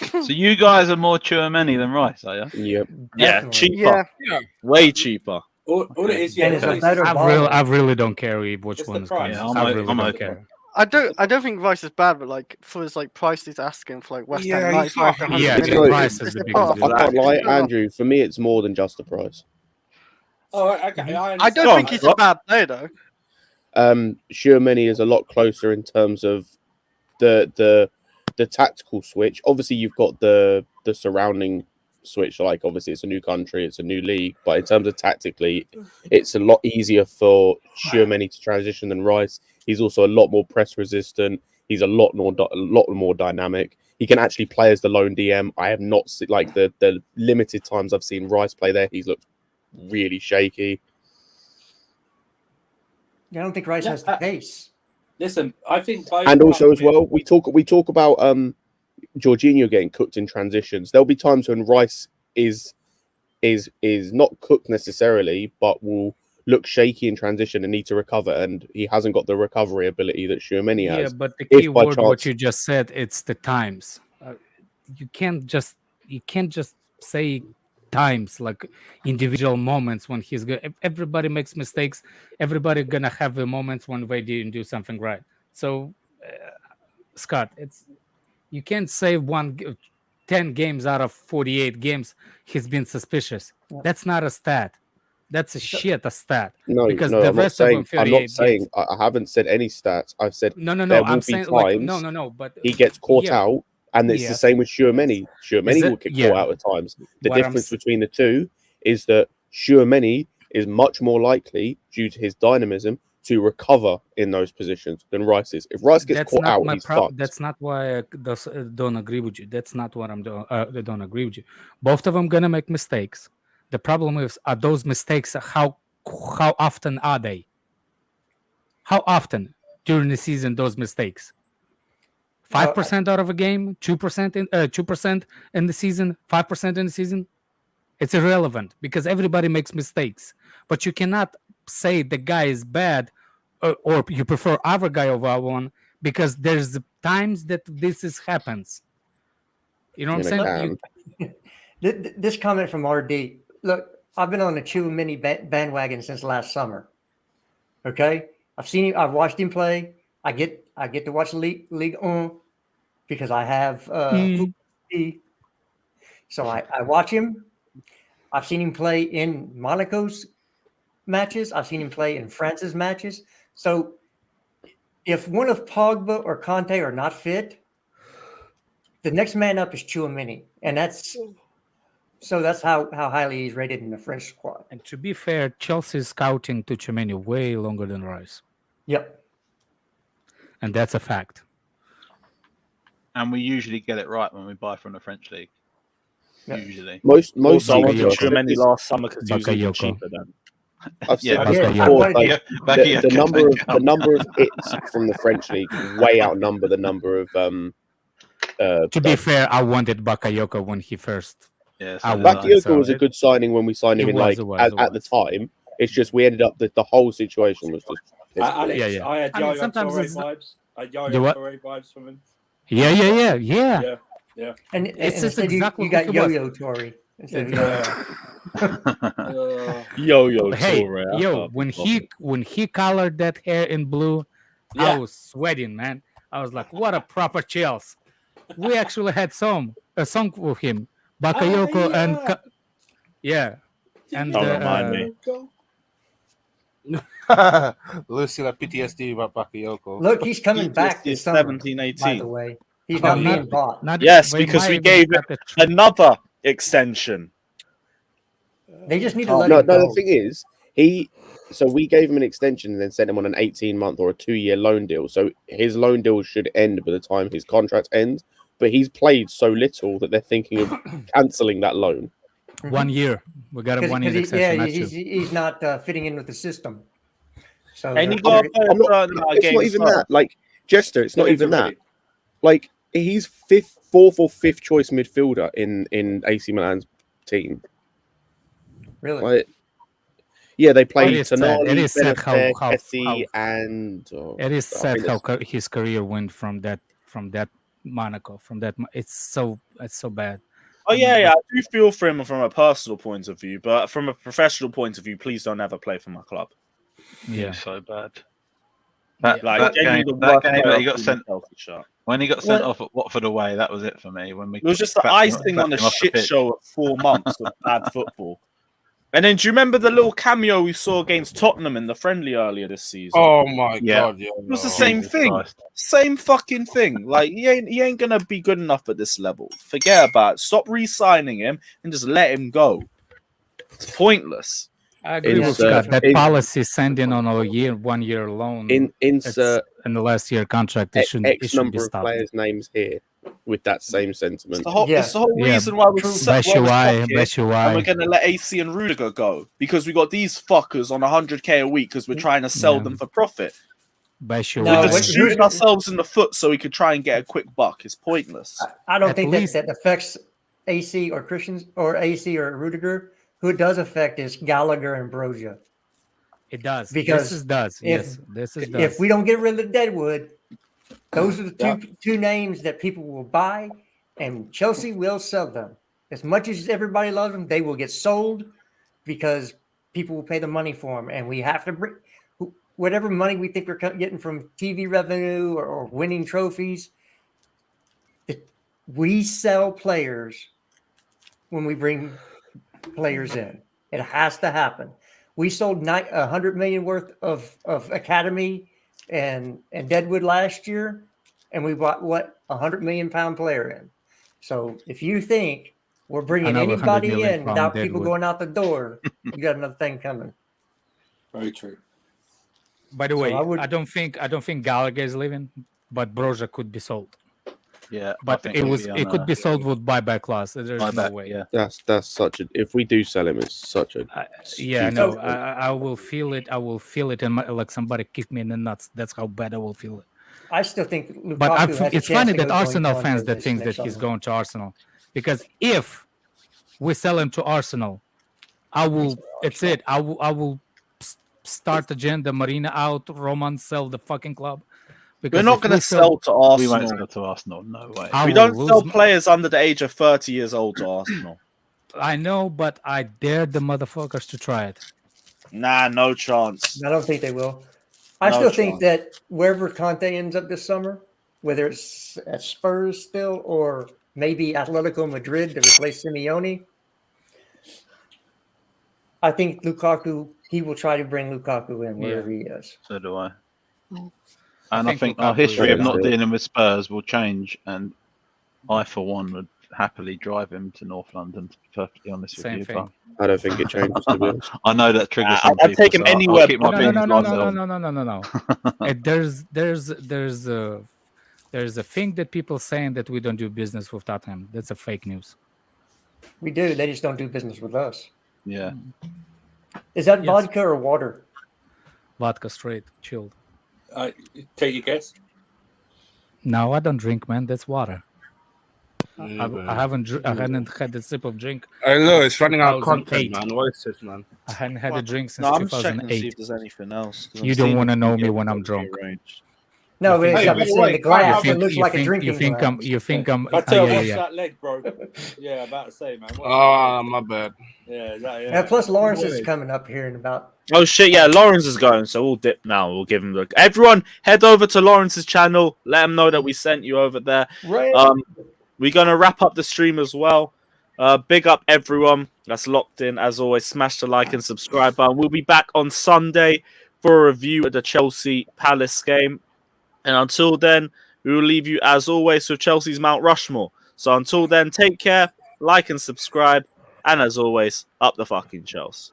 So you guys are more Tchouameni than Rice, are you? Yep. Yeah, cheaper. Yeah. Way cheaper. All it is, I really don't care which one is coming. I really don't care. I don't think Rice is bad, but like for his like price he's asking for like West Ham 95 to 100 million. Price is the biggest. I can't lie, Andrew. For me, it's more than just the price. Oh, okay. I don't think he's a bad player though. Tchouameni is a lot closer in terms of the tactical switch. Obviously, you've got the surrounding switch. Like, obviously, it's a new country, it's a new league, but in terms of tactically, it's a lot easier for Tchouameni to transition than Rice. He's also a lot more press resistant. He's a lot more dynamic. He can actually play as the lone DM. I have not seen, like, the limited times I've seen Rice play there, he's looked really shaky. I don't think Rice has the pace. Listen, I think, and also as well, we talk about Jorginho getting cooked in transitions. There'll be times when Rice is not cooked necessarily, but will look shaky in transition and need to recover, and he hasn't got the recovery ability that Tchouameni has. Yeah, but the key word, what you just said, it's the times. You can't just say times, like individual moments when he's good. Everybody makes mistakes. Everybody gonna have the moments when they didn't do something right. So, Scott, you can't say 10 games out of 48 games he's been suspicious. Yeah. That's not a stat. That's a stat. No, because no, the I'm rest not saying. of them, I'm not saying. games. I haven't said any stats. I've said no. I'm saying like no. But he gets caught out, and it's the same with Tchouameni. Tchouameni will get caught out at times. The difference between the two is that Tchouameni is much more likely, due to his dynamism, to recover in those positions than Rice is. If Rice gets caught out, he's fucked. That's not why I don't agree with you. That's not what I don't agree with you. Both of them gonna make mistakes. The problem is, are those mistakes, how often are they? How often during the season those mistakes? 5% out of a game, 2% in the season, 5% in the season? It's irrelevant because everybody makes mistakes. But you cannot say the guy is bad or you prefer other guy over one because there's times that happens. You know what I'm saying? This comment from RD. Look, I've been on the Tchouameni bandwagon since last summer. Okay, I've seen him. I've watched him play. I get to watch Ligue 1 because I have Fluidity. So I watch him. I've seen him play in Monaco's matches. I've seen him play in France's matches. So if one of Pogba or Conte are not fit, the next man up is Tchouameni, and that's how highly he's rated in the French squad. And to be fair, Chelsea is scouting to Tchouameni way longer than Rice. Yep. And that's a fact. And we usually get it right when we buy from the French league. Yep. Usually. Most I wanted Tchouameni last summer because he was even cheaper then. I've said before, like, the number of hits from the French league way outnumber the number of to be fair, I wanted Bakayoko when he first. Yes, Bakayoko was a good signing when we signed him in, like, at the time. It's just we ended up the whole situation was just. I had Yaya Toure vibes. I had Yaya Toure vibes from him. Yeah. And it's just exactly you got Yo-Yo Toure. Yo-Yo hey, Toure. When he colored that hair in blue, I was sweating, man. I was like, what a proper Chelsea. We actually had a song with him, Bakayoko and and don't remind me. Lucy, like PTSD about Bakayoko. Look, he's coming back this summer, 17-18. by the way. He's not being bought. Yes, because we gave him another extension. They just need to let him go. No, the thing is, we gave him an extension and then sent him on an 18-month or a 2-year loan deal. So his loan deal should end by the time his contract ends. But he's played so little that they're thinking of cancelling that loan. 1 year. We got him 1 year extension. He's not fitting in with the system. So and it's not even that. Like, Jester, it's not even that. Like, he's fourth or fifth choice midfielder in AC Milan's team. Really? Like, yeah, they played Tonali, it is sad how his career went from that Monaco. It's so bad. Oh yeah, I do feel for him from a personal point of view, but from a professional point of view, please don't ever play for my club. Yeah, so bad. That game that he got sent when he got sent off at Watford away, that was it for me. When it was just the icing on a shit show of 4 months of bad football. And then do you remember the little cameo we saw against Tottenham in the friendly earlier this season? Oh my god, yeah. It was the same thing. Christ. Same fucking thing. Like he ain't gonna be good enough at this level. Forget about it. Stop re-signing him and just let him go. It's pointless. I agree with Scott. That policy sending on a 1 year loan Insert in the last year contract. It shouldn't, X it should be number of stopped. players' names here with that same sentiment. It's the whole reason why we're stuck here, and we're going to let AC and Rudiger go because we got these fuckers on 100k a week because we're trying to sell them for profit. We're just shooting ourselves in the foot so we could try and get a quick buck. It's pointless. I don't think that affects AC or Christians or AC or Rudiger. Who it does affect is Gallagher and Broja. It does. Because if we don't get rid of Deadwood, those are the two names that people will buy, and Chelsea will sell them. As much as everybody loves them, they will get sold because people will pay the money for them, and we have to bring whatever money we think we're getting from TV revenue or winning trophies. We sell players when we bring players in. It has to happen. We sold 100 million worth of academy and Deadwood last year, and we bought £100 million player in. So if you think we're bringing anybody in without people going out the door, you got another thing coming. Very true. By the way, I don't think Gallagher is leaving, but Broja could be sold. Yeah, but it could be sold with buyback clause. There's no way. Yeah, that's such a. If we do sell him, it's such a. I will feel it. I will feel it, and like somebody kicked me in the nuts. That's how bad I will feel it. I still think Lukaku but has it's funny that Arsenal fans that think that he's going to Arsenal, because if we sell him to Arsenal, I will. It's it. I will start agenda. Marina out. Roman sell the fucking club. Because we're not going to sell to Arsenal. We won't sell to Arsenal. No way. We don't sell players under the age of 30 years old to Arsenal. I know, but I dare the motherfuckers to try it. Nah, no chance. I don't think they will. I still think that wherever Conte ends up this summer, whether it's at Spurs still or maybe Atletico Madrid to replace Simeone, I think Lukaku, he will try to bring Lukaku in wherever he is. So do I. And I think our history of not dealing with Spurs will change, and I, for one, would happily drive him to North London, to be perfectly honest with you. But I don't think it changes, to be honest. I know that triggers some I'd take him anywhere. No. There's a thing that people saying that we don't do business with Tottenham. That's a fake news. We do. They just don't do business with us. Yeah. Is that vodka or water? Vodka, straight, chilled. Take your guess. No, I don't drink, man. That's water. I hadn't had a sip of drink. I know it's running out of content, man. What is this, man? I hadn't had a drink since I'm just checking to see 2008. if there's anything else. You don't want to know me when I'm drunk. No, but the glass. It looks like a drinking glass. You think I'm? I tell you, that leg, bro. Yeah, about to say, man. My bad. Yeah. Plus, Lawrence is coming up here in about. Oh shit! Yeah, Lawrence is going, so we'll dip now. We'll give him the. Everyone, head over to Lawrence's channel. Let him know that we sent you over there. Right. We're gonna wrap up the stream as well. Big up everyone that's locked in. As always, smash the like and subscribe button. We'll be back on Sunday for a review of the Chelsea Palace game. And until then, we will leave you, as always, with Chelsea's Mount Rushmore. So until then, take care, like and subscribe. And as always, up the fucking Chelsea.